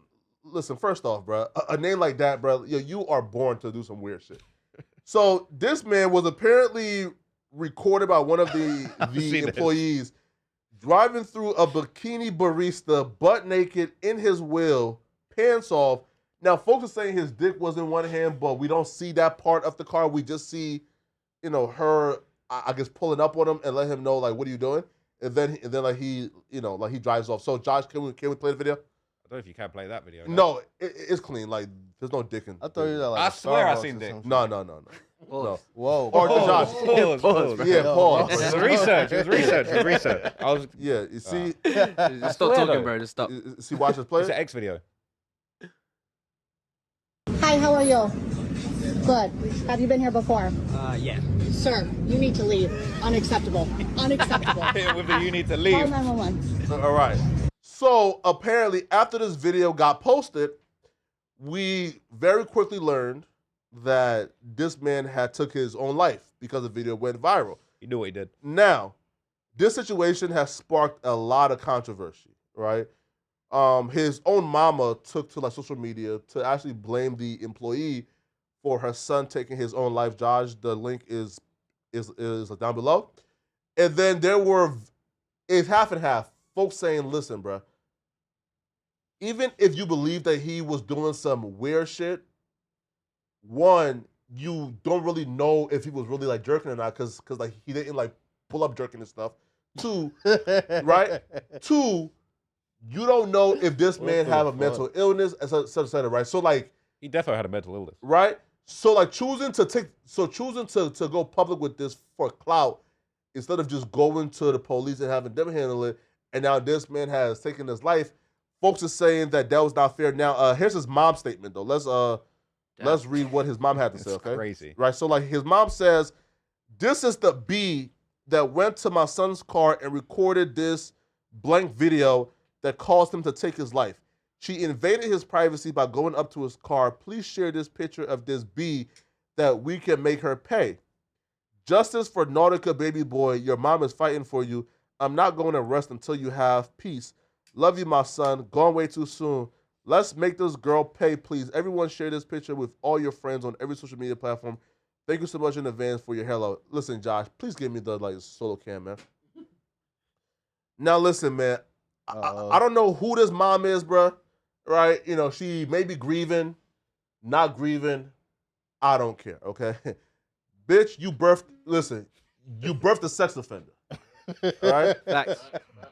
Listen, first off, bro, a name like that, bro, you are born to do some weird shit. So this man was apparently recorded by one of the employees driving through a bikini barista, butt naked, in his wheel, pants off. Now, folks are saying his dick was in one hand, but we don't see that part of the car. We just see, her, I guess, pulling up on him and let him know, like, what are you doing? And then like he drives off. So Josh, can we play the video? I don't know if you can play that video. No, it's clean. Like, there's no dick in. I thought you were like. I swear I seen dick. No. Whoa. Or Josh. Pause. Yeah, pause. It was research. I was. Yeah, you see. Just stop talking, bro. Just stop. See, watch this play. It's an X video. Hi, how are you? Good. Have you been here before? Yeah. Sir, you need to leave. Unacceptable. Unacceptable. With the you need to leave. Call 911. All right. So apparently, after this video got posted, we very quickly learned that this man had took his own life because the video went viral. He knew what he did. Now, this situation has sparked a lot of controversy, right? His own mama took to social media to actually blame the employee for her son taking his own life. Josh, the link is down below. And then it's half and half. Folks saying, listen, bro, even if you believe that he was doing some weird shit, one, you don't really know if he was really like jerking or not, because like he didn't like pull up jerking and stuff. Two, right? Two, you don't know if this man have a mental illness, etc. Right? So like, he definitely had a mental illness, right? So like choosing to go public with this for clout instead of just going to the police and having them handle it, and now this man has taken his life. Folks are saying that was not fair. Now, here's his mom's statement though. Let's read what his mom had to say. Okay, crazy, right? So like his mom says, "This is the B that went to my son's car and recorded this blank video that caused him to take his life. She invaded his privacy by going up to his car. Please share this picture of this B that we can make her pay. Justice for Nautica, baby boy. Your mom is fighting for you. I'm not going to rest until you have peace. Love you, my son. Gone way too soon. Let's make this girl pay, please. Everyone share this picture with all your friends on every social media platform. Thank you so much in advance for your hello." Listen, Josh, please give me the solo cam, man. Now, listen, man. I don't know who this mom is, bruh. Right? You know, she may be grieving, not grieving. I don't care, okay? Bitch, you birthed a sex offender. Right? Facts.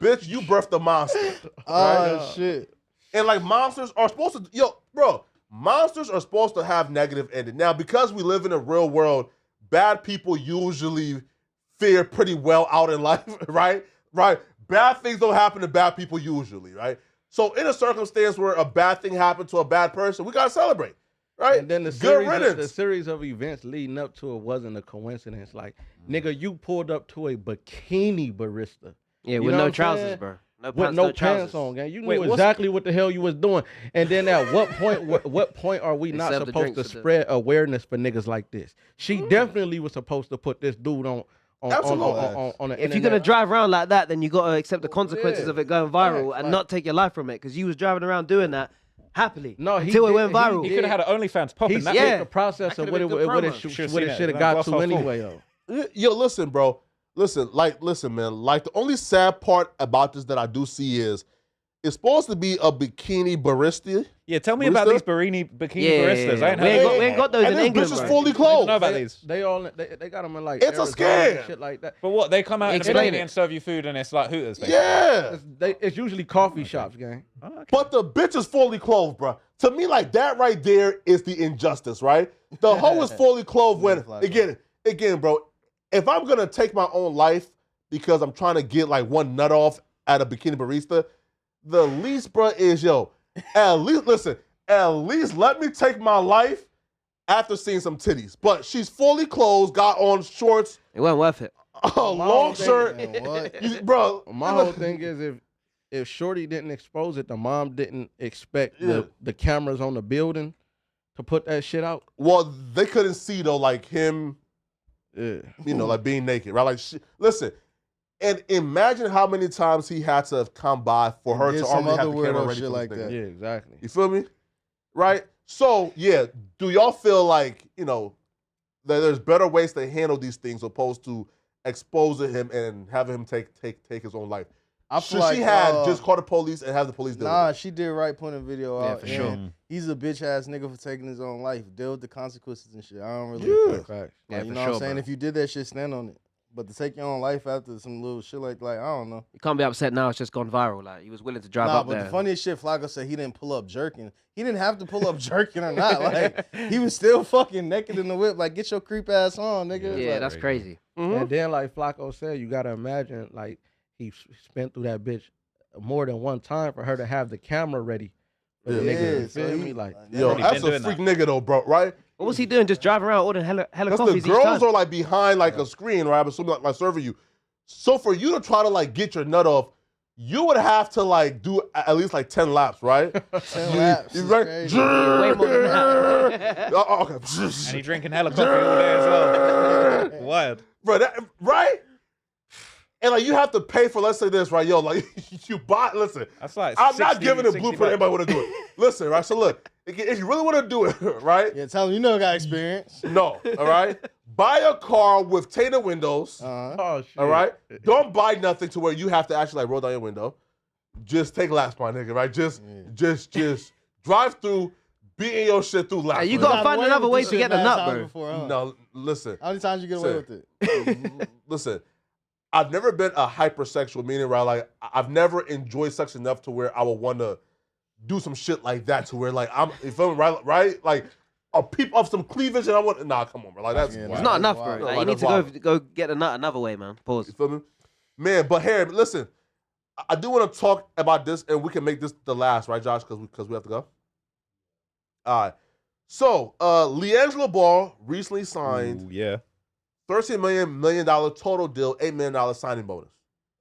Bitch, you birthed a monster. Oh, shit. And like monsters are supposed to, monsters are supposed to have negative ending. Now, because we live in a real world, bad people usually fare pretty well out in life, right? Right? Bad things don't happen to bad people usually, right? So in a circumstance where a bad thing happened to a bad person, we gotta celebrate, right? And then the series of events leading up to it wasn't a coincidence. Like, nigga, you pulled up to a bikini barista. Yeah, with no trousers, bro. With no pants on, gang. You knew exactly what the hell you was doing. And then at what point are we not supposed to spread awareness for niggas like this? She definitely was supposed to put this dude on the if internet. you're gonna drive around like that, then you gotta accept the consequences of it going viral and not take your life from it, because you was driving around doing that happily until it went viral. He could have had an OnlyFans popping. He skipped the process of what it should have got to anyway. Yo, listen, bro. Listen, man. Like, the only sad part about this that I do see is it's supposed to be a bikini barista. Yeah, tell me about these bikini baristas. We ain't got those in England. This is fully clothed. I don't know about these. They got them in like it's Arizona a scam and shit like that. But what, they come out in a bikini and serve you food and it's like Hooters? Basically. Yeah, it's usually coffee shops, gang. Oh, okay. But the bitch is fully clothed, bro. To me, like, that right there is the injustice, right? The hoe is fully clothed when again, bro. If I'm gonna take my own life because I'm trying to get like one nut off at a bikini barista, the least, bro, is at least let me take my life after seeing some titties. But she's fully clothed, got on shorts. It wasn't worth it. A long shirt, bro. My whole thing is if Shorty didn't expose it, the mom didn't expect the cameras on the building to put that shit out. Well, they couldn't see though, like him. Like being naked, right? Like, listen, and imagine how many times he had to have come by for her to already have the camera ready for like that. Yeah, exactly. You feel me? Right? So, yeah, do y'all feel like, that there's better ways to handle these things opposed to exposing him and having him take his own life? She had just call the police and have the police deal with it? She did right putting a video out. For sure. He's a bitch ass nigga for taking his own life. Deal with the consequences and shit. I don't really Yeah. care. Yeah, you know what I'm saying? If you did that shit, stand on it. But to take your own life after some little shit like I don't know. You can't be upset now. It's just gone viral. Like, he was willing to drive up there. But the funniest shit, Flacco said he didn't pull up jerking. He didn't have to pull up jerking or not. Like, he was still fucking naked in the whip. Like, get your creep ass on, nigga. Yeah, like, that's crazy. And then, like Flacco said, you gotta imagine, like, he spent through that bitch more than one time for her to have the camera ready. For the nigga, you feel me? Like, that's a freak nigga though, bro, right? What was he doing? Just driving around ordering hella coffees the girls are like behind like a screen, right? I'm assuming like serving you. So for you to try to like get your nut off, you would have to like do at least like 10 laps, right? 10 laps. You right? Way more than that. Okay. And he drinking hella coffee all day as well. Wild. Bro, right? And like you have to pay for, let's say this, right? Yo, like you buy, listen. That's like I'm not giving a blueprint to anybody want to do it. Listen, right? So look, if you really want to do it, right? Yeah, tell him you know got experience. No, all right? Buy a car with tinted windows. oh shit. All right? Don't buy nothing to where you have to actually like roll down your window. Just take laps, my nigga, right? Just drive through, be in your shit through laps. Hey, you gotta find another way to get the nut, bro. No, listen. How many times you get away with it? Listen. I've never been a hypersexual, meaning right, like I've never enjoyed sex enough to where I would want to do some shit like that to where like you feel me, right? Like a peep of some cleavage and I want come on, bro. Like that's it's not enough, bro. Like, you need to go get a nut another way, man. Pause. You feel me? Man, but Harry, listen, I do want to talk about this and we can make this the last, right, Josh? Because we have to go. All right. So LiAngelo Ball recently signed $13 million total deal, $8 million signing bonus.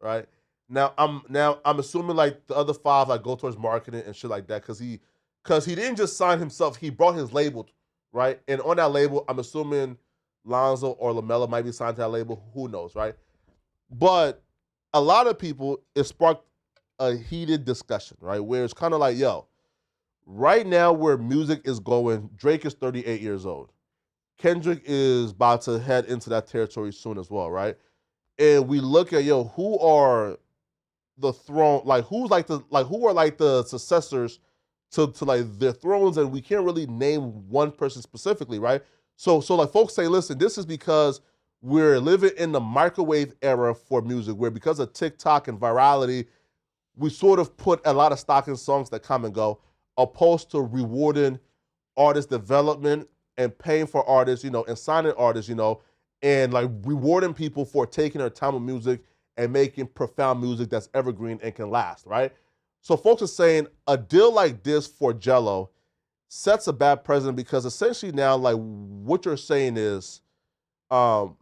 Right? Now I'm assuming like the other 5 like go towards marketing and shit like that because he didn't just sign himself, he brought his label, right? And on that label, I'm assuming Lonzo or LaMelo might be signed to that label. Who knows, right? But a lot of people, it sparked a heated discussion, right? Where it's kind of like, yo, right now where music is going, Drake is 38 years old. Kendrick is about to head into that territory soon as well, right? And we look at, yo, who are the throne, like who are like the successors to like their thrones, and we can't really name one person specifically, right? So like folks say, listen, this is because we're living in the microwave era for music, where because of TikTok and virality, we sort of put a lot of stock in songs that come and go, opposed to rewarding artist development and paying for artists, and signing artists, and like rewarding people for taking their time with music and making profound music that's evergreen and can last, right? So folks are saying a deal like this for Jello sets a bad precedent because essentially now, like what you're saying is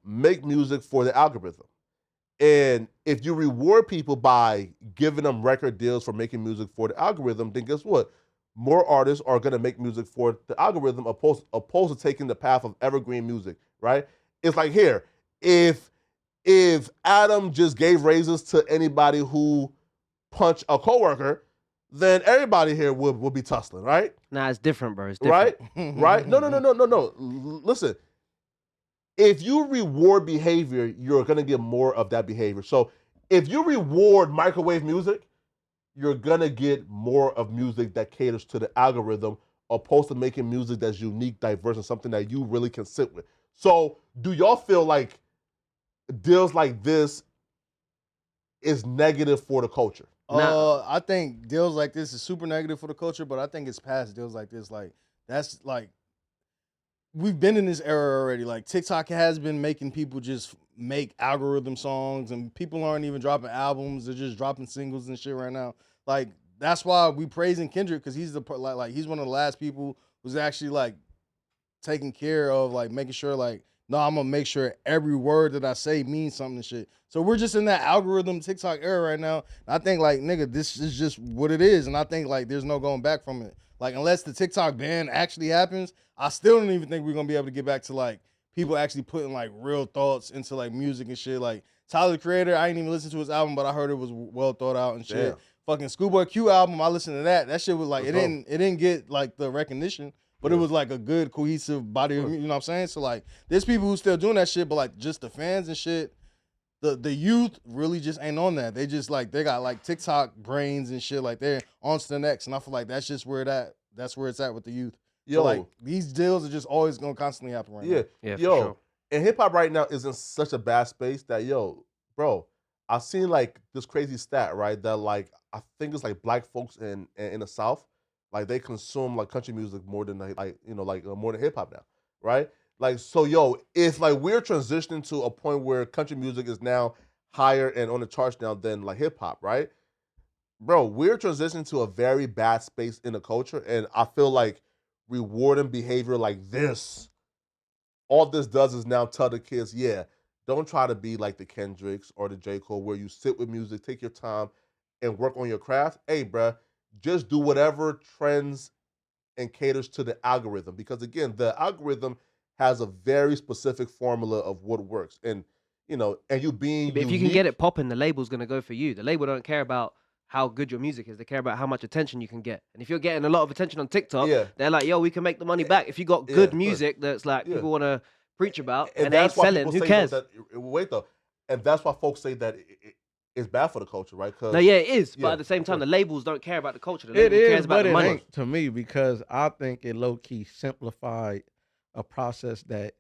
make music for the algorithm. And if you reward people by giving them record deals for making music for the algorithm, then guess what? More artists are going to make music for the algorithm opposed to taking the path of evergreen music, right? It's like here, if Adam just gave raises to anybody who punched a coworker, then everybody here would be tussling, right? Nah, it's different, bro. It's different. Right? Right? No. Listen, if you reward behavior, you're going to get more of that behavior. So if you reward microwave music, you're going to get more of music that caters to the algorithm opposed to making music that's unique, diverse, and something that you really can sit with. So do y'all feel like deals like this is negative for the culture? I think deals like this is super negative for the culture, but I think it's past deals like this. Like, that's like, we've been in this era already. Like, TikTok has been making people just make algorithm songs, and people aren't even dropping albums. They're just dropping singles and shit right now. Like, that's why we praising Kendrick, because he's he's one of the last people who's actually like taking care of like making sure like, no, I'm gonna make sure every word that I say means something and shit. So we're just in that algorithm TikTok era right now. I think like, nigga, this is just what it is, and I think like there's no going back from it. Like, unless the TikTok ban actually happens, I still don't even think we're gonna be able to get back to like people actually putting like real thoughts into like music and shit. Like Tyler the Creator, I ain't even listened to his album, but I heard it was well thought out and shit. Damn. Fucking Schoolboy Q album, I listened to that. That shit was like, it didn't get like the recognition, but it was like a good cohesive body of, you know what I'm saying? So like, there's people who still doing that shit, but like just the fans and shit, the youth really just ain't on that. They just like, they got like TikTok brains and shit, like they're on to the next. And I feel like that's just where that's where it's at with the youth. So like, these deals are just always gonna constantly happen right now. Yeah, sure. And hip hop right now is in such a bad space that, bro, I've seen like this crazy stat, right? That like, I think it's like black folks in the South, like they consume like country music more than more than hip hop now, right? Like, so if like we're transitioning to a point where country music is now higher and on the charts now than like hip hop, right? Bro, we're transitioning to a very bad space in the culture, and I feel like rewarding behavior like this, all this does is now tell the kids, don't try to be like the Kendricks or the J. Cole, where you sit with music, take your time, and work on your craft. Hey, bruh, just do whatever trends and caters to the algorithm. Because again, the algorithm has a very specific formula of what works. And, and you being But if you can get it popping, the label's going to go for you. The label don't care about how good your music is. They care about how much attention you can get. And if you're getting a lot of attention on TikTok, they're like, yo, we can make the money back. If you got good music that's like people want to preach about and they ain't selling, who cares? And that's why folks say that it's bad for the culture, right? No, it is. But at the same time, the labels don't care about the culture. The label cares about the money. Ain't to me, because I think it low-key simplified a process that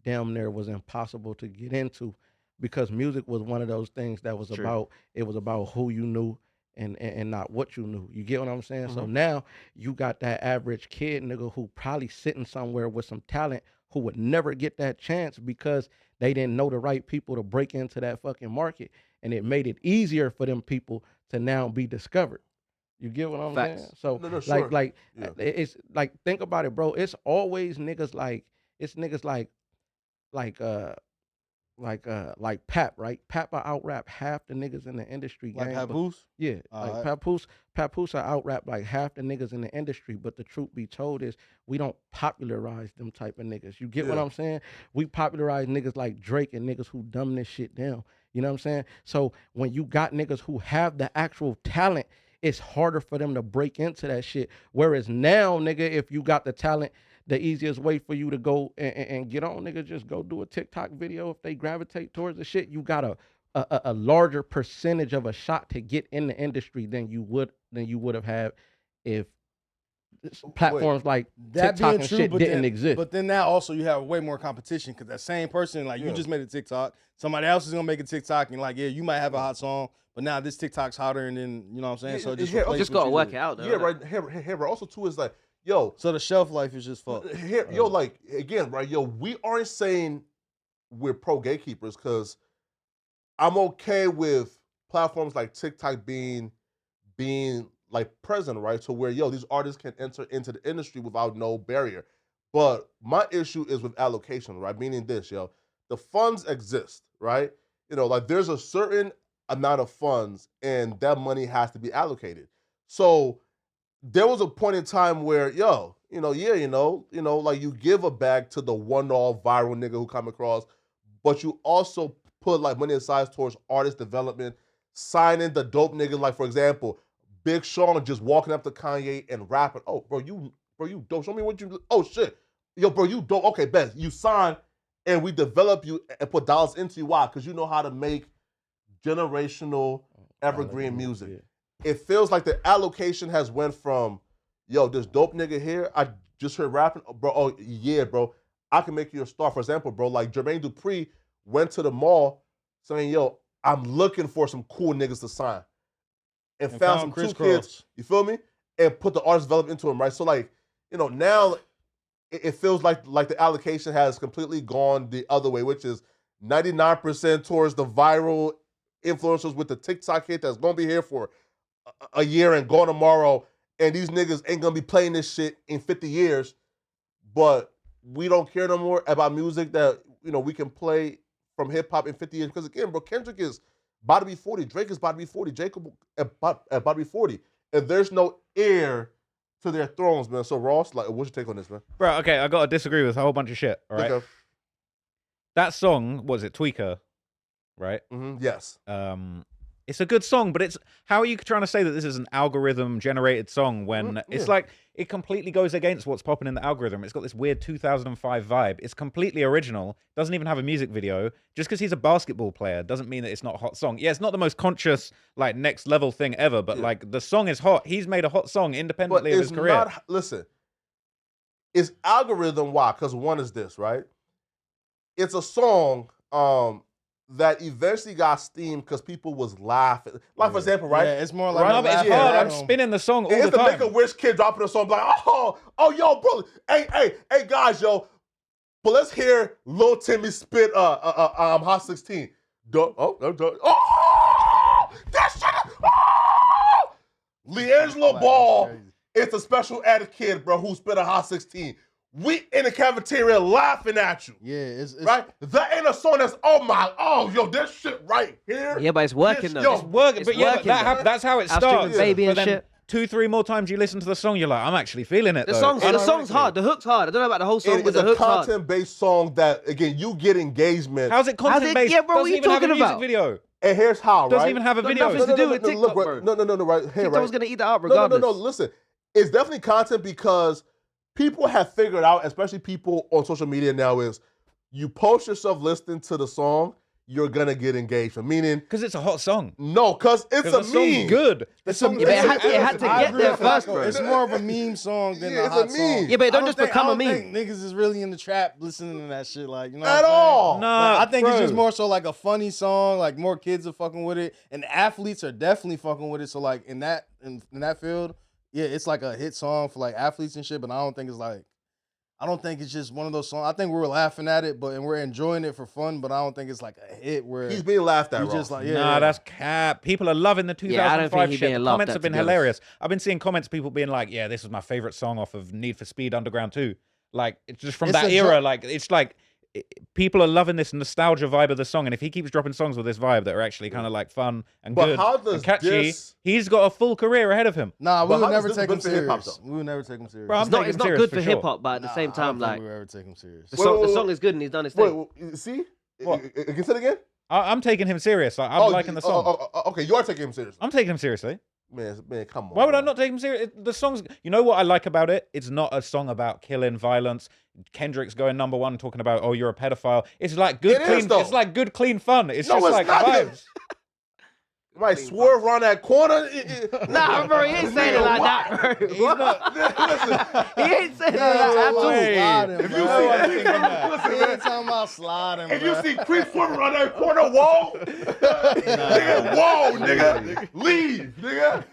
damn near was impossible to get into. because music was one of those things that was True. about who you knew and not what you knew. You get what I'm saying? So now you got that average kid nigga who probably sitting somewhere with some talent who would never get that chance because they didn't know the right people to break into that fucking market. And it made it easier for them people to now be discovered. You get what I'm saying? So it's like, think about it, bro. It's always niggas like Pap, right? Pap will out-rap half the niggas in the industry. Like Papoose? Yeah, like Papoose will out-rap like half the niggas in the industry, but the truth be told is we don't popularize them type of niggas. You get what I'm saying? We popularize niggas like Drake and niggas who dumb this shit down. You know what I'm saying? So when you got niggas who have the actual talent, it's harder for them to break into that shit. Whereas now, nigga, if you got the talent, the easiest way for you to go and get on, nigga, just go do a TikTok video. If they gravitate towards the shit, you got a larger percentage of a shot to get in the industry than you would have had if platforms like that TikTok being and true, shit but didn't then, exist. But then now also you have way more competition because that same person, like you just made a TikTok, somebody else is gonna make a TikTok and like, yeah, you might have a hot song, but now this TikTok's hotter and then, you know what I'm saying? So just gotta work it out though. Yeah, right. Here, also too is like, yo. So the shelf life is just fucked. Here, yo, like, again, right, yo, we aren't saying we're pro gatekeepers because I'm okay with platforms like TikTok being like present, right? So where, yo, these artists can enter into the industry without no barrier. But my issue is with allocation, right? Meaning this, yo, the funds exist, right? You know, like there's a certain amount of funds and that money has to be allocated. So there was a point in time where, yo, like you give a bag to the one-off viral nigga who come across, but you also put like money aside towards artist development, signing the dope niggas, like for example, Big Sean just walking up to Kanye and rapping, oh, bro, you dope. Show me what you, oh shit. Yo, bro, you dope. Okay, best. You sign and we develop you and put dollars into you. Why? Because you know how to make generational evergreen music. It feels like the allocation has went from, yo, this dope nigga here, I just heard rapping, bro, oh yeah, bro, I can make you a star. For example, bro, like Jermaine Dupri went to the mall saying, yo, I'm looking for some cool niggas to sign. And found some two kids, you feel me? And put the artist development into him, right? So like, you know, now it feels like the allocation has completely gone the other way, which is 99% towards the viral influencers with the TikTok hit that's gonna be here for a year and gone tomorrow, and these niggas ain't gonna be playing this shit in 50 years, but we don't care no more about music that, you know, we can play from hip-hop in 50 years. Because again, bro, Kendrick is about to be 40. Drake is about to be 40. Jacob about to be 40. And there's no heir to their thrones, man. So Ross, like, what's your take on this, man? Bro, okay, I got to disagree with a whole bunch of shit, all right? Okay. That song, was it Tweaker, right? Yes. It's a good song, but how are you trying to say that this is an algorithm-generated song when it's like it completely goes against what's popping in the algorithm? It's got this weird 2005 vibe. It's completely original. Doesn't even have a music video. Just because he's a basketball player doesn't mean that it's not a hot song. Yeah, it's not the most conscious, like, next-level thing ever, but, like, the song is hot. He's made a hot song independently of his career. Listen, it's algorithm, why? Because one is this, right? It's a song that eventually got steamed because people was laughing. Like, for example, right? Yeah, it's more like... Right? No, but it's hard. I'm spinning the song all the time. It's the Make-A-Wish kid dropping a song like, oh, yo, bro. Hey, guys, yo. But let's hear Lil Timmy spit Hot 16. That shit! LiAngelo Ball is a special ed kid, bro, who spit a Hot 16. We in the cafeteria laughing at you. Yeah, it's right? That ain't a song that's, yo, this shit right here. Yeah, but it's working though. It's working, but yeah, that's how it starts. Baby and then shit. 2-3 more times you listen to the song, you're like, I'm actually feeling it. The song's hard. The hook's hard. I don't know about the whole song, but the hook's hard. It's a content-based song that, again, you get engagement. How's it content-based? Yeah, bro, what are you talking about? Music video. And here's how, right? Doesn't even have a video. Nothing to do with TikTok, bro. No, right here, TikTok right? was gonna eat that up regardless. No, listen. It's definitely content because people have figured out, especially people on social media now, is you post yourself listening to the song, you're gonna get engagement. Meaning, because it's a hot song. No, because it's a meme. Good. It had to get there first, bro. It's more of a meme song than a hot song. Yeah, but it don't just become a meme. I don't think niggas is really in the trap listening to that shit, like, you know, at all. No, I think it's just more so like a funny song. Like more kids are fucking with it, and athletes are definitely fucking with it. So like in that field, yeah, it's like a hit song for like athletes and shit. But I don't think it's just one of those songs. I think we're laughing at it, and we're enjoying it for fun. But I don't think it's like a hit where he's being laughed at. Just like, that's cap. People are loving the 2005 shit. The comments have been hilarious. I've been seeing comments, people being like, "Yeah, this was my favorite song off of Need for Speed Underground 2." Like it's just from that era. Like it's like people are loving this nostalgia vibe of the song, and if he keeps dropping songs with this vibe that are actually kind of like fun and good and catchy, he's got a full career ahead of him. Nah, we would never take him serious. We would never take him serious. Bro, it's not good for hip hop, but at the same time, like, we would ever take him serious. The song is good and he's done his thing. Wait, see? What? Can you say it again? I'm taking him serious. Like, I'm liking the song. Okay, you are taking him seriously. I'm taking him seriously. Man, come on. Why would I not take him serious? The song's, you know what I like about it? It's not a song about killing, violence. Kendrick's going #1 talking about, oh, you're a pedophile. It's like good, clean. It's like good, clean fun. It's just like vibes. Might swerve around that corner. Nah, bro, he ain't saying it like that, bro. He's not. He ain't saying it like that. If you see, listen, he ain't talking about sliding. If you see Creep swerving around that corner wall, nigga, whoa, nigga, leave, nigga.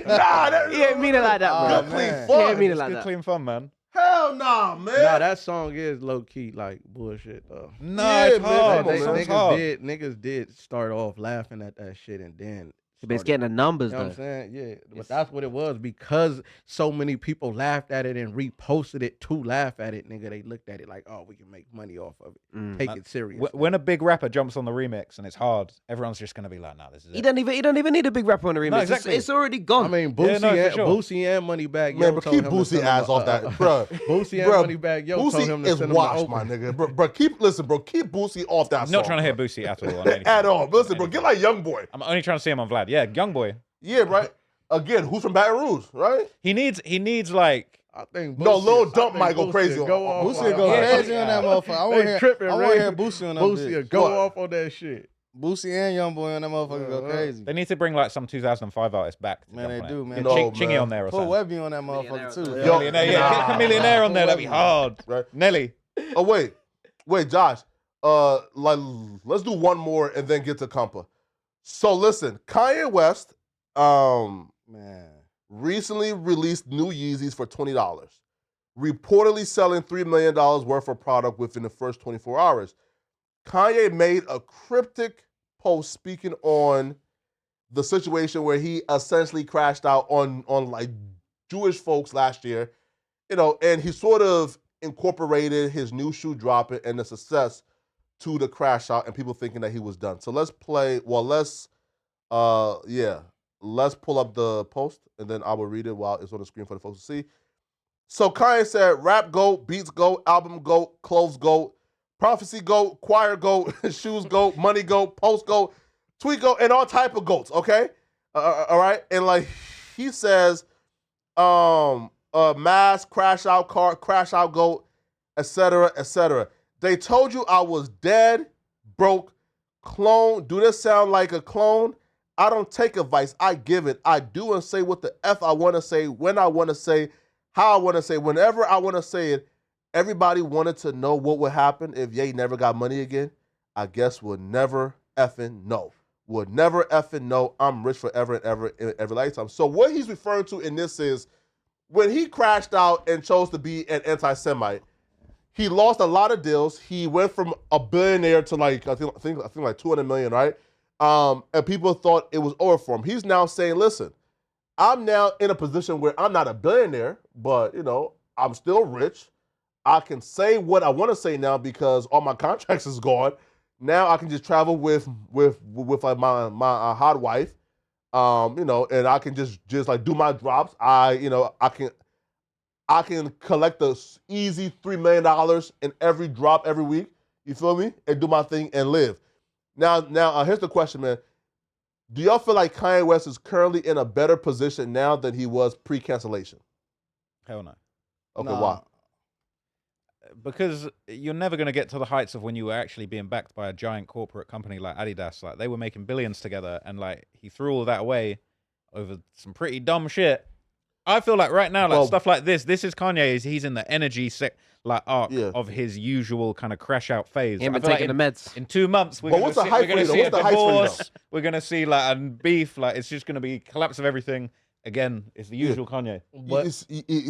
Nah, he ain't mean it like that, bro. Good, clean fun. He ain't mean it like that. Good, clean fun, man. Hell nah, man. Nah, that song is low key like bullshit though. No, it's hard. Niggas did start off laughing at that shit and then but it's getting the numbers, you know what I'm saying? Yeah, but that's what it was because so many people laughed at it and reposted it to laugh at it. Nigga, they looked at it like, oh, we can make money off of it. Take it serious. When a big rapper jumps on the remix and it's hard, everyone's just gonna be like, "Nah, this is it." He don't even need a big rapper on the remix. No, exactly. It's already gone. I mean, Boosie and Moneybag Yo. Man, but keep Boosie ass off that, bro. Boosie and Moneybag Yo. Boosie told him to is send washed, him my nigga. Bro, keep Boosie off that song. Not trying to hear Boosie at all. At all. Listen, bro, get like Young Boy. I'm only trying to see him on Vlad. Yeah, Young Boy. Yeah, right. Again, who's from Baton Rouge, right? He needs like. I think Boosie, Lil Dump might go crazy. Boosie go crazy on that motherfucker. I want to hear Boosie on that Boosie go off on that shit. Boosie and Young Boy on that motherfucker go crazy. They need to bring like some 2005 artists back. Man, they do, man. Chingy on there or something. Put Webby on that motherfucker too. Get a millionaire on there. That'd be hard. Right. Nelly. Oh wait, Josh. Let's do one more and then get to Compa. So listen, Kanye West, recently released new Yeezys for $20, reportedly selling $3 million worth of product within the first 24 hours. Kanye made a cryptic post speaking on the situation where he essentially crashed out on like Jewish folks last year, and he sort of incorporated his new shoe dropping and the success to the crash out and people thinking that he was done. So let's pull up the post and then I will read it while it's on the screen for the folks to see. So Kanye said, rap GOAT, beats GOAT, album GOAT, clothes GOAT, prophecy GOAT, choir GOAT, shoes GOAT, money GOAT, post GOAT, tweet GOAT, and all type of GOATs, okay? All right? And like he says, mass, crash out car, crash out GOAT, etc., etc. They told you I was dead, broke, clone. Do this sound like a clone? I don't take advice. I give it. I do and say what the F I want to say, when I want to say, how I want to say, whenever I want to say it. Everybody wanted to know what would happen if Ye never got money again. I guess we'll never effing know. We'll never effing know. I'm rich forever and ever in every lifetime. So what he's referring to in this is when he crashed out and chose to be an anti-Semite, he lost a lot of deals. He went from a billionaire to like I think like 200 million, right? And people thought it was over for him. He's now saying, listen, I'm now in a position where I'm not a billionaire, but I'm still rich. I can say what I want to say now because all my contracts is gone. Now I can just travel with like my hot wife, and I can just like do my drops. I can collect the easy $3 million in every drop every week. You feel me? And do my thing and live. Now here's the question, man. Do y'all feel like Kanye West is currently in a better position now than he was pre-cancellation? Hell no. Okay, why? because you're never going to get to the heights of when you were actually being backed by a giant corporate company like Adidas. Like, they were making billions together, and like he threw all that away over some pretty dumb shit. I feel like right now, like stuff like this is Kanye. He's in the energy arc of his usual kind of crash out phase. He been taking the meds. In 2 months, we're going to see a divorce. We're going to see like a beef. Like, it's just going to be collapse of everything. Again, it's the usual Kanye.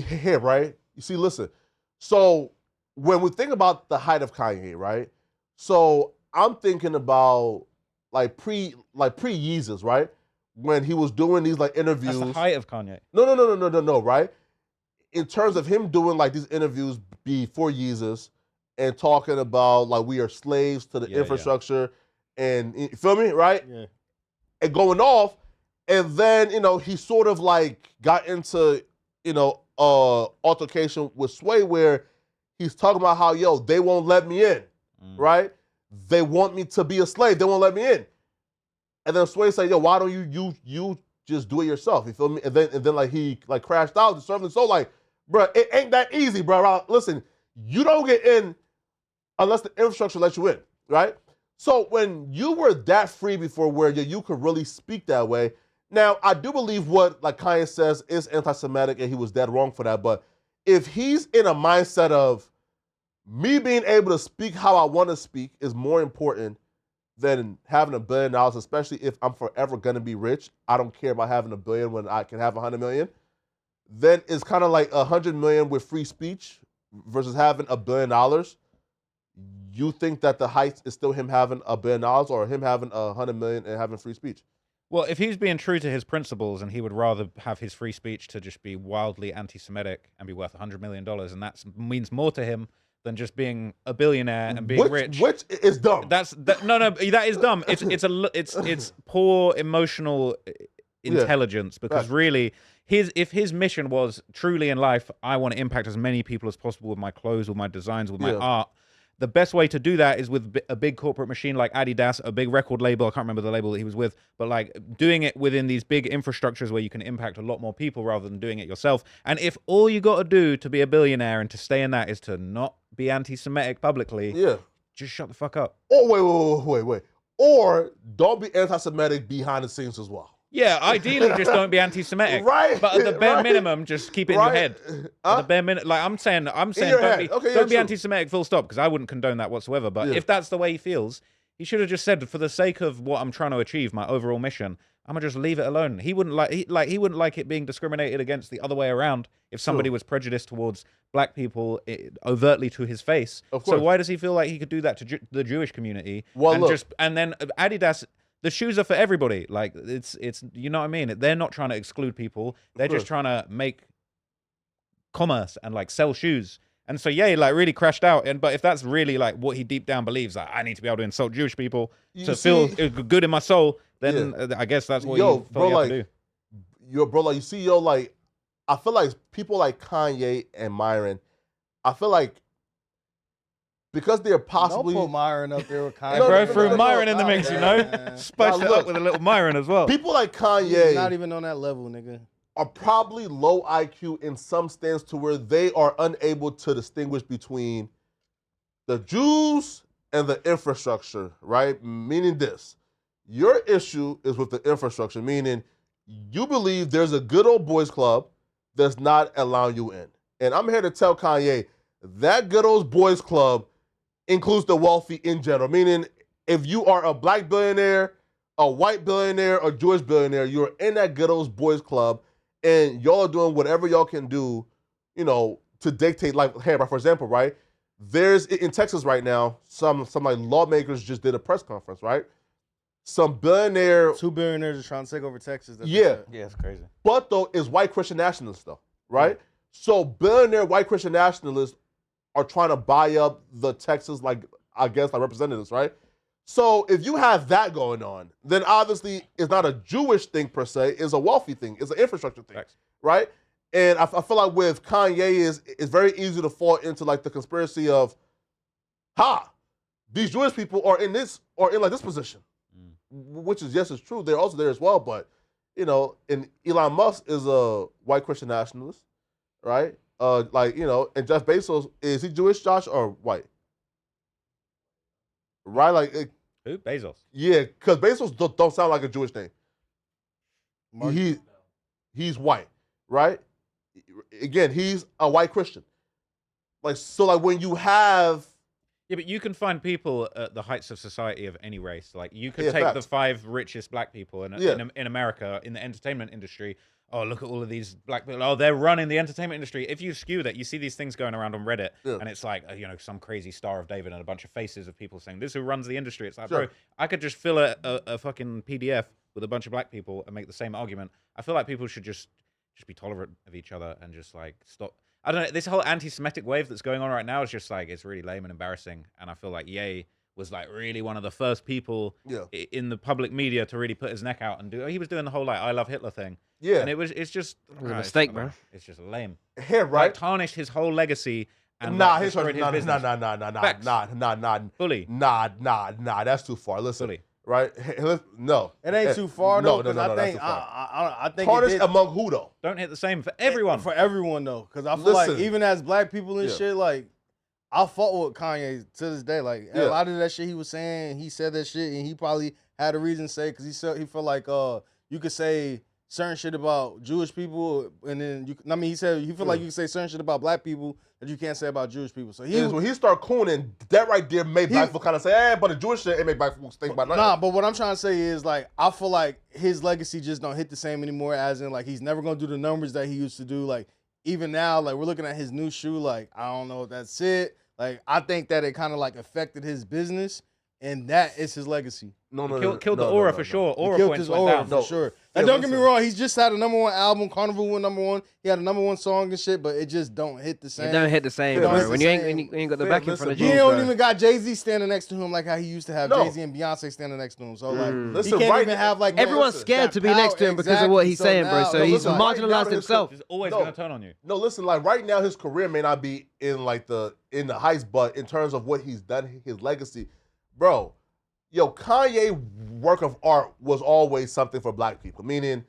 Here, right? You see, listen. So when we think about the height of Kanye, right? So I'm thinking about like pre Yeezys, right? When he was doing these like interviews. That's the height of Kanye. No, right? In terms of him doing like these interviews before Yeezus and talking about like we are slaves to the infrastructure and you feel me, right? Yeah. And going off, and then he sort of like got into altercation with Sway where he's talking about how they won't let me in, right? They want me to be a slave. They won't let me in. And then Sway said, why don't you just do it yourself? You feel me? And then like he like crashed out, deservedly so. Like, bro, it ain't that easy, bro. Listen, you don't get in unless the infrastructure lets you in, right? So when you were that free before where you could really speak that way, now I do believe what like Kanye says is anti-Semitic and he was dead wrong for that. But if he's in a mindset of me being able to speak how I want to speak is more important than having $1 billion, especially if I'm forever gonna be rich. I don't care about having $1 billion when I can have 100 million. Then it's kind of like 100 million with free speech versus having $1 billion. You think that the height is still him having $1 billion or him having 100 million and having free speech? Well, if he's being true to his principles and he would rather have his free speech to just be wildly anti-Semitic and be worth $100 million, and that means more to him than just being a billionaire and being rich. Which is dumb. No, that is dumb. It's poor emotional intelligence because really, if his mission was truly in life, I want to impact as many people as possible with my clothes, with my designs, with my art. The best way to do that is with a big corporate machine like Adidas, a big record label. I can't remember the label that he was with, but like doing it within these big infrastructures where you can impact a lot more people rather than doing it yourself. And if all you got to do to be a billionaire and to stay in that is to not be anti-Semitic publicly, just shut the fuck up. Oh, wait. Or don't be anti-Semitic behind the scenes as well. Yeah, ideally just don't be anti-Semitic. Right. But at the bare minimum, just keep it in your head. At the bare minimum, like I'm saying don't be anti-Semitic full stop, because I wouldn't condone that whatsoever. But if that's the way he feels, he should have just said, for the sake of what I'm trying to achieve, my overall mission, I'm gonna just leave it alone. He wouldn't like it being discriminated against the other way around if somebody was prejudiced towards black people overtly to his face. Of course. So why does he feel like he could do that to the Jewish community? Well, and then Adidas. The shoes are for everybody. Like it's you know what I mean? They're not trying to exclude people. They're just trying to make commerce and like sell shoes. And so he like really crashed out. But if that's really like what he deep down believes, like I need to be able to insult Jewish people to feel good in my soul, then I guess that's what he felt he had to do. Like you see, like I feel like people like Kanye and Myron, I feel like because they're possibly... Don't put Myron up there with Kanye. Bro, threw Myron in the mix, Spiced it up with a little Myron as well. People like Kanye... He's not even on that level, nigga. ...are probably low IQ in some stance to where they are unable to distinguish between the Jews and the infrastructure, right? Meaning this. Your issue is with the infrastructure, meaning you believe there's a good old boys club that's not allowing you in. And I'm here to tell Kanye, that good old boys club includes the wealthy in general, meaning if you are a black billionaire, a white billionaire, or Jewish billionaire, you're in that good old boys club, and y'all are doing whatever y'all can do, to dictate, like, hey, for example, right? There's, in Texas right now, some like lawmakers just did a press conference, right? Some billionaire... 2 billionaires are trying to take over Texas. Yeah, it's crazy. But though, it's white Christian nationalists though, right? So billionaire white Christian nationalists are trying to buy up the Texas, like representatives, right? So if you have that going on, then obviously it's not a Jewish thing per se, it's a wealthy thing, it's an infrastructure thing, right? And I feel like with Kanye, it's very easy to fall into like the conspiracy of, these Jewish people are in this position, which is, yes, it's true, they're also there as well, but and Elon Musk is a white Christian nationalist, right? and Jeff Bezos, is he Jewish, Josh, or white? Right, like who? Bezos. Yeah, because Bezos don't sound like a Jewish name. He's white, right? Again, he's a white Christian. Like when you have. Yeah, but you can find people at the heights of society of any race. Like you could take the 5 richest black people in America in the entertainment industry. Oh, look at all of these black people. Oh, they're running the entertainment industry. If you skew that, you see these things going around on Reddit, and it's like, some crazy Star of David and a bunch of faces of people saying, this is who runs the industry. It's like, bro, I could just fill a fucking PDF with a bunch of black people and make the same argument. I feel like people should just be tolerant of each other and just like stop. I don't know. This whole anti-Semitic wave that's going on right now is just like, it's really lame and embarrassing. And I feel like Ye was like really one of the first people in the public media to really put his neck out and do. He was doing the whole like I love Hitler thing. Yeah, and it's just a mistake, bro. It's just lame. Yeah, right. Like, tarnished his whole legacy. And Nah, his Bully. Nah. That's too far. Listen, Bully. Right? No, it ain't too far though. No, I think tarnished among who though? Don't hit the same for everyone. For everyone though, because I feel like even as black people and shit, like I fought with Kanye to this day. Like a lot of that shit he was saying, he said that shit, and he probably had a reason to say because he felt like you could say certain shit about Jewish people, and then he said he feel like you can say certain shit about black people that you can't say about Jewish people. So when he started cooning, that right there made black people kind of say, "Hey, but the Jewish shit ain't make black people think about nothing." Nah, but what I'm trying to say is like I feel like his legacy just don't hit the same anymore. As in like he's never gonna do the numbers that he used to do. Like even now, like we're looking at his new shoe. Like I don't know if that's it. Like I think that it kind of like affected his business, and that is his legacy. Killed the aura for sure. Aura killed points his went aura down. for sure. And don't get me wrong, he's just had a #1 album. Carnival went #1. He had a #1 song and shit, but it just don't hit the same. It don't hit the same, bro. When you ain't got the back in front of you. He don't even got Jay-Z standing next to him like how he used to have Jay-Z and Beyonce standing next to him. So like, he can't even have like everyone's scared to be next to him because of what he's saying, bro. So he's marginalized himself. He's always gonna turn on you. No, listen, like right now his career may not be in the heights, but in terms of what he's done, his legacy, bro. Yo, Kanye work of art was always something for black people. Meaning,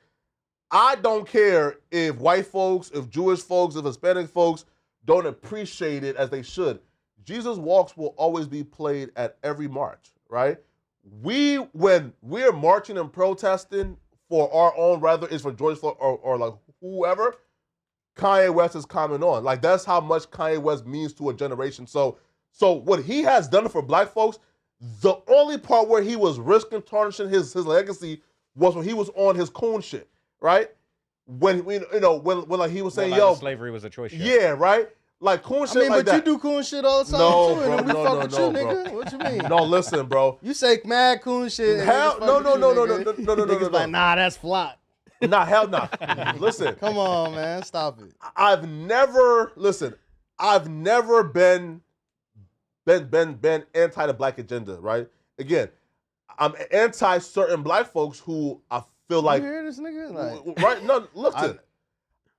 I don't care if white folks, if Jewish folks, if Hispanic folks don't appreciate it as they should. Jesus Walks will always be played at every march, right? When we're marching and protesting for our own, whether it's for George Floyd or like whoever, Kanye West is coming on. Like that's how much Kanye West means to a generation. So what he has done for black folks, the only part where he was risking tarnishing his legacy was when he was on his coon shit, right? When like he was saying, like slavery was a choice. Yeah, right. Like coon shit. I mean, but you do coon shit all the time too, and we fuck with you, nigga. Bro. What you mean? No, listen, bro. You say mad coon shit. Hell, no. Niggas like, nah, that's flop. Nah, hell nah. Listen. Come on, man. Stop it. I've never been anti the black agenda, right? Again, I'm anti certain black folks who I feel like. You hear this nigga? Like, right? No, listen.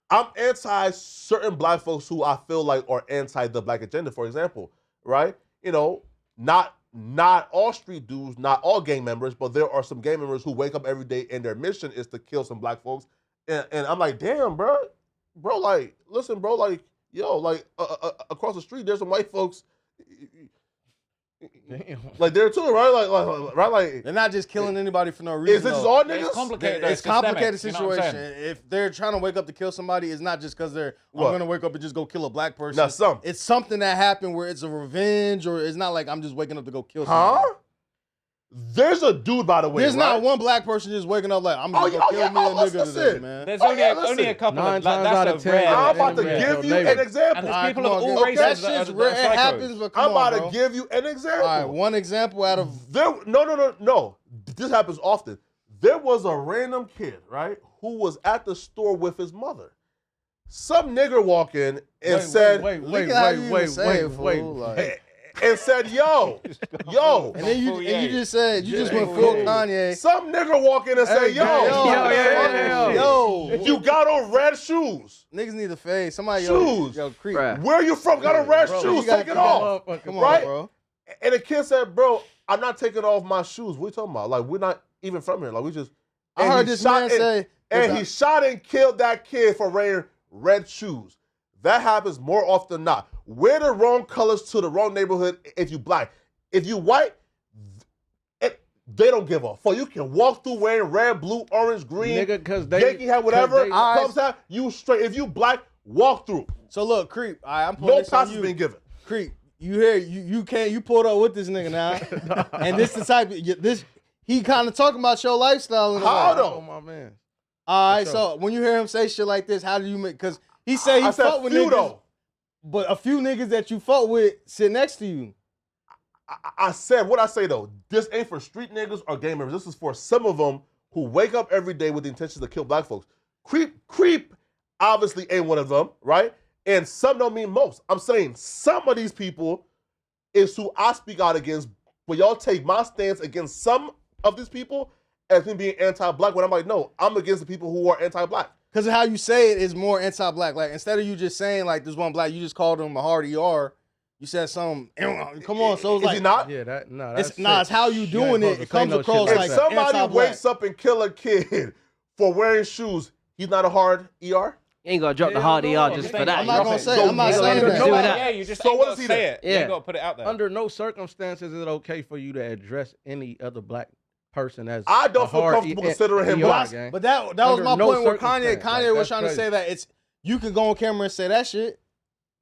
I'm anti certain black folks who I feel like are anti the black agenda. For example, right? Not all street dudes, not all gang members, but there are some gang members who wake up every day and their mission is to kill some black folks. And I'm like, damn, bro, like, listen, bro, like, yo, like across the street, there's some white folks. Damn. Like there too, right? Like they're not just killing anybody for no reason. Is this just all niggas? It's complicated. It's complicated situation. If they're trying to wake up to kill somebody, it's not just because I'm gonna wake up and just go kill a black person. It's something that happened where it's a revenge, or it's not like I'm just waking up to go kill somebody. Huh? There's a dude, by the way. There's not one black person just waking up like I'm gonna go kill me a nigga today, man. There's only a couple of that's a rare. I'm about to give you an example. And there's people of all races. That shit's rare. It happens, but come on, I'm about to give you an example. All right, one example out of no. This happens often. There was a random kid, right, who was at the store with his mother. Some nigger walk in and said, wait. And said, yo. And then you just said, you just went full Kanye. Some nigga walk in and say, yo, you got on red shoes. Niggas need to fade. Somebody, shoes. Yo, creep. Where you from? Got on red shoes. Take it off. Come on, right? bro. And the kid said, bro, I'm not taking off my shoes. What are you talking about? Like, we're not even from here. Like, we just. I heard this man say. And he shot and killed that kid for wearing red shoes. That happens more often than not. Wear the wrong colors to the wrong neighborhood if you black. If you white, they don't give a fuck. You can walk through wearing red, blue, orange, green, nigga, because they Yankee hat, whatever. Comes out, you straight. If you black, walk through. So look, Creep. I'm putting no this on passes you. being given. Creep, you hear you pulled up with this nigga now, and this the type of, this he kind of talking about your lifestyle in a How way. though? Oh my man. All right, so when you hear him say shit like this, how do you make? Because he say he fuck with niggas, though. but a few niggas that you fuck with sit next to you. I said what I say though. This ain't for street niggas or gang members. This is for some of them who wake up every day with the intention to kill black folks. Creep obviously ain't one of them, right? And some don't mean most. I'm saying some of these people is who I speak out against, but y'all take my stance against some of these people as me being anti-black when I'm like, no, I'm against the people who are anti-black. Because of how you say it is more anti-black. Like, instead of you just saying, like, this one black, you just called him a hard ER. You said something, come on. So it's like, he not? Yeah, it's how you doing it. It comes across like if somebody anti-black. wakes up and kill a kid for wearing shoes, he's not a hard ER? You ain't gotta drop the hard ER just for that. I'm not gonna say. I'm not saying that. Yeah, you just ain't gotta say it. You ain't gotta put it out there. Under no circumstances is it okay for you to address any other black person as I don't feel comfortable considering him black. But that was my point where Kanye was trying to say that it's you can go on camera and say that shit.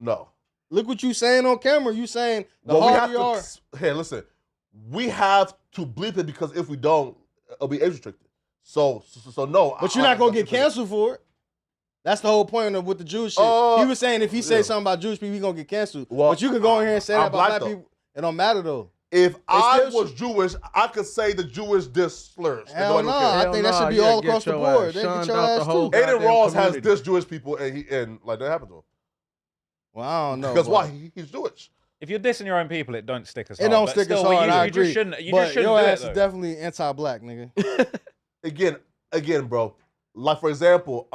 No. Look what you saying on camera. You saying the hard ER. Hey, listen, we have to bleep it because if we don't, it'll be age restricted. So no. But you're not gonna get canceled for it. That's the whole point of with the Jewish shit. He was saying if he say something about Jewish people, he gonna get canceled. Well, but you can go in here and say that about black though. people. It don't matter though. If I was Jewish, I could say the Jewish diss slurs. Hell no, I think that should be all across the board. They get your ass too. Aiden Ross has dissed Jewish people, and like that happened to him. Well, I don't know. Because why? He's Jewish. If you're dissing your own people, it don't stick as hard. It don't stick as hard. I agree. You just shouldn't your do ass it, is definitely anti-black, nigga. Again, bro. Like for example,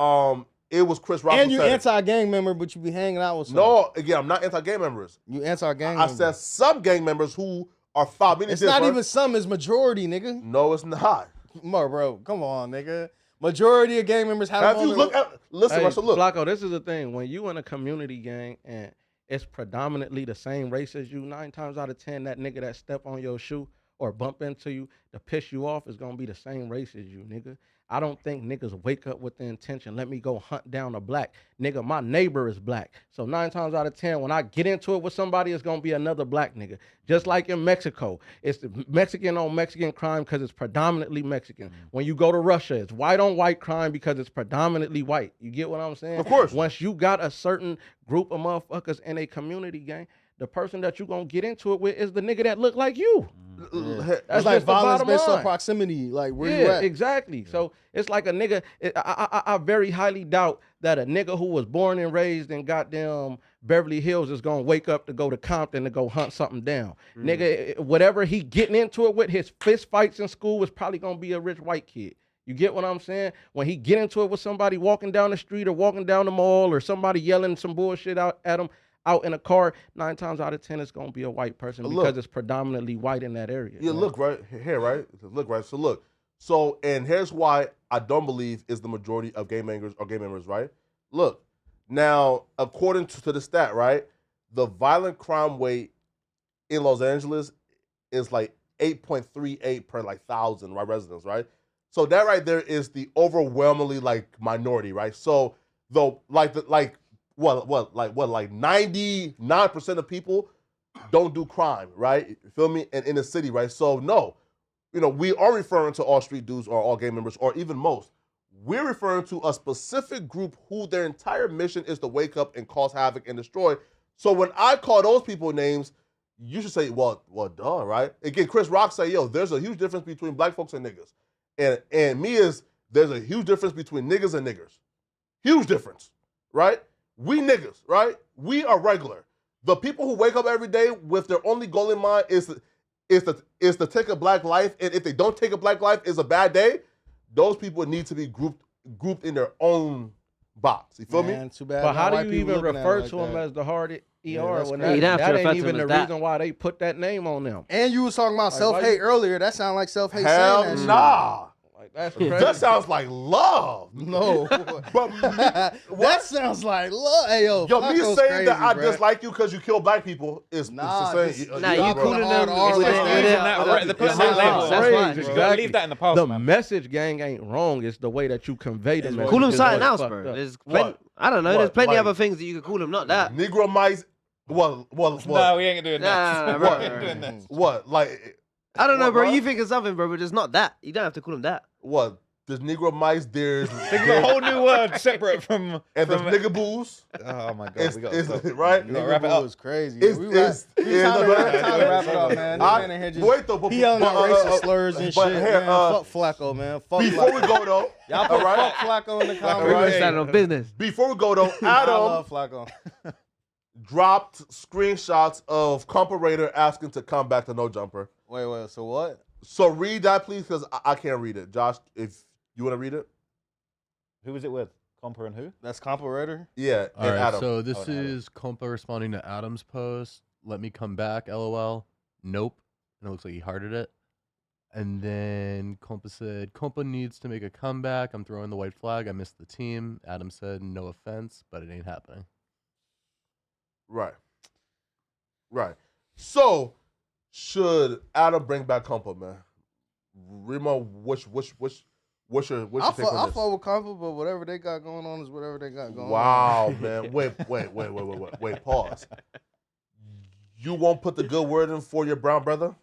it was Chris Rock. And you anti-gang member, but you be hanging out with some. No, again, I'm not anti-gang members. You anti-gang I said some gang members who are foul. It's not even some, it's majority, nigga. No, it's not. Bro, come on, nigga. Majority of gang members have you look at listen, hey, Russell, look. Flacco, this is the thing. When you in a community gang and it's predominantly the same race as you, 9 times out of 10, that nigga that step on your shoe or bump into you to piss you off is gonna be the same race as you, nigga. I don't think niggas wake up with the intention, let me go hunt down a black. Nigga, my neighbor is black. So 9 times out of 10, when I get into it with somebody, it's going to be another black nigga. Just like in Mexico, it's Mexican on Mexican crime because it's predominantly Mexican. When you go to Russia, it's white on white crime because it's predominantly white. You get what I'm saying? Of course. Once you got a certain group of motherfuckers in a community gang, the person that you going to get into it with is the nigga that look like you. Yeah. That's like violence based on proximity, like where you at. Exactly. So it's like a nigga. I very highly doubt that a nigga who was born and raised in goddamn Beverly Hills is gonna wake up to go to Compton to go hunt something down. Nigga, whatever he getting into it with, his fist fights in school was probably gonna be a rich white kid. You get what I'm saying? When he get into it with somebody walking down the street or walking down the mall or somebody yelling some bullshit out at him, out in a car, 9 times out of 10 it's gonna be a white person because it's predominantly white in that area. Yeah, look right here, right? Look right. So and here's why I don't believe is the majority of gang members, right? Look, now according to the stat, right, the violent crime rate in Los Angeles is like 8.38 per like 1,000 residents, right? So that right there is the overwhelmingly like minority, right? So though like 99% of people don't do crime, right? You feel me? And in the city, right? So no, we are referring to all street dudes or all gang members or even most. We're referring to a specific group who their entire mission is to wake up and cause havoc and destroy. So when I call those people names, you should say, well, duh, right? Again, Chris Rock say, yo, there's a huge difference between black folks and niggas. And me there's a huge difference between niggas and niggers. Huge difference, right? We niggas, right? We are regular. The people who wake up every day with their only goal in mind is to take a black life, and if they don't take a black life, it's a bad day. Those people need to be grouped in their own box. You feel me? Too bad. But how do you even refer to them as the hard ER when that ain't even the reason why they put that name on them? And you was talking about self-hate earlier. That sounded like self-hate. Hell nah. Like that's crazy. That sounds like love. No, but that sounds like love. Hey, yo, me saying crazy, that I bruh. dislike you because you kill black people is Nah, it's the same. you calling them. You gotta leave that in the past. The man. message gang ain't wrong. It's the way that you convey the message. Call them is something what's else, fucked bro. up. There's What? I don't know. What? There's plenty Like- other things that you could call them. Not that. Negro mice. Well, No, we ain't doing that. Nah, We bro. ain't doing that. what? Like, I don't know, What, bro. what? You think of something, bro, but it's not that. You don't have to call them that. what? There's Negro mice. There's Think of a whole new word separate from. and there's from nigga boos. oh my god, It's, we got it's, to right. We gotta wrap it up. was crazy. It's, we it's, time to wrap it up, man. This I- man in here just wait though, but- he yelling out but, racist slurs and but shit. here, Man. Fuck Flacco, man. Fuck Before Flacco. we go though, Y'all put all right? fuck Flacco in the We comments. started on business. Before we go though, I Adam love Flacco. dropped screenshots of Comparator asking to come back to No Jumper. Wait. So what? So read that, please, because I can't read it. Josh, if you want to read it. Who was it with? Compa and who? That's Comparator? Yeah, All and right, Adam. so this is Compa responding to Adam's post. Let me come back, LOL. Nope. And it looks like he hearted it. And then Compa said, Compa needs to make a comeback. I'm throwing the white flag. I missed the team. Adam said, no offense, but it ain't happening. Right. So, should Adam bring back Compa, man? Remo, what's your take on I this? fuck with Compa, but whatever they got going on is whatever they got going on. Wow, man. Wait, pause. You won't put the good word in for your brown brother?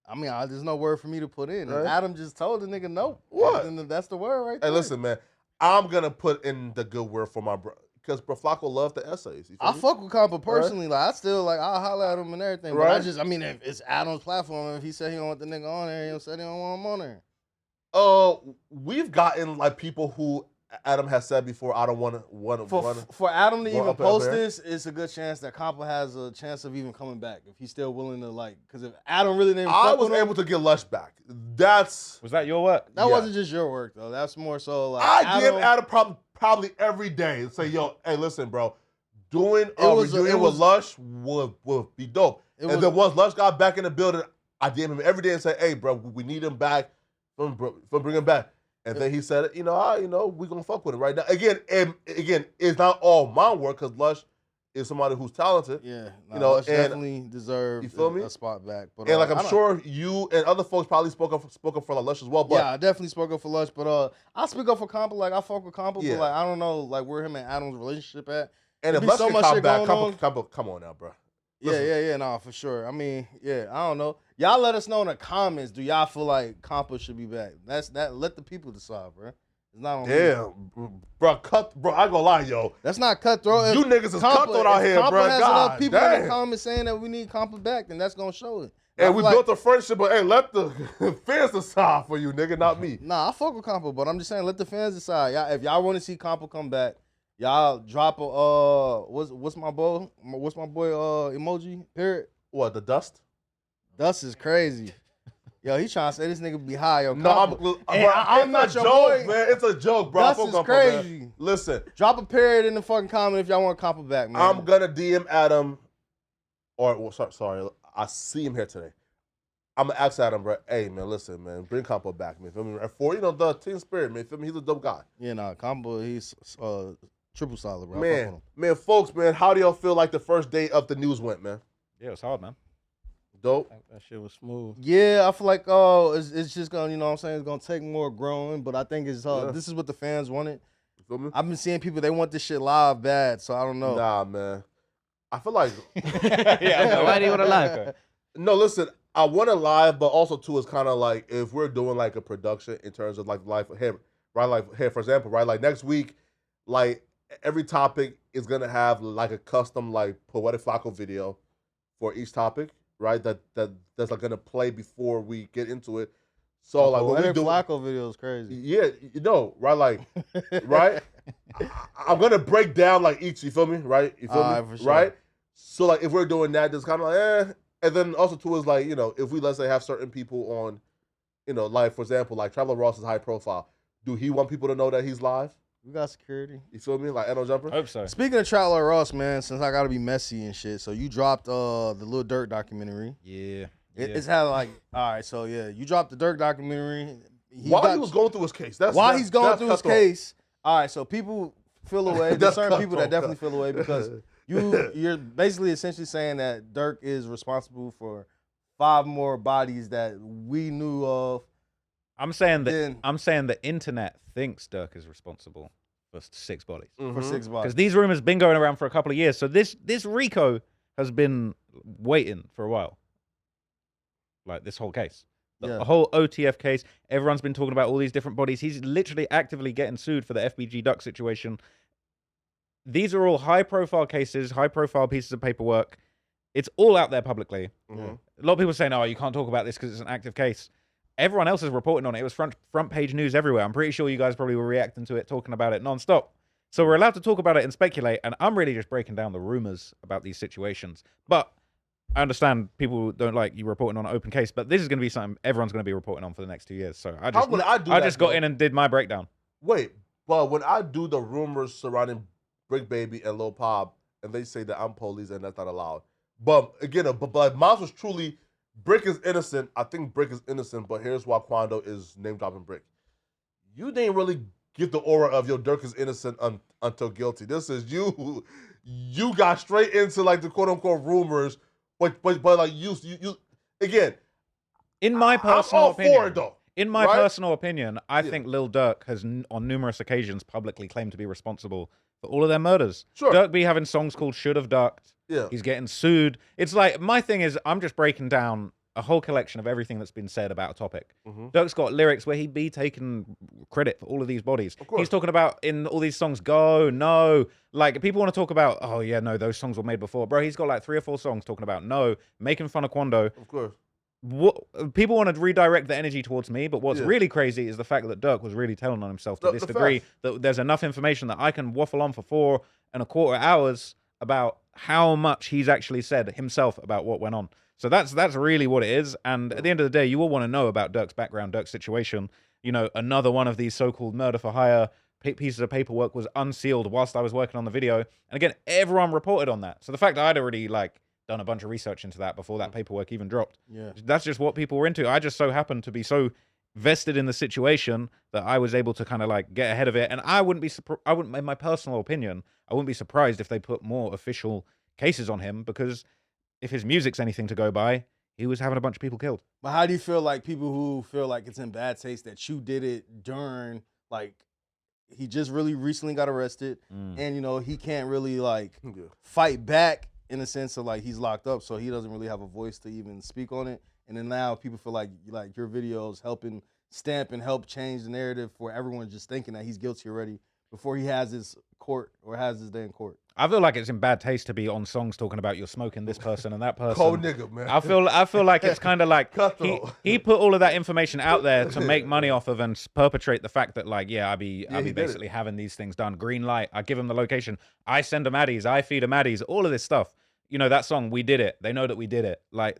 I mean, there's no word for me to put in. Right. Adam just told the nigga no. What? And that's the word right Hey, there. listen, man. I'm going to put in the good word for my brother. Because Bro Flacco loves the essays. You feel I me? fuck with Compa personally. Like, I still, I'll holler at him and everything. But Right. I mean, if it's Adam's platform, if he said he don't want the nigga on there, he said he don't want him on there. We've gotten, people who Adam has said before, I don't want to. For Adam to Well, even up post there. this, it's a good chance that Compa has a chance of even coming back if he's still willing to because if Adam really didn't I fuck was with him, able to get Lush back. Was that your work? that yeah. wasn't just your work though. That's more so I give Adam probably every day and say, yo, hey, listen, bro, doing reunion with Lush would be dope. And then once Lush got back in the building, I DM him every day and said, hey, bro, we need him back from bringing him back. And then he said, we gonna fuck with him right now. Again, it's not all my work because Lush is somebody who's talented. Yeah, Lush definitely deserves you feel me? a spot back. But And I'm sure you and other folks probably spoke up for Lush as well. But yeah, I definitely spoke up for Lush, but I speak up for Compa. I fuck with Compa, Yeah. but I don't know where him and Adam's relationship at. and if There be Lush so can much come shit back, going on. come on now, bro. Yeah, no, for sure. I mean, yeah, I don't know. Y'all let us know in the comments. Do y'all feel like Compa should be back? Let the people decide, bro. It's not on me. Damn, bro, I ain't gonna lie, yo. That's not cutthroat. You niggas is cutthroat out here, Compa bro. has God enough people in damn. the comments saying that we need Compa back, then that's gonna show it. And we built a friendship, but hey, let the fans decide for you, nigga, not me. Nah, I fuck with Compa, but I'm just saying, let the fans decide. Y'all, if y'all want to see Compa come back, y'all drop a what's my boy emoji? Period. What, the dust? Dust is crazy. Yo, he trying to say this nigga be high. Yo, No, I'm not it's your a joke, boy. man. It's a joke, bro. Dust I fuck is with Compa, crazy. man. Listen, Drop a period in the fucking comment if y'all want Compa back, man. I'm gonna DM Adam, sorry, I see him here today. I'm gonna ask Adam, bro. Hey, man, listen, man, bring Compa back, man. Feel me? For the team spirit, man. Feel me? He's a dope guy. Yeah, nah, Compa, he's triple solid, bro. I fuck with him. Man, folks, man, how do y'all feel like the first day of the news went, man? Yeah, it was hard, man. Dope. That shit was smooth. Yeah, I feel like it's just gonna, what I'm saying, it's gonna take more growing, but I think it's this is what the fans wanted. You feel me? I've been seeing people, they want this shit live bad, so I don't know. Nah, man. I feel like Why do you want to live? No, listen, I want to live, but also too is kind of like if we're doing like a production in terms of like life ahead, right? Like here, for example, right? Like next week, like every topic is gonna have like a custom like Poetic Flacco video for each topic, right? That's like gonna play before we get into it. So like when we do Flacco video is crazy. Yeah, right? Like, right? I'm gonna break down like each. You feel me? Right? You feel me? For sure. Right? So like if we're doing that, it's kind of like And then also too is like if we let's say have certain people on, like for example like Traveler Ross is high profile. Do he want people to know that he's live? We got security. You feel me? Like No Jumper. Hope so. Speaking of Traveler Ross, man, since I gotta be messy and shit, so you dropped the Lil Dirk documentary. Yeah. It's had like, all right, so yeah, you dropped the Dirk documentary. While he was going through his case. While he's going through his case. All right, so people feel away. There's certain people that definitely feel away because you're basically essentially saying that Dirk is responsible for 5 more bodies that we knew of. I'm saying the internet thinks Dirk is responsible for 6 bodies. For 6 bodies. Because these rumors been going around for a couple of years. So this Rico has been waiting for a while. Like this whole case. The whole OTF case. Everyone's been talking about all these different bodies. He's literally actively getting sued for the FBG Duck situation. These are all high-profile cases, high-profile pieces of paperwork. It's all out there publicly. A lot of people are saying, oh, you can't talk about this because it's an active case. Everyone else is reporting on it. It was front page news everywhere. I'm pretty sure you guys probably were reacting to it, talking about it nonstop. So we're allowed to talk about it and speculate, and I'm really just breaking down the rumors about these situations. But I understand people don't like you reporting on an open case, but this is going to be something everyone's going to be reporting on for the next 2 years. So I just got in and did my breakdown. Wait, but when I do the rumors surrounding Brick Baby and Lil Pop, and they say that I'm police and that's not allowed. But again, but Miles was truly, Brick is innocent. I think Brick is innocent, but here's why Quando is name dropping Brick. You didn't really get the aura of your Dirk is innocent until guilty. This is you got straight into like the quote unquote rumors. But like you again. In my personal opinion, for it, though, in my personal opinion, I think Lil Durk has on numerous occasions publicly claimed to be responsible for all of their murders. Sure. Dirk be having songs called "Should Have Ducked." Yeah. He's getting sued. It's like my thing is I'm just breaking down a whole collection of everything that's been said about a topic. Dirk's got lyrics where he'd be taking credit for all of these bodies. He's talking about in all these songs, go, no. Like, people want to talk about, oh, yeah, no, those songs were made before. Bro, he's got like 3 or 4 songs talking about no, making fun of Quando. Of course. What, people want to redirect the energy towards me, but what's really crazy is the fact that Dirk was really telling on himself to this degree that there's enough information that I can waffle on for 4.25 hours about how much he's actually said himself about what went on. So that's really what it is. And at the end of the day, you all want to know about Dirk's background, Dirk's situation. You know, another one of these so-called murder for hire pieces of paperwork was unsealed whilst I was working on the video. And again, everyone reported on that. So the fact that I'd already like done a bunch of research into that before that paperwork even dropped. That's just what people were into. I just so happened to be so vested in the situation that I was able to kind of like get ahead of it. And I wouldn't be in my personal opinion, I wouldn't be surprised if they put more official cases on him, because if his music's anything to go by, he was having a bunch of people killed. But how do you feel like people who feel like it's in bad taste that you did it during, like, he just really recently got arrested and, you know, he can't really, like, fight back in the sense of, like, he's locked up, so he doesn't really have a voice to even speak on it. And then now people feel like your videos helping stamp and help change the narrative for everyone just thinking that he's guilty already before he has his court or has his day in court. I feel like it's in bad taste to be on songs talking about you're smoking this person and that person. Cold nigga, man. I feel like it's kind of like he put all of that information out there to make money off of and perpetrate the fact that, like, I be basically having these things done. Green light. I give him the location. I send him addies. I feed him addies. All of this stuff. You know, that song, We Did It. They know that we did it. Like,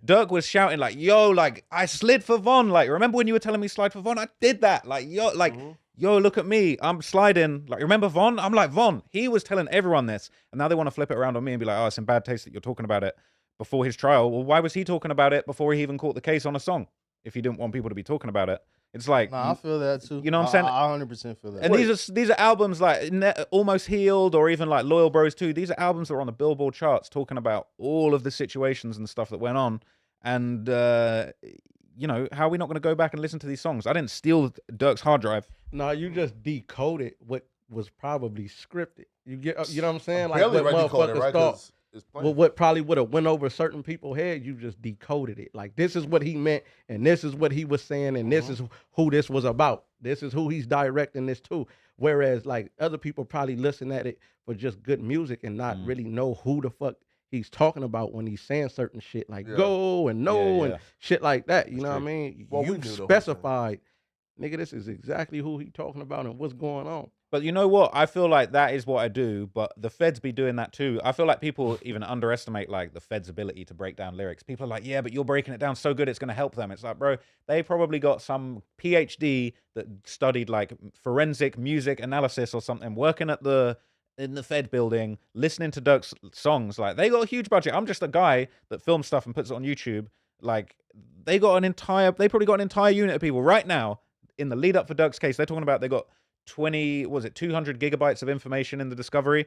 Dirk was shouting, like, yo, like, I slid for Von. Like, remember when you were telling me slide for Von? I did that. Like, yo, like, yo, look at me. I'm sliding. Like, remember Von? I'm like, Von. He was telling everyone this. And now they want to flip it around on me and be like, oh, it's in bad taste that you're talking about it before his trial. Well, why was he talking about it before he even caught the case on a song? If he didn't want people to be talking about it. It's like, I feel that too. You know what I'm saying? I 100% feel that. And these are albums like Almost Healed or even like Loyal Bros 2. These are albums that are on the Billboard charts talking about all of the situations and stuff that went on. And, you know, how are we not going to go back and listen to these songs? I didn't steal Dirk's hard drive. No, you just decoded what was probably scripted. You know what I'm saying? Like Barely what motherfuckers right? thought. What probably would have went over certain people's head, you just decoded it. Like, this is what he meant, and this is what he was saying, and this is who this was about. This is who he's directing this to. Whereas, like, other people probably listen at it for just good music and not really know who the fuck he's talking about when he's saying certain shit like go and no and shit like that. You know what I mean? Well, you specified, nigga, this is exactly who he talking about and what's going on. But you know what? I feel like that is what I do, but the feds be doing that too. I feel like people even underestimate like the feds' ability to break down lyrics. People are like, yeah, but you're breaking it down so good, it's going to help them. It's like, bro, they probably got some PhD that studied like forensic music analysis or something, working at in the Fed building, listening to Dirk's songs. Like, they got a huge budget. I'm just a guy that films stuff and puts it on YouTube. Like, they probably got an entire unit of people right now in the lead up for Dirk's case, they're talking about they got 200 gigabytes of information in the discovery.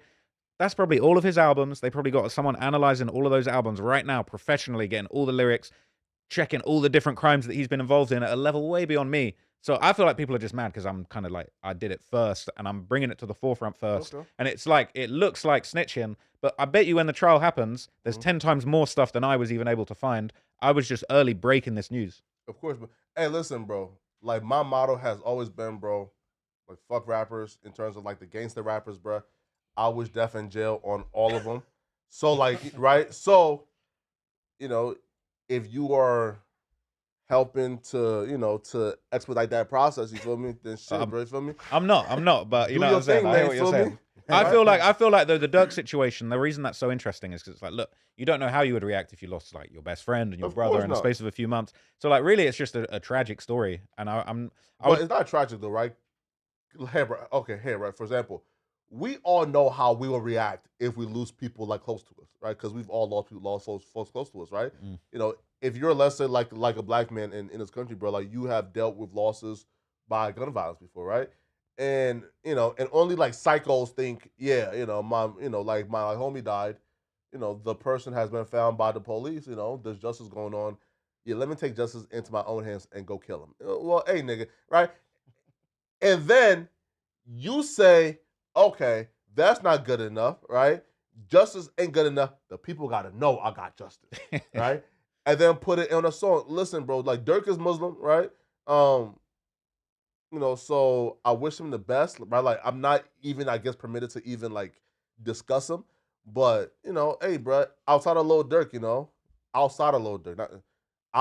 That's probably all of his albums. They probably got someone analyzing all of those albums right now, professionally, getting all the lyrics, checking all the different crimes that he's been involved in at a level way beyond me. So I feel like people are just mad because I'm kind of like, I did it first and I'm bringing it to the forefront first. Okay. And it's like, it looks like snitching, but I bet you when the trial happens, there's 10 times more stuff than I was even able to find. I was just early breaking this news. Of course, but hey, listen, bro. Like, my motto has always been, bro, like, fuck rappers in terms of, like, the gangster rappers, bro. I wish death in jail on all of them. So, like, right? So, you know, if you are helping to, you know, to expedite that process, you feel me? Then shit, bro, you feel me? I'm not, but you know what I'm saying? Thing, I hear what you're saying. I feel like though the Dirk situation, the reason that's so interesting is because it's like, look, you don't know how you would react if you lost like your best friend and your brother in the space of a few months. So like, really, it's just a tragic story, and it's not tragic though, right? Hey, bro, okay, hey, right. For example, we all know how we will react if we lose people like close to us, right? Because we've all lost folks close to us, right? You know, if you're, let's say, like a black man in this country, bro, like you have dealt with losses by gun violence before, right? And you know, and only like psychos think, yeah, you know, my homie died, you know, the person has been found by the police, you know, there's justice going on. Yeah, let me take justice into my own hands and go kill him. Well, hey, nigga, right? And then you say, okay, that's not good enough, right? Justice ain't good enough. The people gotta know I got justice, right? And then put it on a song. Listen, bro, like Dirk is Muslim, right? You know, so I wish him the best, right? Like, I'm not even, I guess, permitted to even, like, discuss him. But, you know, hey, bro, outside of Lil Dirk, you know, I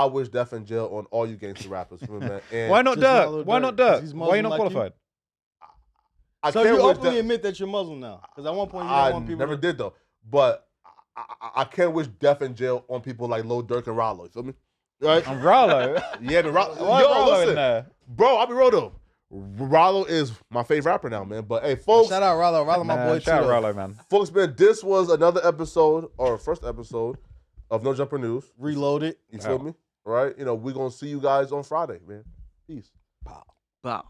wish death in jail on all you gangster rappers. Man. And why not Dirk? Why not Dirk? Why are you not qualified? So you openly admit that you're Muslim now? Because at one point you didn't want people never did, though. But I can't wish death in jail on people like Lil Dirk and Rollo. You feel me? Right? On Rollo? Yeah, the Rollo. Yo, listen. Bro, I'll be real, though. Rollo is my favorite rapper now, man. But hey, folks, shout out Rollo. Rollo, my boy. Shout out Rollo, man. Folks, man, this was another episode, or first episode of No Jumper News. Reloaded. You feel me? Right? You know, we're gonna see you guys on Friday, man. Peace. Bow.